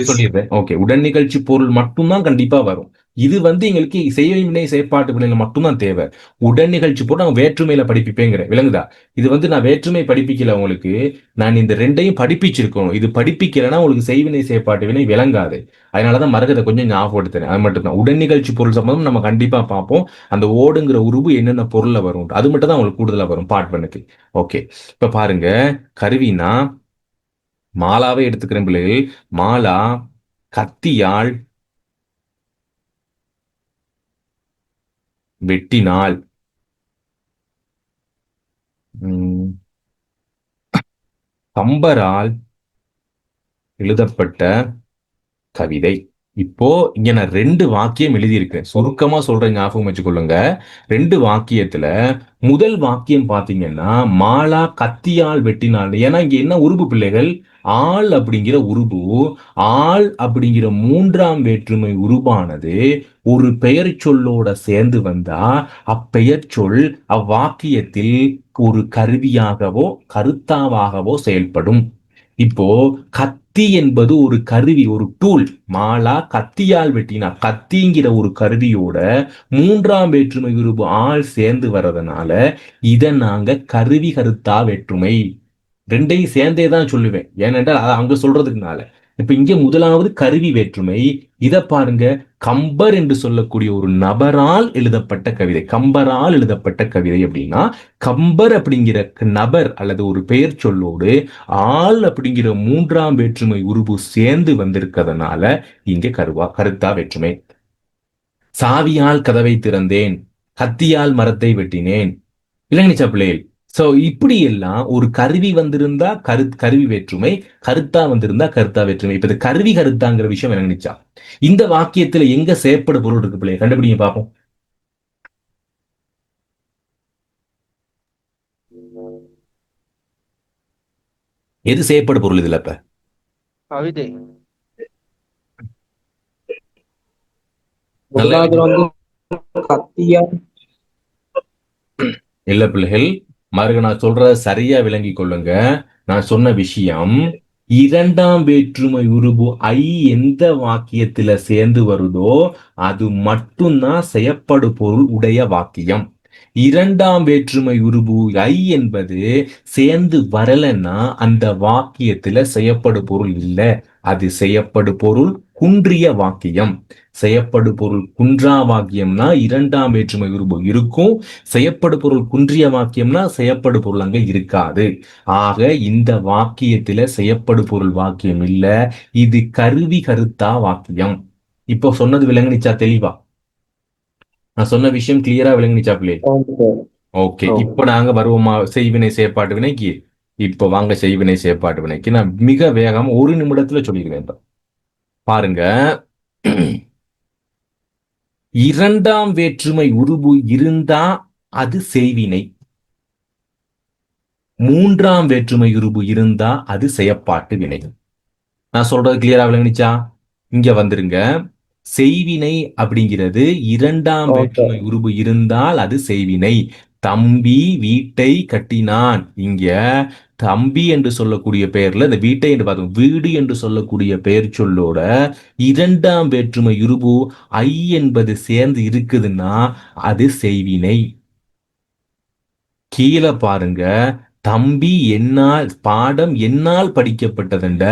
சொல்லிடுறேன். ஓகே, உடன் நிகழ்ச்சி பொருள் மட்டும்தான் கண்டிப்பா வரும். இது வந்து எங்களுக்கு செய்வினை செயற்பாட்டு வினையில மட்டும்தான் தேவை. உடன் நிகழ்ச்சி பொருள் நான் வேற்றுமையில படிப்பிப்பேங்கிறேன். விளங்குதா? இது வந்து நான் வேற்றுமை படிப்பிக்கல உங்களுக்கு, நான் இந்த 2ஐயும் படிப்பிச்சிருக்கணும். இது படிப்பிக்கலைன்னா உங்களுக்கு செய்வினை செயற்பாட்டு வினை விளங்காது. அதனாலதான் மறக்கதை கொஞ்சம் ஞாபகப்படுத்துறேன். அது மட்டும் தான். உடன் நிகழ்ச்சி பொருள் சம்பந்தம் நம்ம கண்டிப்பா பார்ப்போம். அந்த ஓடுங்கிற உருவு என்னென்ன பொருள்ல வரும் அது மட்டும் தான் உங்களுக்கு கூடுதலா வரும் பார்ட் 1க்கு. ஓகே, இப்ப பாருங்க, கருவினா மாலாவை எடுத்துக்கிறேன் பிள்ளைகள். மாலா கத்தியால் வெட்டினால், கம்பரால் எழுதப்பட்ட கவிதை. இப்போ இங்க நான் 2 வாக்கியம் எழுதியிருக்கேன். சுருக்கமா சொல்றேன், ஞாபகம் வச்சுக்கொள்ளுங்க. 2 வாக்கியத்துல முதல் வாக்கியம் பாத்தீங்கன்னா மாலா கத்தியால் வெட்டினாள். ஏன்னா இங்க என்ன உருபு பிள்ளைகள்? ஆள் அப்படிங்கிற உருபு. ஆள் அப்படிங்கிற மூன்றாம் வேற்றுமை உருபானது ஒரு பெயர் சொல்லோட சேர்ந்து வந்தா அப்பெயர் சொல் அவ்வாக்கியத்தில் ஒரு கருவியாகவோ கருத்தாவாகவோ செயல்படும். இப்போ கத்தி என்பது ஒரு கருவி, ஒரு டூல். மாலா கத்தியால் வெட்டினா, கத்திங்கிற ஒரு கருவியோட மூன்றாம் வேற்றுமை உருபு ஆள் சேர்ந்து வர்றதுனால இதை நாங்க கருவி கருத்தா வேற்றுமை 2ஐயும் சேர்ந்தே தான் சொல்லுவேன். ஏனென்றால் அதை அங்க சொல்றதுக்குனால. இப்ப இங்க முதலாவது கருவி வேற்றுமை. இதை பாருங்க, கம்பர் என்று சொல்லக்கூடிய ஒரு நபரால் எழுதப்பட்ட கவிதை. கம்பரால் எழுதப்பட்ட கவிதை அப்படின்னா கம்பர் அப்படிங்கிற நபர் அல்லது ஒரு பெயர் சொல்லோடு ஆள் அப்படிங்கிற மூன்றாம் வேற்றுமை உருபு சேர்ந்து வந்திருக்கிறதுனால இங்க கருத்தா வேற்றுமை. சாவியால் கதவை திறந்தேன், கத்தியால் மரத்தை வெட்டினேன். இல்லைங்கச்சா பிள்ளைகள்? சோ இப்படி எல்லாம் ஒரு கருவி வந்திருந்தா கருவி வேற்றுமை, கருத்தா வந்திருந்தா கருத்தா வேற்றுமை. இப்ப இந்த கருவி கருத்தாங்கிற விஷயம் விளங்கிச்சா? இந்த வாக்கியத்துல எங்க செயற்பட பொருள் இருக்கு பிள்ளைய கண்டுபிடிங்க பார்ப்போம். எது செயற்பட பொருள் இதுல? இப்ப கவிதை இல்ல பிள்ளைகள், மறுக நான் சொல்றத சரியா விளங்கி கொள்ளுங்க. நான் சொன்ன விஷயம் இரண்டாம் வேற்றுமை உருபு ஐ எந்த வாக்கியத்துல சேர்ந்து வருதோ அது மட்டும்தான் செயற்படு பொருள் உடைய வாக்கியம். இரண்டாம் வேற்றுமை உருபு ஐ என்பது சேர்ந்து வரலன்னா அந்த வாக்கியத்துல செயற்படு பொருள் இல்லை, அது செயற்படு பொருள் குன்றிய வாக்கியம். செயற்படு பொருள் குன்றா வாக்கியம்னா இரண்டாம் வேற்றுமை உருபு இருக்கும், செயற்படு பொருள் குன்றிய வாக்கியம்னா செயற்படு பொருள் அங்க இருக்காது. ஆக இந்த வாக்கியத்துல செயற்படு பொருள் வாக்கியம் இல்ல, இது கருவி கருத்தா வாக்கியம். இப்போ சொன்னது விளங்குனிச்சா தெளிவா? நான் சொன்ன விஷயம் கிளியரா விளங்குனிச்சாப்லே? ஓகே, இப்போ நாங்க வருவோமா செய்வினை செயற்பாட்டு வினைக்கு? இப்போ வாங்க செய்வினை செயற்பாட்டு வினைக்கு. நான் மிக வேகமா 1 நிமிடத்துல சொல்லிடுவேன். இப்ப பாருங்க, இரண்டாம் வேற்றுமை உருபு இருந்தா அது செய்வினை, மூன்றாம் வேற்றுமை உருபு இருந்தா அது செயற்பாட்டு வினை. நான் சொல்றது கிளியரா விளங்குனிச்சா? இங்க வந்துருங்க. செய்வினை அப்படிங்கிறது இரண்டாம் வேற்றுமை உருபு இருந்தால் அது செய்வினை. தம்பி வீட்டை கட்டினான். இங்க தம்பி என்று சொல்லக்கூடிய பெயர்ல இந்த வீட்டை என்று பார்த்தோம். வீடு என்று சொல்லக்கூடிய பெயர் சொல்லோட இரண்டாம் வேற்றுமை உருபு ஐ என்பது சேர்ந்து இருக்குதுன்னா அது செய்வினை. கீழே பாருங்க, தம்பி என்னால் பாடம் என்னால் படிக்கப்பட்டதுண்ட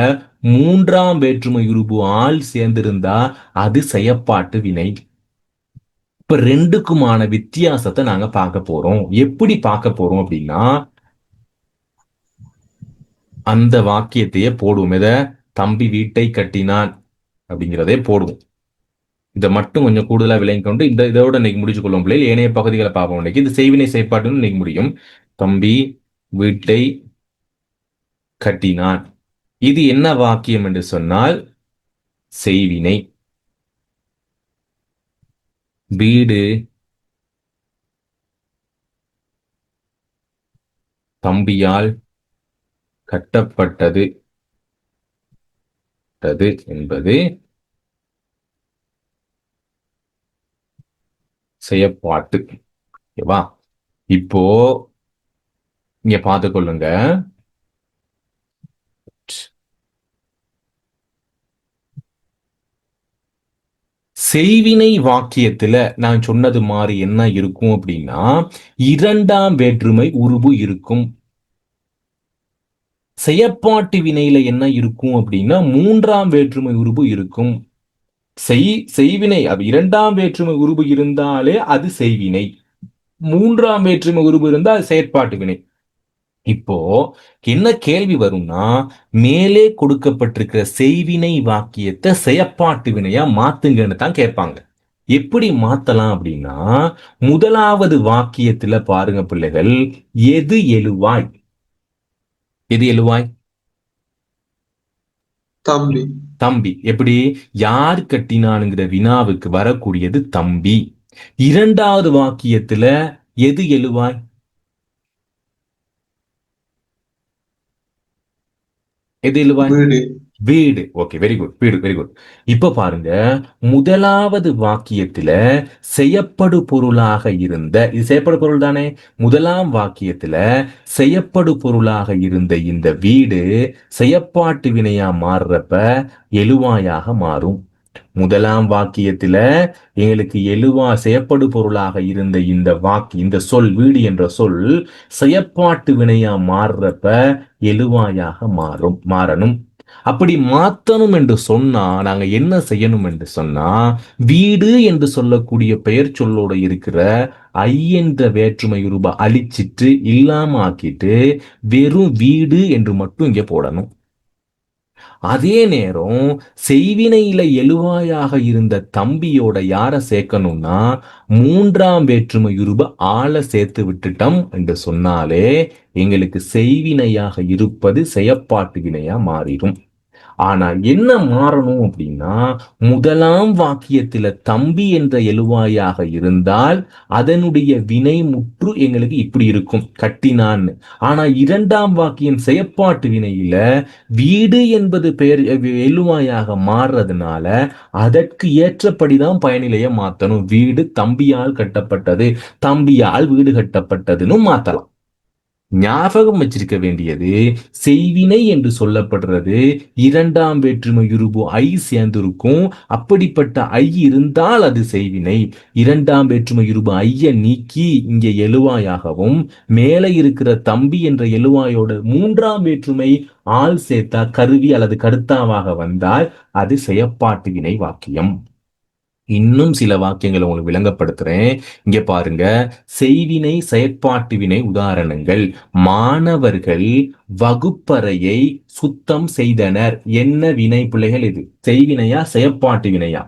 மூன்றாம் வேற்றுமை உருபு ஆள் சேர்ந்திருந்தா அது செயற்பாட்டு வினை. இப்ப ரெண்டுக்குமான வித்தியாசத்தை நாங்க பார்க்க போறோம். எப்படி பார்க்க போறோம் அப்படின்னா, அந்த வாக்கியத்தையே போடுவோம். எதை? தம்பி வீட்டை கட்டினான் அப்படிங்கிறதே போடுவோம். இதை மட்டும் கொஞ்சம் கூடுதலா விளங்கி கொண்டு இதோட இன்னைக்கு முடிச்சு கொள்ளும் பிள்ளைகள். ஏனைய பகுதிகளை பார்ப்போம். இன்னைக்கு இந்த செய்வினை செயற்பாட்டுன்னு இன்னைக்கு முடியும். தம்பி வீட்டை கட்டினான். இது என்ன வாக்கியம் என்று சொன்னால் செய்வினை. வீடு தம்பியால் கட்டப்பட்டது என்பது செயற்பாட்டு. ஓகேவா? இப்போ இங்க பார்த்து கொள்ளுங்க. செய்வினை வாக்கியத்துல நான் சொன்னது மாதிரி என்ன இருக்கும் அப்படின்னா, இரண்டாம் வேற்றுமை உருபு இருக்கும். செயற்பாட்டு வினையில என்ன இருக்கும் அப்படின்னா, மூன்றாம் வேற்றுமை உருபு இருக்கும். செய்வினை இரண்டாம் வேற்றுமை உருபு இருந்தாலே அது செய்வினை, மூன்றாம் வேற்றுமை உருபு இருந்தா அது செயற்பாட்டு வினை. இப்போ என்ன கேள்வி வரும்னா, மேலே கொடுக்கப்பட்டிருக்கிற செய்வினை வாக்கியத்தை செயற்பாட்டு வினையா மாத்துங்கன்னு தான் கேட்பாங்க. எப்படி மாத்தலாம் அப்படின்னா, முதலாவது வாக்கியத்துல பாருங்க பிள்ளைகள், எது எழுவாய்? எது எழுவாய்? தம்பி. தம்பி. எப்படி? யார் கட்டினானுங்கிற வினாவுக்கு வரக்கூடியது தம்பி. இரண்டாவது வாக்கியத்துல எது எழுவாய்? எது எழுவாய்? வீடு. Okay, very good. வீடு, வெரி குட். இப்ப பாருங்க, முதலாவது வாக்கியத்துல செயப்படு பொருளாக இருந்த, இது செயப்படு பொருள் தானே? முதலாம் வாக்கியத்துல செயப்படு பொருளாக இருந்த இந்த வீடு செயற்பாட்டு வினையா மாறுறப்ப எழுவாயாக மாறும். முதலாம் வாக்கியத்துல எங்களுக்கு செயப்படு பொருளாக இருந்த இந்த சொல் வீடு என்ற சொல் செயற்பாட்டு வினையா மாறுறப்ப எழுவாயாக மாறணும். அப்படி மாத்தணும் என்று சொன்னா நாங்க என்ன செய்யணும் என்று சொன்னா, வீடு என்று சொல்லக்கூடிய பெயர் சொல்லோட இருக்கிற ஐ என்ற வேற்றுமை ரூபா அழிச்சிட்டு இல்லாம ஆக்கிட்டு வெறும் வீடு என்று மட்டும் இங்க போடணும். அதே நேரம் செய்வினையில எழுவாயாக இருந்த தம்பியோட யார சேர்க்கணும்னா, மூன்றாம் வேற்றுமை உருப ஆளை சேர்த்து விட்டுட்டோம் என்று சொன்னாலே எங்களுக்கு செய்வினையாக இருப்பது செயற்பாட்டு வினையா மாறிடும். ஆனா என்ன மாறணும் அப்படின்னா, முதலாம் வாக்கியத்துல தம்பி என்ற எழுவாயாக இருந்தால் அதனுடைய வினை முற்று எங்களுக்கு இப்படி இருக்கும், கட்டினான்னு. ஆனா இரண்டாம் வாக்கியம் செயற்பாட்டு வினையில வீடு என்பது பெயர் எழுவாயாக மாறுறதுனால அதற்கு ஏற்றபடிதான் பயனிலைய மாத்தணும். வீடு தம்பியால் கட்டப்பட்டது, தம்பியால் வீடு கட்டப்பட்டதுன்னு மாத்தலாம். ஞாபகம் வச்சிருக்க வேண்டியது, செய்வினை என்று சொல்லப்படுறது இரண்டாம் வேற்றுமை உருபு ஐ சேர்ந்திருக்கும். அப்படிப்பட்ட ஐ இருந்தால் அது செய்வினை. இரண்டாம் வேற்றுமை உருபு ஐய நீக்கி இங்கே எழுவாயாகவும் மேலே இருக்கிற தம்பி என்ற எழுவாயோட மூன்றாம் வேற்றுமை ஆள் சேர்த்தா கருவி அல்லது கருத்தாவாக வந்தால் அது செயற்பாட்டு வினை வாக்கியம். இன்னும் சில வாக்கியங்களை உங்களுக்கு விளங்கப்படுத்துறேன். இங்க பாருங்க, செய்வினை செயற்பாட்டு வினை உதாரணங்கள். மாணவர்கள் வகுப்பறையை சுத்தம் செய்தனர். என்ன வினை பிள்ளைகள்? இது செய்வினையா செயற்பாட்டு வினையா?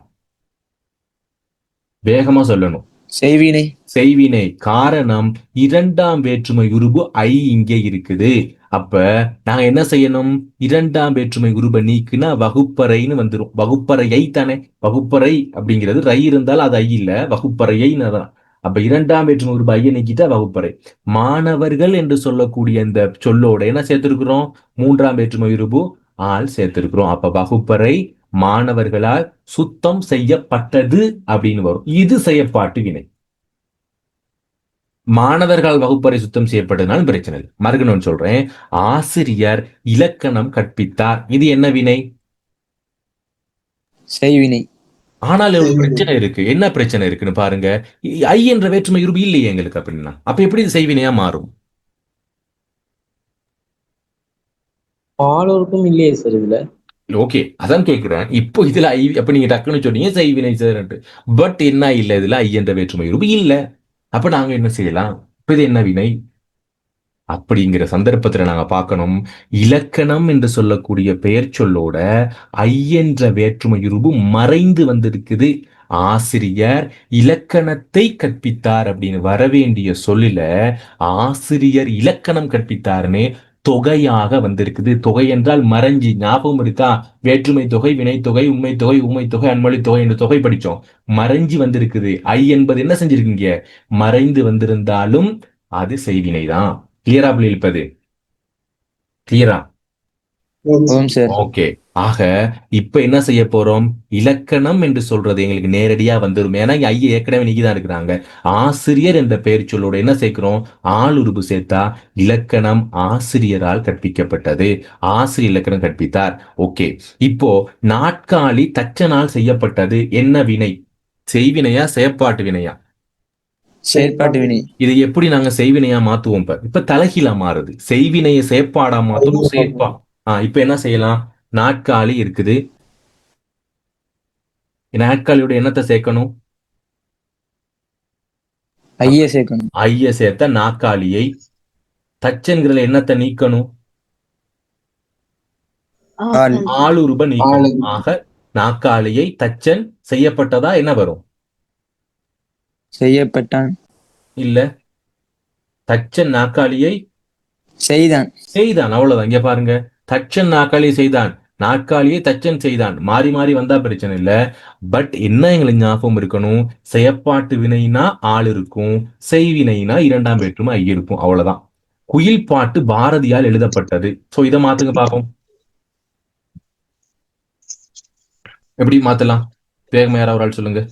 வேகமா சொல்லணும். செய்வினை. செய்வினை. காரணம் இரண்டாம் வேற்றுமை உருபு ஐ இங்கே இருக்குது. அப்ப நாங்க என்ன செய்யணும்? இரண்டாம் வேற்றுமை உருபை நீக்குனா வகுப்பறைன்னு வந்துரும். வகுப்பறையை தானே. வகுப்பறை அப்படிங்கிறது ரை இருந்தால் அது ஐ இல்ல, வகுப்பறையைன்னு தான். அப்ப இரண்டாம் வேற்றுமை உருபு ஐயை நீக்கிட்டா வகுப்பறை. மாணவர்கள் என்று சொல்லக்கூடிய இந்த சொல்லோட என்ன சேர்த்திருக்கிறோம்? மூன்றாம் வேற்றுமை உருபு ஆள் சேர்த்திருக்கிறோம். அப்ப வகுப்பறை மாணவர்களால் சுத்தம் செய்யப்பட்டது அப்படின்னு வரும். இது செயற்பாட்டு வினை. மாணவர்கள் வகுப்பறை சுத்தம் செய்யப்பட்டதுனாலும் பிரச்சனை இல்லை. மறுகணும் சொல்றேன். ஆசிரியர் இலக்கணம் கற்பித்தார். இது என்ன வினை? செய்வினை. ஆனால் ஒரு பிரச்சனை இருக்கு. என்ன பிரச்சனை இருக்குன்னு பாருங்க. ஐ என்ற வேற்றுமை உருபு இல்லையே எங்களுக்கு அப்படின்னா. அப்ப எப்படி இது செய்வினையா மாறும்? ஆளோருக்கும் இல்லையே சார் இதுல. ஓகே, அதான் கேட்கிறேன். இப்போ இதுல ஐ அப்ப நீங்க டக்குன்னு சொன்னீங்க செய்வினை சார். பட் என்ன இல்ல, இதுல ஐ என்ற வேற்றுமை உருபு இல்ல. அப்ப நாங்க என்ன செய்யலாம்? இப்ப இது என்ன வினை? அப்படிங்கிற சந்தர்ப்பத்துல நாங்க பார்க்கணும். இலக்கணம் என்று சொல்லக்கூடிய பெயர் சொல்லோட ஐ என்ற வேற்றுமை உருபு மறைந்து வந்திருக்குது. ஆசிரியர் இலக்கணத்தை கற்பித்தார் அப்படின்னு வரவேண்டிய சொல்லில ஆசிரியர் இலக்கணம் கற்பித்தார்னு தொகையாக வந்திருக்குது. தொகை என்றால் மறைஞ்சி. ஞாபகம் இருக்கா? வேற்றுமை தொகை, வினைத்தொகை, உண்மை தொகை, ஊமை தொகை, அன்மொழி தொகை என்று தொகை படிச்சோம். மறைஞ்சி வந்திருக்குது. ஐ என்பது என்ன செஞ்சிருக்கீங்க? மறைந்து வந்திருந்தாலும் அது செய்வினைதான். கிளியரா பிள்ளைப்பது? கிளியரா? ஓம் சார். ஓகே. ஆக இப்ப என்ன செய்ய போறோம்? இலக்கணம் என்று சொல்றது எங்களுக்கு நேரடியா வந்துடும். ஏன்னா ஐயா ஏற்கனவே நீக்கிதான் இருக்கிறாங்க. ஆசிரியர் என்ற பெயர் சொல்லோட என்ன சேர்க்கிறோம்? ஆள் உருபு சேர்த்தா இலக்கணம் ஆசிரியரால் கற்பிக்கப்பட்டது. ஆசிரியர் இலக்கணம் கற்பித்தார். ஓகே. இப்போ நாட்காலி தச்சனால் செய்யப்பட்டது. என்ன வினை? செய்வினையா செயற்பாட்டு வினையா? செயற்பாட்டு வினை. இதை எப்படி நாங்க செய்வினையா மாத்துவோம்? இப்ப தலைகீழா மாறுது. செய்வினையை செயற்பாடா மாத்தணும். செயற்பா இப்ப என்ன செய்யலாம்? நாட்காலி இருக்குது. நாட்காலியோட என்னத்தை சேர்க்கணும்? ஐய சேர்க்கணும். ஐய சேர்த்த நாற்காலியை. தச்சன்கிறதுல என்னத்தை நீக்கணும்? ஆள். ஆளுருப நீக்கணும். ஆக நாற்காலியை தச்சன் செய்யப்பட்டதா என்ன வரும்? செய்யப்பட்டான். இல்ல, தச்சன் நாற்காலியை செய்தான். செய்தான். அவ்வளவுதான். இங்க பாருங்க. தச்சன் நாற்காலியை செய்தான், நாற்காலியை தச்சன் செய்தான். மாறி மாறி வந்தா பிரச்சனை இல்ல. பட் என்ன எங்களுக்கு ஞாபகம் இருக்கணும்? செயற்பாட்டு வினைனா ஆள் இருக்கும், செய்வினைனா இரண்டாம் வேற்றுமை ஐ இருக்கும். அவ்வளவுதான். குயில் பாட்டு பாரதியால் எழுதப்பட்டது. சோ இதை மாத்துங்க பாப்போம். எப்படி மாத்தலாம்? வேகமா யாராவது ஒரு ஆள் சொல்லுங்க.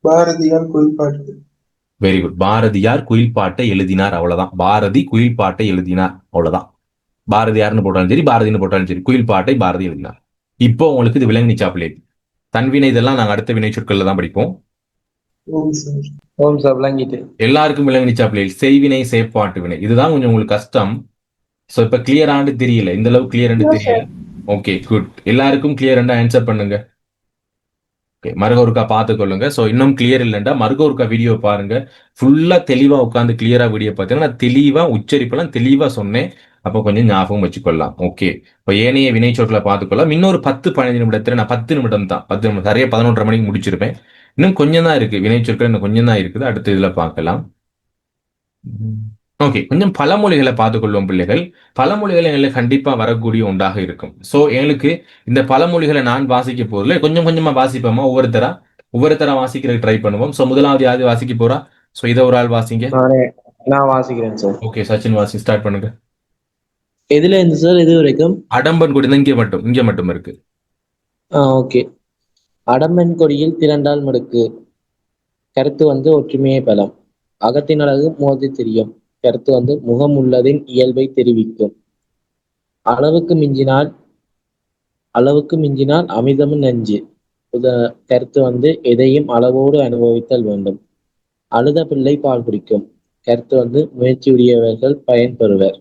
பாரதியார் குயில்பாட்டு. Very good. பாரதியார் குயில் பாட்டை எழுதினார். அவ்வளவுதான். பாரதி குயில் பாட்டை எழுதினார். அவ்வளவுதான். பாரதியார்னு போட்டாலும் சரி, பாரதின்னு போட்டாலும் சரி, குயில் பாட்டை பாரதி எழுதினார். இப்போ உங்களுக்கு இது விளங்கிச்சாப்பிலே. தன்வினை இதெல்லாம் நாங்க அடுத்த வினை சொற்கள்ல தான் படிப்போம். ஓம் சார். ஓம் சார் விளங்கிட்டு. எல்லாருக்கும் விளங்கிச்சாப்பிலே. செய்வினை செயற்பாட்டு வினை இதுதான் கொஞ்சம் உங்களுக்கு கஷ்டம். சோ இப்ப கிளியராண்டு தெரியல, இந்த அளவு கிளியராண்டு தெரியல. Okay good. எல்லாருக்கும் கிளியராண்டா ஆன்சர் பண்ணுங்க. ஓகே, மறுக ஒருக்கா பார்த்துக்கொள்ளுங்க. ஸோ இன்னும் கிளியர் இல்லைண்டா மறுக ஒருக்கா வீடியோ பாருங்க. ஃபுல்லா தெளிவா உட்காந்து கிளியரா வீடியோ பார்த்தீங்கன்னா நான் தெளிவா உச்சரிப்பெல்லாம் தெளிவா சொன்னேன். அப்போ கொஞ்சம் ஞாபகம் வச்சுக்கொள்ளலாம். ஓகே, இப்போ ஏனைய வினை சொற்களை பார்த்துக்கொள்ளலாம். இன்னொரு 10-15 நிமிடத்துல நான் 10 நிமிடம் தான், 10 நிமிடம் சரியா 11:30 மணிக்கு முடிச்சிருப்பேன். இன்னும் கொஞ்சம் தான் இருக்கு வினை சொற்கள், இன்னும் கொஞ்சம் தான் இருக்குது. அடுத்த இதுல பார்க்கலாம். ஓகே, கொஞ்சம் பழமொழிகளை பார்த்துக்கொள்வோம் பிள்ளைகள். பழமொழிகள் எங்களுக்கு கண்டிப்பா வரக்கூடிய ஒன்றாக இருக்கும். சோ எங்களுக்கு இந்த பழமொழிகளை நான் வாசிக்க போறதுல கொஞ்சம் கொஞ்சமா வாசிப்போமா, ஒவ்வொருத்தரா வாசிக்கிறதுக்கு ட்ரை பண்ணுவோம். சோ முதலாவது யாரு வாசிக்க போறா? சோ இதை ஒரு ஆள் வாசிங்க. நான் வாசிக்கிறேன் சார். ஓகே, சச்சின் வாசி ஸ்டார்ட் பண்ணுங்க. எதுல இருந்து சார் இது வரைக்கும்? அடம்பன் கொடி இங்க மட்டும் இருக்கு. ஓகே. அடம்பன் கொடியில் திரண்டால் மடுக்கு. கருத்து ஒற்றுமையை பலம். அகத்தின் அழகு மோதி தெரியும். கருத்து முகம் உள்ளதின் இயல்பை தெரிவிக்கும். அளவுக்கு மிஞ்சினால் அமிர்தமும் நஞ்சு. கருத்து எதையும் அளவோடு அனுபவித்தல் வேண்டும். அழுத பிள்ளை பால் குடிக்கும். கருத்து முயற்சியுடையவர்கள் பயன்பெறுவர்.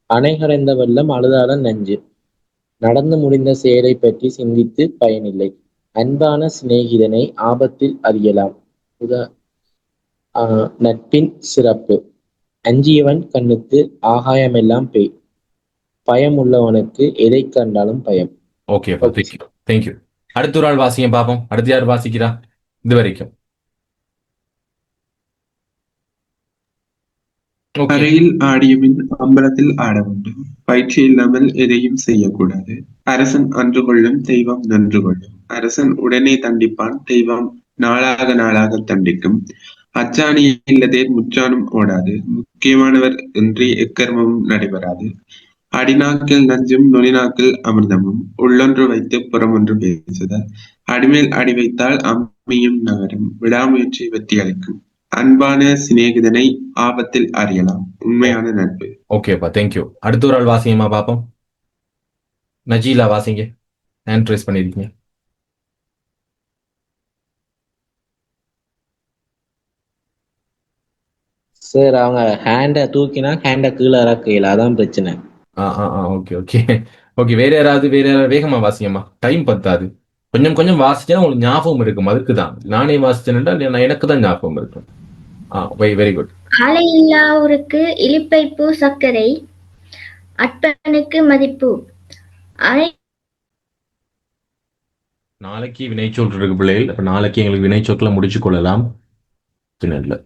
அணை கடைந்த வெள்ளம் அழுதாலும் நஞ்சு. நடந்து முடிந்த செயலை பற்றி சிந்தித்து பயனில்லை. அன்பான சிநேகிதனை ஆபத்தில் அறியலாம். நட்பின் சிறப்பு. அஞ்சியவன் கண்ணுக்கு ஆகாயமெல்லாம் பேய். பயம் உள்ளவனுக்கு எதை கண்டாலும் பயம். Okay, thank you. அடுத்த ஒரு ஆள் வாசிங்க பாப்போம். அடுத்து யார் வாசிக்கிறா இது வரைக்கும்? ஓகே. அறையில் ஆடியபின் அம்பலத்தில் ஆட வேண்டும். பயிற்சி இல்லாமல் எதையும் செய்யக்கூடாது. அரசன் அன்று கொள்ளும் தெய்வம் நன்று கொள்ளும். அரசன் உடனே தண்டிப்பான், தெய்வம் நாளாக நாளாக தண்டிக்கும். அச்சாணி இல்லதேர் முச்சாணும் ஓடாது. முக்கியமானவர் இன்றி எக்கர்மமும் நடைபெறாது. அடிநாக்கில் நஞ்சும் நுனிநாக்கில் அமிர்தமும். உள்ளொன்று வைத்துப் புறமொன்று பேசுதல். அடிமேல் அடி வைத்தால் அம்மியும் நகரும். விடாமுயற்சி வெற்றி அளிக்கும். அன்பான சிநேகிதனை ஆபத்தில் அறியலாம். உண்மையான நட்பு. ஓகேப்பா, தேங்க்யூ. அடுத்த ஒரு ஆள் வாசிங்கம்மா பாப்போம். நஜீலா வாசிங்க. ஹேண்ட் ரைஸ் பண்ணிருக்கீங்க. சார் அவங்க ஹேண்டை தூக்கினா ஹேண்டை கீழே இறக்கையில, அதான் பிரச்சனை. Okay okay okay. வேற யாராவது வேகமா வாசிங்கம்மா, டைம் பத்தாது. கொஞ்சம் கொஞ்சம் வாசிச்சா உங்களுக்கு ஞாபகம் இருக்கும். அதுக்கு தான் நானே வாசிச்சேன்டா, எனக்கு தான் ஞாபகம் இருக்கும். Very good. ஆலையில்லா ஊருக்கு இலிப்பைப்பூ சர்க்கரை, அற்பனுக்கு மதிப்பு. நாளைக்கு வினைச்சொல் இருக்கு பிள்ளைகள். அப்ப நாளைக்கு எங்களுக்கு வினைச்சொற்களை முடிச்சு கொள்ளலாம். பின்ன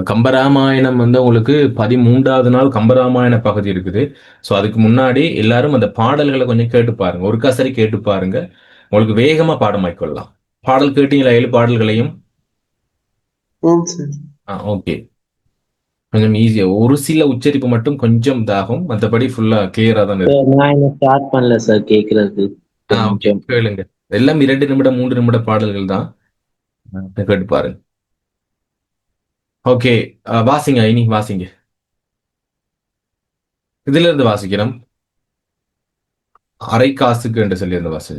கம்பராமாயணம் வந்து உங்களுக்கு 13வது நாள் கம்பராமாயண பகுதி இருக்குது. ஸோ அதுக்கு முன்னாடி எல்லாரும் அந்த பாடல்களை கொஞ்சம் கேட்டு பாருங்க. ஒரு கசரி கேட்டு பாருங்க, உங்களுக்கு வேகமா பாடமாய்க்கொள்ளலாம். பாடல் கேட்டீங்களா? 7 பாடல்களையும். ஓம் சார். ஓகே. கொஞ்சம் ஈஸியா, ஒரு சில உச்சரிப்பு மட்டும் கொஞ்சம் இதாகும், மற்றபடி ஃபுல்லா கிளியரா தான் இருக்கு. சார் நான் இன்னும் ஸ்டார்ட் பண்ணல சார் கேட்கறதுக்கு. ஓகே, கேளுங்க. எல்லாம் 2 நிமிடம் 3 நிமிட பாடல்கள் தான். கேட்டு பாருங்க. ஓகே, வாசிங்க. இனி வாசிங்க. இதுல இருந்து வாசிக்கிறோம். அரை காசுக்கு என்று சொல்லி இருந்த வாசி.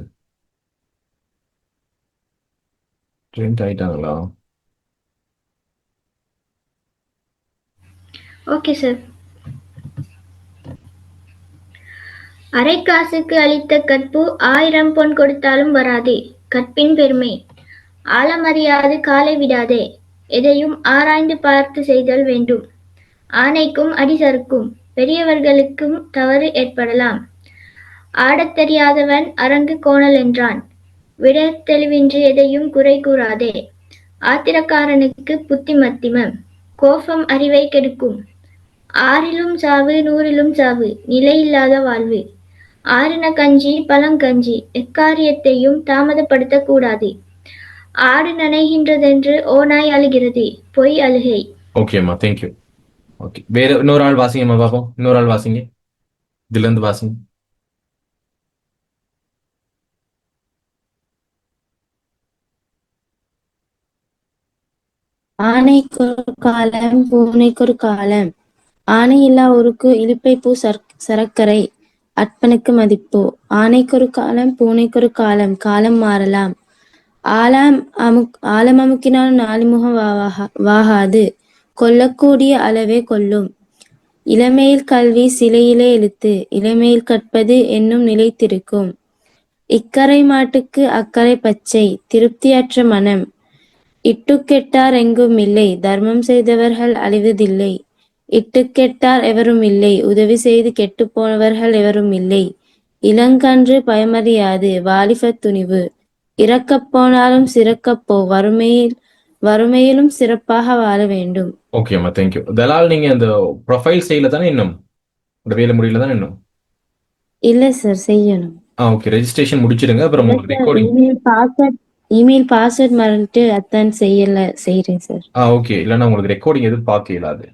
ட்ரெண்ட் ஆயிட்டாங்களா? Okay sir. அரைக்காசுக்கு அளித்த கற்பு 1000 பொன் கொடுத்தாலும் வராதே. கற்பின் பெருமை. ஆழமறியாது காலை விடாதே. எதையும் ஆராய்ந்து பார்த்து செய்தல் வேண்டும். ஆணைக்கும் அடி சறுக்கும். பெரியவர்களுக்கும் தவறு ஏற்படலாம். ஆடத் தெரியாதவன் அரங்கு கோணல் என்றான். விடத் தெளிவின்றி எதையும் குறை கூறாதே. ஆத்திரக்காரனுக்கு புத்தி மத்திமம். கோபம் அறிவை கெடுக்கும். 6லும் சாவு 100லும் சாவு. நிலையில்லாத வாழ்வு. ஆறின கஞ்சி பழங்கஞ்சி. எக்காரியத்தையும் தாமதப்படுத்தக் கூடாது. ஆடு நனைகின்றதென்று ஓநாய் அழுகிறது. பொய் அழுகை. ஓகேம்மா, தேங்க்யூ. ஓகே, வேற இன்னொரு ஆள் வாசிங்கம்மா பாப்போம். இன்னொரு ஆள் வாசிங்க. இதுல இருந்து வாசிங்க. ஆனைக்கொரு காலம் பூனைக்கொரு காலம். ஆனையில்லா ஊருக்கு இலிப்பைப்பூ சரக்கரை, அற்பனுக்கு மதிப்பு. ஆனைக்கொரு காலம் பூனைக்கொரு காலம். காலம் மாறலாம். ஆலம் அமுக்கினால் நாலிமுகம் வாகாது. கொல்லக்கூடிய அளவே கொல்லும். இளமையில் கல்வி சிலையிலே எழுத்து. இளமையில் கற்பது என்னும் நிலைத்திருக்கும். இக்கரை மாட்டுக்கு அக்கரை பச்சை. திருப்தியற்ற மனம். இட்டுக்கெட்டார் எங்கும் இல்லை. தர்மம் செய்தவர்கள் அழிவதில்லை. இட்டுக்கெட்டார் எவரும் இல்லை. உதவி செய்து கெட்டு போனவர்கள் எவரும் இல்லை. இளங்கன்று பயமறியாது. வாலிபத் துணிவு. இறக்கப் போனாலும் சிறக்கப் போ. வறுமையிலும் சிறப்பாக வாழ வேண்டும். ஓகேம்மா, தேங்க்யூ. தலால், நீங்க அந்த ப்ரொஃபைல் செய்யல தானே இன்னும்? இந்த வேலை முடியல தானே இன்னும்? இல்ல சார், செய்யணும். ஓகே, ரெஜிஸ்ட்ரேஷன் முடிச்சிடுங்க. அப்புறம் உங்களுக்கு ரெக்கார்டிங். இமெயில் பாஸ்வேர்ட் மறந்துட்டு அதான் செய்யறேன் சார். ஓகே, இல்லைன்னா உங்களுக்கு ரெக்கார்டிங் எதுவும் பார்க்க இயலாது.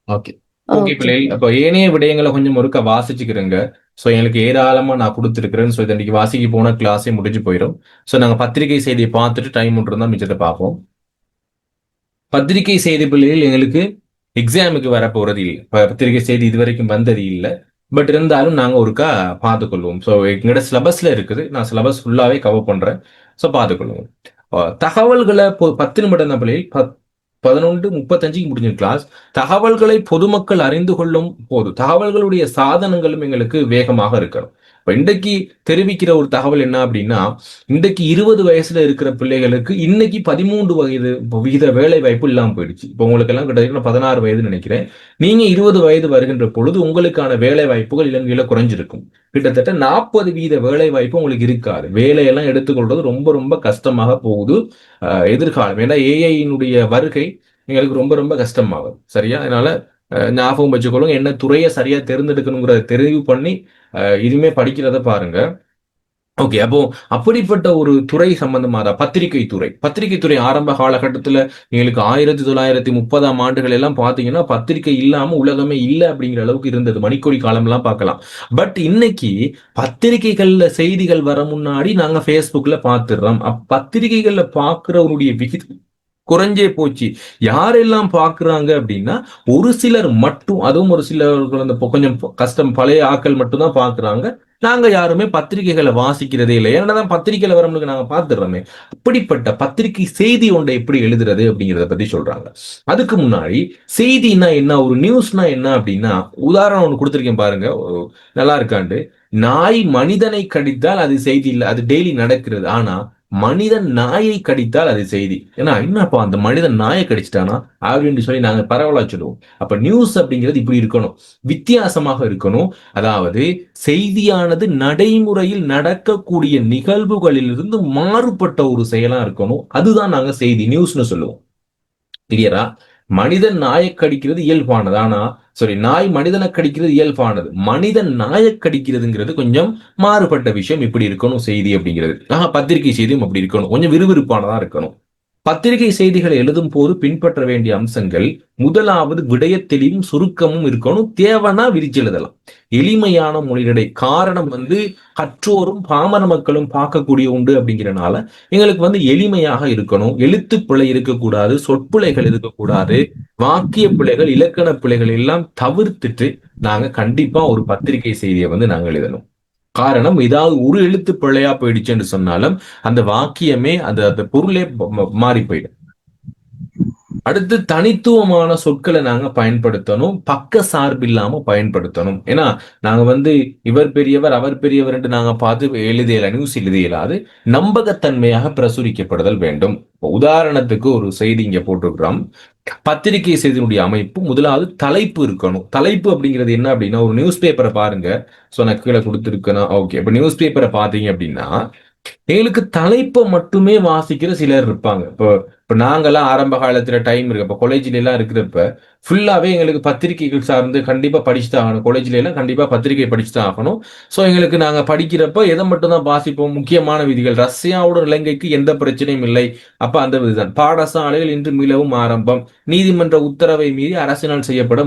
ஓகே ஓகே பிள்ளைகள், அப்போ ஏனைய விடயங்களை கொஞ்சம் ஒருக்க வாசிச்சுக்கிறேங்க. ஸோ எங்களுக்கு ஏராளமா நான் கொடுத்துருக்கிறேன். ஸோ இன்னைக்கு வாசிக்கு போன கிளாஸே முடிஞ்சு போயிடும். ஸோ நாங்கள் பத்திரிகை செய்தியை பார்த்துட்டு டைம் இருந்தால் மிச்சத்தை பார்ப்போம். பத்திரிகை செய்தி பிள்ளைகள் எங்களுக்கு எக்ஸாமுக்கு வர போறது இல்லை. பத்திரிகை செய்தி இது வரைக்கும் வந்தது இல்லை. பட் இருந்தாலும் நாங்கள் ஒருக்கா பார்த்துக்கொள்வோம். ஸோ எங்களோட சிலபஸ்ல இருக்குது. நான் சிலபஸ் ஃபுல்லாவே கவர் பண்றேன். ஸோ பார்த்துக்கொள்வோம். தகவல்களை 10 நிமிடம் தான் பிள்ளைகள். 11:35 முடிஞ்ச கிளாஸ். தகவல்களை பொதுமக்கள் அறிந்து கொள்ளும் போது தகவல்களுடைய சாதனங்களும் எங்களுக்கு வேகமாக இருக்கணும். இப்ப இன்றைக்கு தெரிவிக்கிற ஒரு தகவல் என்ன அப்படின்னா, இன்றைக்கு 20 வயசுல இருக்கிற பிள்ளைகளுக்கு இன்னைக்கு 13 வயது விகித வேலை வாய்ப்பு இல்லாம போயிடுச்சு. இப்போ உங்களுக்கு எல்லாம் கிட்டத்தட்ட 16 வயதுன்னு நினைக்கிறேன். நீங்க 20 வயது வருகின்ற பொழுது உங்களுக்கான வேலை வாய்ப்புகள் இலங்கையில குறைஞ்சிருக்கும். கிட்டத்தட்ட 40 வீத வேலை வாய்ப்பு உங்களுக்கு இருக்காது. வேலையெல்லாம் எடுத்துக்கொள்றது ரொம்ப ரொம்ப கஷ்டமாக போகுது எதிர்காலம். ஏன்னா ஏஐயினுடைய வருகை எங்களுக்கு ரொம்ப ரொம்ப கஷ்டமாகும். சரியா? அதனால ஞாபகம் வச்சுக்கொள்ளுங்க. என்ன துறையை சரியா தேர்ந்தெடுக்கணுங்கிறத தெரிவு பண்ணி இனிமே படிக்கிறத பாருங்க. ஓகே. அப்போ அப்படிப்பட்ட ஒரு துறை சம்பந்தமாக பத்திரிகை துறை ஆரம்ப காலகட்டத்துல எங்களுக்கு 1930ஆம் ஆண்டுகள் எல்லாம் பாத்தீங்கன்னா பத்திரிகை இல்லாம உலகமே இல்லை அப்படிங்கிற அளவுக்கு இருந்தது. மணிக்கொடி காலம் எல்லாம் பார்க்கலாம். பட் இன்னைக்கு பத்திரிகைகள்ல செய்திகள் வர முன்னாடி நாங்க Facebookல பாத்துடுறோம். பத்திரிகைகள்ல பாக்குறவருடைய விகிதம் குறைஞ்சே போச்சு. யாரெல்லாம் பாக்குறாங்க அப்படின்னா ஒரு சிலர் மட்டும், அதுவும் ஒரு சிலர்கள் அந்த கொஞ்சம் கஷ்டம் பழைய ஆட்கள் மட்டும் தான் பாக்குறாங்க. நாங்க யாருமே பத்திரிகைகளை வாசிக்கிறதே இல்லை. ஏன்னாதான் பத்திரிகையில வரவங்களுக்கு நாங்க பாத்துடுறோமே. அப்படிப்பட்ட பத்திரிகை செய்தி ஒன்றை எப்படி எழுதுறது அப்படிங்கிறத பத்தி சொல்றாங்க. அதுக்கு முன்னாடி செய்தினா என்ன, ஒரு நியூஸ்னா என்ன அப்படின்னா, உதாரணம் ஒண்ணு கொடுத்திருக்கேன் பாருங்க, நல்லா இருக்காண்டு. நாய் மனிதனை கடித்தால் அது செய்தி இல்லை, அது டெய்லி நடக்கிறது. ஆனா மனிதன் நாயை கடித்தால் அது செய்தி. ஏன்னா என்னப்பா அந்த மனிதன் நாயை கடிச்சிட்டானா அப்படின்னு சொல்லி நாங்க பரவலா சொல்லுவோம். அப்ப நியூஸ் அப்படிங்கிறது இப்படி இருக்கணும், வித்தியாசமாக இருக்கணும். அதாவது செய்தியானது நடைமுறையில் நடக்கக்கூடிய நிகழ்வுகளிலிருந்து மாறுபட்ட ஒரு செயலா இருக்கணும். அதுதான் நாங்க செய்தி நியூஸ்னு சொல்லுவோம். கிளியரா? மனிதன் நாயை கடிக்கிறது இயல்பானது. ஆனா நாய் மனிதனை கடிக்கிறது இயல்பானது. மனிதன் நாயை கடிக்கிறதுங்கிறது கொஞ்சம் மாறுபட்ட விஷயம். இப்படி இருக்கணும் செய்தி அப்படிங்கிறது. பத்திரிகை செய்தியும் அப்படி இருக்கணும், கொஞ்சம் விறுவிறுப்பானதா இருக்கணும். பத்திரிகை செய்திகளை எழுதும் போது பின்பற்ற வேண்டிய அம்சங்கள், முதலாவது விடயத்தெளிவும் சுருக்கமும் இருக்கணும். தேவைன்னா விரிச்சு எழுதலாம். எளிமையான மொழிநடை. காரணம் கற்றோரும் பாமர மக்களும் பார்க்கக்கூடிய உண்டு அப்படிங்கிறனால எங்களுக்கு எளிமையாக இருக்கணும். எழுத்து பிழை இருக்கக்கூடாது, சொற்பிழைகள் இருக்கக்கூடாது, வாக்கிய பிழைகள், இலக்கண பிழைகள் எல்லாம் தவிர்த்துட்டு நாங்க கண்டிப்பா ஒரு பத்திரிகை செய்தியை நாங்க எழுதணும். காரணம், ஏதாவது ஒரு எழுத்து பிழையா போயிடுச்சுன்னு சொன்னாலும் அந்த வாக்கியமே அந்த பொருளே மாறி போயிடும். அடுத்து தனித்துவமான சொற்களை நாங்க பயன்படுத்தணும், பக்க சார்பில்லாம பயன்படுத்தணும். ஏன்னா நாங்க இவர் பெரியவர் அவர் பெரியவர் என்று நாங்க பார்த்து எழுதியல நியூஸ் எழுதியலாது, நம்பகத்தன்மையாக பிரசுரிக்கப்படுதல் வேண்டும். உதாரணத்துக்கு ஒரு செய்தி இங்க போட்டிருக்கிறோம். பத்திரிகை செய்தியினுடைய அமைப்பு, முதலாவது தலைப்பு இருக்கணும். தலைப்பு அப்படிங்கிறது என்ன அப்படின்னா, ஒரு நியூஸ் பேப்பரை பாருங்க. நான் கீழே கொடுத்துருக்கேன். ஓகே. இப்ப நியூஸ் பேப்பரை பாத்தீங்க அப்படின்னா எங்களுக்கு தலைப்பை மட்டுமே வாசிக்கிற சிலர் இருப்பாங்க. இப்ப நாங்கெல்லாம் ஆரம்ப காலத்துல டைம் இருக்கு, இப்ப காலேஜ்ல எல்லாம் இருக்கிறப்ப ஃபுல்லாவே எங்களுக்கு பத்திரிகைகள் சார்ந்து கண்டிப்பா படிச்சுதான் ஆகணும். காலேஜ்ல எல்லாம் கண்டிப்பா பத்திரிகை படிச்சுதான் ஆகணும். எங்களுக்கு நாங்க படிக்கிறப்ப எதை மட்டும் தான் வாசிப்போம், முக்கியமான விதிகள், ரஷ்யாவுடன் இலங்கைக்கு எந்த பிரச்சனையும் இல்லை, அப்ப அந்த விதிதான். பாடசாலைகள் இன்று மீளவும் ஆரம்பம், நீதிமன்ற உத்தரவை மீறி அரசினால் செயற்பட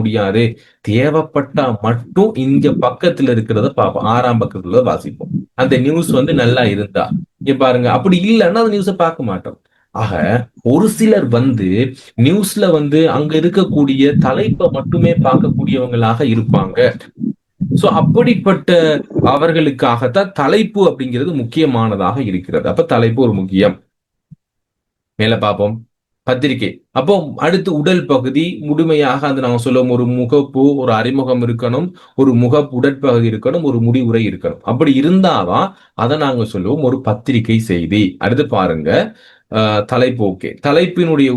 முடியாது, தேவைப்பட்டா மட்டும் இங்க பக்கத்துல இருக்கிறத பார்ப்போம், 6ஆம் பக்கத்துல வாசிப்போம். அந்த நியூஸ் நல்லா இருந்தா இங்க பாருங்க. அப்படி இல்லைன்னா அந்த நியூஸை பார்க்க மாட்டோம். ஆக ஒரு சிலர் நியூஸ்ல அங்க இருக்கக்கூடிய தலைப்பை மட்டுமே பார்க்கக்கூடியவங்களாக இருப்பாங்க. அப்படிப்பட்ட அவர்களுக்காகத்தான் தலைப்பு அப்படிங்கிறது முக்கியமானதாக இருக்கிறது. அப்ப தலைப்பு ஒரு முக்கியம். மேல பார்ப்போம். பத்திரிகை. அப்போ அடுத்து உடல் பகுதி முழுமையாக நாங்க சொல்லுவோம், ஒரு முகப்பு, ஒரு அறிமுகம் இருக்கணும், ஒரு உடற்பகுதி இருக்கணும், ஒரு முடிவுரை இருக்கணும். அப்படி இருந்தாதான் அதை நாங்க சொல்லுவோம் ஒரு பத்திரிகை செய்தி. அடுத்து பாருங்க, தலைப்பு. ஓகே. தலைப்பினுடைய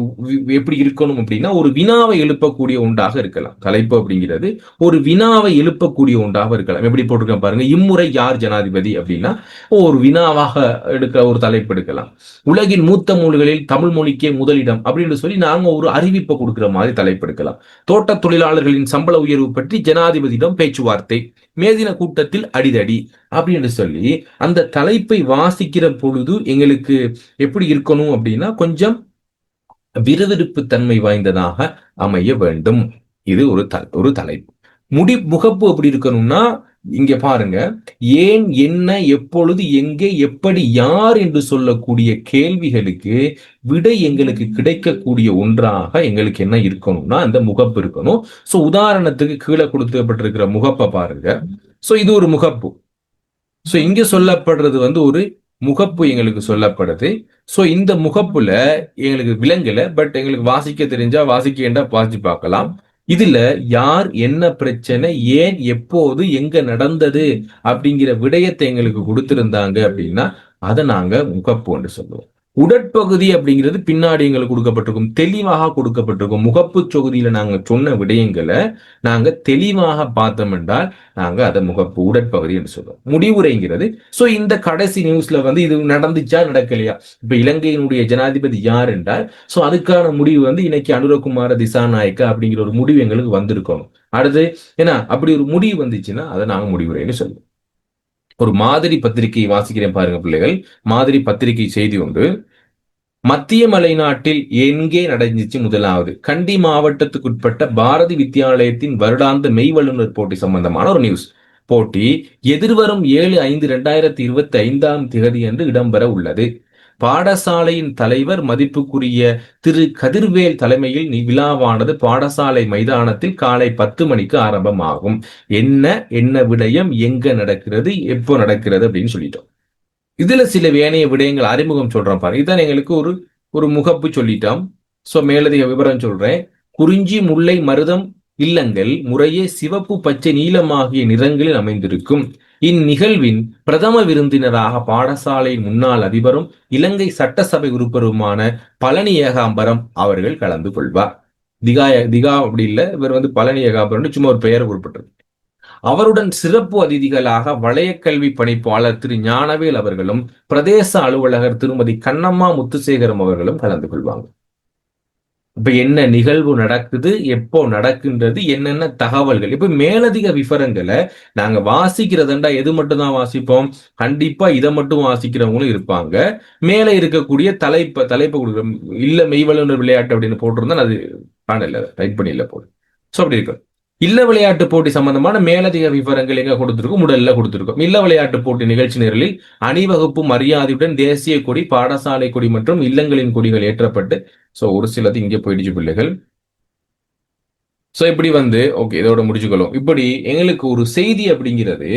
எப்படி இருக்கணும் அப்படின்னா, ஒரு வினாவை எழுப்பக்கூடிய ஒன்றாக இருக்கலாம். தலைப்பு அப்படிங்கிறது ஒரு வினாவை எழுப்பக்கூடிய ஒன்றாக இருக்கலாம். எப்படி போட்டிருக்கேன் பாருங்க, இம்முறை யார் ஜனாதிபதி அப்படின்னா ஒரு வினாவாக எடுக்கிற ஒரு தலைப்பு எடுக்கலாம். உலகின் மூத்த மொழிகளில் தமிழ் மொழிக்கே முதலிடம் அப்படின்னு சொல்லி நாங்க ஒரு அறிவிப்பை கொடுக்கிற மாதிரி தலைப்பு எடுக்கலாம். தோட்ட தொழிலாளர்களின் சம்பள உயர்வு பற்றி ஜனாதிபதியிடம் பேச்சுவார்த்தை, மேதின கூட்டத்தில் அடிதடி அப்படின்னு சொல்லி அந்த தலைப்பை வாசிக்கிற பொழுது எங்களுக்கு எப்படி இருக்கணும் அப்படின்னா, கொஞ்சம் விறுவிறுப்பு தன்மை வாய்ந்ததாக அமைய வேண்டும். இது ஒரு தலைப்பு. முகப்பு எப்படி இருக்கணும்னா, இங்க பாருங்க, ஏன், என்ன, எப்பொழுது, எங்கே, எப்படி, யார் என்று சொல்லக்கூடிய கேள்விகளுக்கு விடை எங்களுக்கு கிடைக்கக்கூடிய ஒன்றாக எங்களுக்கு என்ன இருக்கணும்னா அந்த முகப்பு இருக்கணும். உதாரணத்துக்கு கீழே கொடுக்கப்பட்டிருக்கிற முகப்பை பாருங்க. இது ஒரு முகப்பு. இங்க சொல்லப்படுறது ஒரு முகப்பு எங்களுக்கு சொல்லப்படுது. இந்த முகப்புல எங்களுக்கு விளங்கல, பட் எங்களுக்கு வாசிக்க தெரிஞ்சா வாசிக்க வாசிச்சு பார்க்கலாம். இதுல யார், என்ன பிரச்சனை, ஏன், எப்போது, எங்க நடந்தது அப்படிங்கிற விடயத்தை எங்களுக்கு கொடுத்திருந்தாங்க அப்படின்னா அதை நாங்க முகப்புன்னு சொல்லுவோம். உடற்பகுதி அப்படிங்கிறது பின்னாடி எங்களுக்கு கொடுக்கப்பட்டிருக்கும், தெளிவாக கொடுக்கப்பட்டிருக்கும். முகப்பு தொகுதியில நாங்க சொன்ன விடயங்களை நாங்க தெளிவாக பார்த்தோம் என்றால் நாங்க அதை முகப்பு உடற்பகுதி என்று சொல்லுவோம். முடிவுரைங்கிறது சோ இந்த கடைசி நியூஸ்ல வந்து இது நடந்துச்சா நடக்கலையா, இப்ப இலங்கையினுடைய ஜனாதிபதி யார் என்றால் சோ அதுக்கான முடிவு வந்து இன்னைக்கு அனுரகுமார திசாநாயக்கா அப்படிங்கிற ஒரு முடிவு எங்களுக்கு வந்திருக்கணும். அடுத்து ஏன்னா அப்படி ஒரு முடிவு வந்துச்சுன்னா அதை நாங்க முடிவுரைன்னு சொல்லுவோம். ஒரு மாதிரி பத்திரிகை வாசிக்கிறேன் பாருங்க பிள்ளைகள். மாதிரி பத்திரிகை செய்தி ஒன்று, மத்திய மலைநாட்டில் எங்கே நடந்துச்சு. முதலாவது, கண்டி மாவட்டத்துக்குட்பட்ட பாரதி வித்யாலயத்தின் வருடாந்த மெய் வல்லுநர் போட்டி சம்பந்தமான ஒரு நியூஸ். போட்டி எதிர்வரும் 7/5/2025 அன்று இடம்பெற உள்ளது. பாடசாலையின் தலைவர் மதிப்புக்குரிய திரு கதிர்வேல் தலைமையில் விழாவானது பாடசாலை மைதானத்தில் காலை 10 மணிக்கு ஆரம்பமாகும். என்ன விடயம், எங்க நடக்கிறது, எப்போ நடக்கிறது அப்படின்னு சொல்லிட்டோம். இதுல சில வேணைய விடயங்கள் அறிமுகம் சொல்றோம் பாருங்க. இதுதான் எங்களுக்கு ஒரு முகப்பு சொல்லிட்டோம். சோ மேலதிக விவரம் சொல்றேன். குறிஞ்சி, முல்லை, மருதம் இல்லங்கள் முறையே சிவப்பு, பச்சை, நீலமாகிய நிறங்களில் அமைந்திருக்கும். இந்நிகழ்வின் பிரதம விருந்தினராக பாடசாலையின் முன்னாள் அதிபரும் இலங்கை சட்டசபை உறுப்பினருமான பழனி ஏகாம்பரம் அவர்கள் கலந்து கொள்வார். திகா அப்படி இல்ல, இவர் வந்து பழனி ஏகாம்பரம் சும்மா ஒரு பெயர் குறிப்பிட்டிருக்கு. அவருடன் சிறப்பு அதிதிகளாக வளையக்கல்வி பணிப்பாளர் திரு ஞானவேல் அவர்களும் பிரதேச அலுவலகர் திருமதி கண்ணம்மா முத்துசேகரம் அவர்களும் கலந்து கொள்வாங்க. இப்ப என்ன நிகழ்வு நடக்குது, எப்போ நடக்கின்றது, என்னென்ன தகவல்கள், இப்ப மேலதிக விவரங்களை நாங்க வாசிக்கிறதுண்டா எது மட்டும் தான் வாசிப்போம், கண்டிப்பா இதை மட்டும் வாசிக்கிறவங்களும் இருப்பாங்க. மேல இருக்கக்கூடிய தலைப்பை கொடுக்குற இல்ல மெய்வல்லுநர் விளையாட்டு அப்படின்னு போட்டிருந்தா அது காணல, டைப் பண்ணி இல்ல போடு. சோ அப்படி இருக்கு. இல்ல விளையாட்டு போட்டி சம்பந்தமான மேலதிக விவரங்கள் எங்க கொடுத்திருக்கும், உடல்ல கொடுத்திருக்கும். இல்ல விளையாட்டு போட்டி நிகழ்ச்சி நிரலில் அணிவகுப்பு மரியாதையுடன் தேசிய கொடி, பாடசாலை கொடி மற்றும் இல்லங்களின் கொடிகள் ஏற்றப்பட்டு சோ ஒரு சிலது இங்கே போயிடுச்சு பிள்ளைகள். சோ இப்படி வந்து ஓகே, இதோட முடிச்சுக்கொள்ளும். இப்படி எங்களுக்கு ஒரு செய்தி அப்படிங்கிறது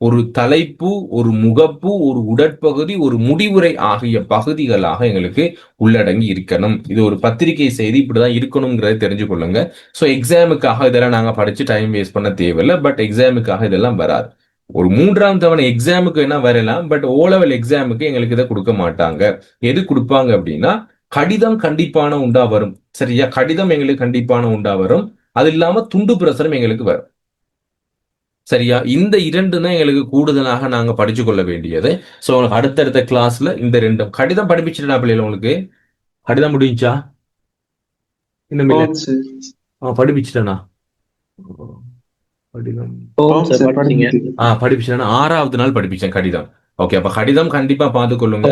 ஒரு தலைப்பு, ஒரு முகப்பு, ஒரு உடற்பகுதி, ஒரு முடிவுரை ஆகிய பகுதிகளாக எங்களுக்கு உள்ளடங்கி இருக்கணும். இது ஒரு பத்திரிகை செய்தி, இப்படிதான் இருக்கணுங்கிறத தெரிஞ்சு கொள்ளுங்க. சோ எக்ஸாமுக்காக இதெல்லாம் நாங்க படிச்சு டைம் வேஸ்ட் பண்ண தேவையில்லை. பட் எக்ஸாமுக்காக இதெல்லாம் வராது. ஒரு 3ஆம் தவணை எக்ஸாமுக்கு என்ன வரலாம், பட் ஓலெவல் எக்ஸாமுக்கு எங்களுக்கு இதை கொடுக்க மாட்டாங்க. எது கொடுப்பாங்க அப்படின்னா கடிதம் கண்டிப்பான உண்டா வரும். சரியா, கடிதம் எங்களுக்கு கண்டிப்பான உண்டா வரும். அது இல்லாம துண்டு பிரசுரம் எங்களுக்கு வரும். சரியா, இந்த 2 தான் எங்களுக்கு கூடுதலாக நாங்க படிச்சு கொள்ள வேண்டியது. சோ உங்களுக்கு அடுத்தடுத்த கிளாஸ்ல இந்த 2 கடிதம் படிப்பிச்சுட்டா பிள்ளைல உங்களுக்கு கடிதம் முடிஞ்சா இன்னும் படிப்பிச்சுட்டேனா கடிதம் படிப்பிச்சேன் 6வது நாள் படிப்பிச்சேன் கடிதம். ஓகே, அப்ப கடிதம் கண்டிப்பா பார்த்துக்கொள்ளுங்க.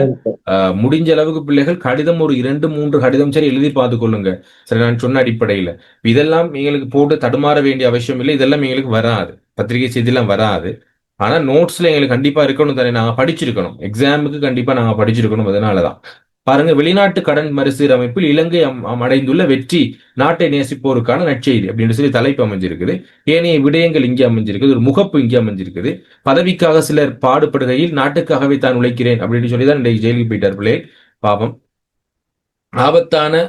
முடிஞ்ச அளவுக்கு பிள்ளைகள் கடிதம் ஒரு 2-3 கடிதம் சரி எழுதி பார்த்துக்கொள்ளுங்க. சரி, நான் சொன்ன அடிப்படையில இதெல்லாம் எங்களுக்கு போட்டு தடுமாற வேண்டிய அவசியம் இல்லை. இதெல்லாம் எங்களுக்கு வராது, பத்திரிகை செய்தியெல்லாம் வராது. ஆனா நோட்ஸ்ல எங்களுக்கு கண்டிப்பா இருக்கணும் தானே, நாங்க படிச்சிருக்கணும். எக்ஸாமுக்கு கண்டிப்பா நாங்க படிச்சிருக்கணும். அதனாலதான் பாருங்க, வெளிநாட்டு கடன் மறுசீரமைப்பில் இலங்கை அடைந்துள்ள வெற்றி, நாட்டை நேசிப்போருக்கான நற்செய்தி அப்படின்னு சொல்லி தலைப்பு அமைஞ்சிருக்குது. ஏனைய விடயங்கள் இங்கே அமைஞ்சிருக்குது, ஒரு முகப்பு இங்கே அமைஞ்சிருக்குது. பதவிக்காக சிலர் பாடுபடுகையில் நாட்டுக்காகவே தான் உழைக்கிறேன் அப்படின்னு சொல்லிதான் இன்றைக்கு ஜெயிலுக்கு போயிட்டார் பிள்ளை. பாவம். ஆபத்தான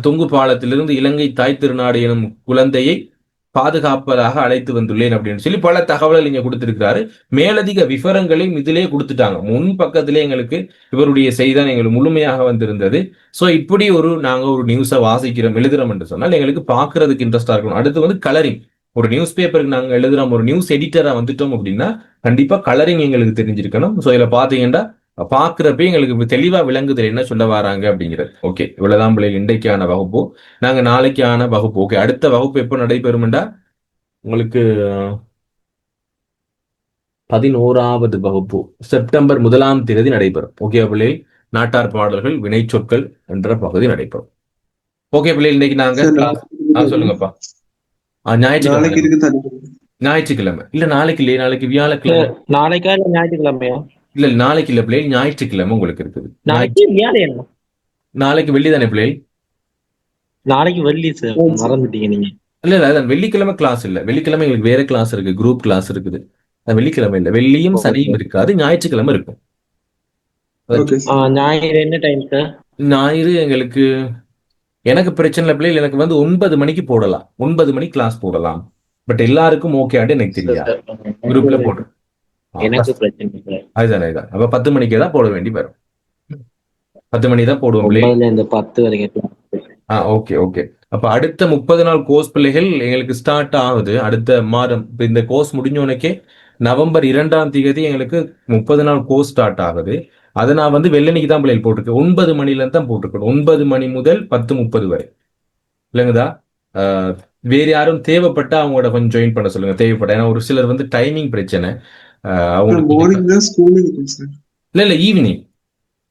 தொங்கு பாலத்திலிருந்து இலங்கை தாய் திருநாடு எனும் குழந்தையை பாதுகாப்பதாக அழைத்து வந்துள்ளேன் அப்படின்னு சொல்லி பல தகவல்கள் இங்க கொடுத்திருக்கிறாரு. மேலதிக விவரங்களையும் இதிலே கொடுத்துட்டாங்க. முன் பக்கத்திலே எங்களுக்கு இவருடைய செய்திதான் எங்களுக்கு முழுமையாக வந்திருந்தது. சோ இப்படி நாங்க ஒரு நியூஸை வாசிக்கிறோம், எழுதுறோம் என்று சொன்னால் எங்களுக்கு பாக்குறதுக்கு இன்ட்ரெஸ்டா இருக்கணும். அடுத்து வந்து கலரிங். ஒரு நியூஸ் பேப்பருக்கு நாங்க எழுதுறோம், ஒரு நியூஸ் எடிட்டரா வந்துட்டோம் அப்படின்னா கண்டிப்பா கலரிங் எங்களுக்கு தெரிஞ்சிருக்கணும். சோ இதுல பாத்தீங்கன்னா பாக்குறப்ப எங்களுக்கு தெளிவா விளங்குது என்ன சொல்ல வராங்க அப்படிங்கிறது. ஓகே, இவ்வளவுதான் பிள்ளைகள் இன்றைக்கான வகுப்பு. நாங்க நாளைக்கான வகுப்பு ஓகே, அடுத்த வகுப்பு எப்போ நடைபெறும்டா உங்களுக்கு 11வது வகுப்பு செப்டம்பர் 1ஆம் தேதி நடைபெறும். ஓகே பிள்ளைகள், நாட்டார் பாடல்கள் வினை சொற்கள் என்ற பகுதி நடைபெறும். ஓகே பிள்ளைகள், இன்னைக்கு நாங்க சொல்லுங்கப்பா. ஞாயிற்றுக்கிழமை இல்ல, நாளைக்கு இல்லையே, நாளைக்கு வியாழக்கிழமை. நாளைக்கா இல்ல ஞாயிற்றுக்கிழமையா? இல்ல நாளைக்கு இல்ல பிள்ளை, ஞாயிற்றுக்கிழமை உங்களுக்கு இருக்குது. நாளைக்கு வெள்ளி தானே பிள்ளை? நாளைக்கு வெள்ளி சார், மறந்துட்டீங்க நீங்க. இல்ல அதான் வெள்ளிக்கிழமை கிளாஸ் இல்ல. வெள்ளிக்கிழமை எங்களுக்கு வேற கிளாஸ் இருக்கு, குரூப் கிளாஸ் இருக்குது. வெள்ளிக்கிழமை இல்ல, வெள்ளியும் சனியும் இருக்காது, ஞாயிற்றுக்கிழமை இருக்கும். ஞாயிறு என்ன டைம் சார்? ஞாயிறு எங்களுக்கு எனக்கு பிரச்சனை இல்லை பிள்ளைகள், எனக்கு வந்து 9 மணிக்கு போடலாம், 9 மணிக்கு கிளாஸ் போடலாம். பட் எல்லாருக்கும் ஓகே ஆட்டு எனக்கு தெரியாது. குரூப்ல போட்டு எனக்கு பிரச்சனை இல்லை. அதுதான் அப்ப 10 மணிக்கு தான் போட வேண்டி வரும். 10 மணி தான் போடுவோம் பிள்ளை. 9ல இருந்து 10 வரைக்கும். ஓகே. அப்ப அடுத்த 30 நாள் கோர்ஸ் பிள்ளைகள் எங்களுக்கு ஸ்டார்ட் ஆகுது அடுத்த மாதம். இப்ப இந்த கோர்ஸ் முடிஞ்சோனக்கே நவம்பர் 2ஆம் தேதி எங்களுக்கு 30 நாள் கோர்ஸ் ஸ்டார்ட் ஆகுது. அதை நான் வந்து வெள்ளனிக்கு தான் பிள்ளைகள் போட்டிருக்கேன். 9 மணில இருந்து தான் போட்டிருக்கேன். 9 மணி முதல் 10:30 வரை. இல்லைங்கதா? வேற யாரும் தேவைப்பட்டா அவங்களோட கொஞ்சம் ஜாயின் பண்ண சொல்லுங்க, தேவைப்பட்ட. ஏன்னா ஒரு சிலர் வந்து டைமிங் பிரச்சனை. இல்ல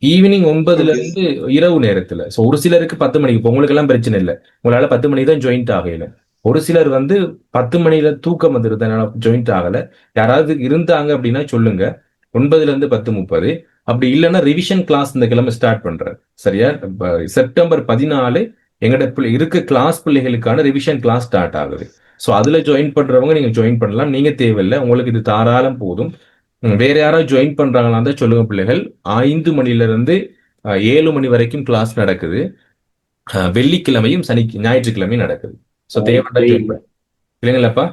ஈவினிங் 9ல இருந்து இரவு நேரத்துல. ஸோ ஒரு சிலருக்கு 10 மணிக்கு, இப்போ உங்களுக்கு எல்லாம் பிரச்சனை இல்லை, உங்களால 10 மணிக்கு தான் ஜாயின்ட் ஆகல. ஒரு சிலர் வந்து 10 மணில தூக்கம் வந்துருந்தனால ஜாயின்ட் ஆகல. யாராவது இருந்தாங்க அப்படின்னா சொல்லுங்க. 9ல இருந்து 10:30. அப்படி இல்லைன்னா ரிவிஷன் கிளாஸ் இந்த கிழமை ஸ்டார்ட் பண்றேன். சரியா? செப்டம்பர் 14 எங்கட இருக்க கிளாஸ் பிள்ளைகளுக்கான ரிவிஷன் கிளாஸ் ஸ்டார்ட் ஆகுது. ஸோ அதுல ஜாயின் பண்றவங்க நீங்க ஜாயின் பண்ணலாம், நீங்க தேவையில்லை, உங்களுக்கு இது தாராளம் போதும். வேற யாராவது ஜாயின் பண்றாங்களா தான் சொல்லுங்க பிள்ளைகள். 5 மணில இருந்து 7 மணி வரைக்கும் கிளாஸ் நடக்குது. வெள்ளிக்கிழமையும் ஞாயிற்றுக்கிழமையும் நடக்குது. ஸோ தேவைப்பட்டா ஜாயின் பண்ண இல்லைங்களாப்பா?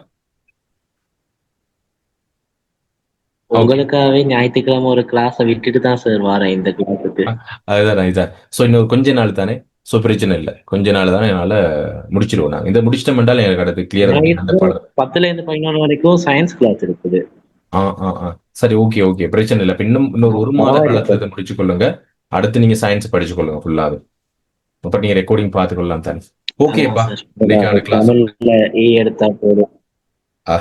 உங்களுக்காகவே ஞாயிற்றுக்கிழமை ஒரு கிளாஸை விட்டுட்டு தான் சார் வரேன் இந்த கிளாஸுக்கு. அதுதான். ஸோ இன்னும் கொஞ்ச நாள் தானே, ஸோ பிரச்சனை இல்லை. கொஞ்ச நாள் தானே, என்னால முடிச்சிடுவோம். நாங்கள் இந்த முடிச்சிட்டோம்னால எனக்கு அடுத்து கிளியர். 10ல இருந்து 11 வரைக்கும் சயின்ஸ் கிளாஸ் இருக்குது. சரி, ஓகே, பிரச்சனை இல்லை. இன்னொரு 1 மாத காலத்துல முடிச்சு கொள்ளுங்க. அடுத்து நீங்க சயின்ஸ் படிச்சு கொள்ளுங்க ஃபுல்லாவே. அப்புறம் நீங்க ரெக்கார்டிங் பார்த்துக்கொள்ளலாம் தானே. ஓகேப்பா, இன்னைக்கான கிளாஸ் எடுத்தா போதும்.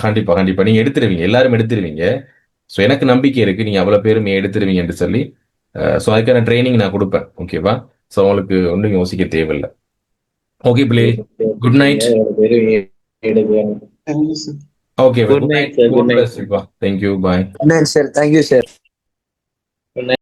கண்டிப்பா நீங்க எடுத்துருவீங்க, எல்லாரும் எடுத்துருவீங்க. ஸோ எனக்கு நம்பிக்கை இருக்கு நீங்க அவ்வளவு பேரும் எடுத்துருவீங்க என்று சொல்லி. ஸோ அதுக்கான ட்ரைனிங் நான் கொடுப்பேன். ஓகேவா? ஸோ உங்களுக்கு ஒன்றும் யோசிக்க தேவையில்லை. Okay play, good night. Okay, Good night, sir. Good night. Thank you, bye. Sir, thank you sir.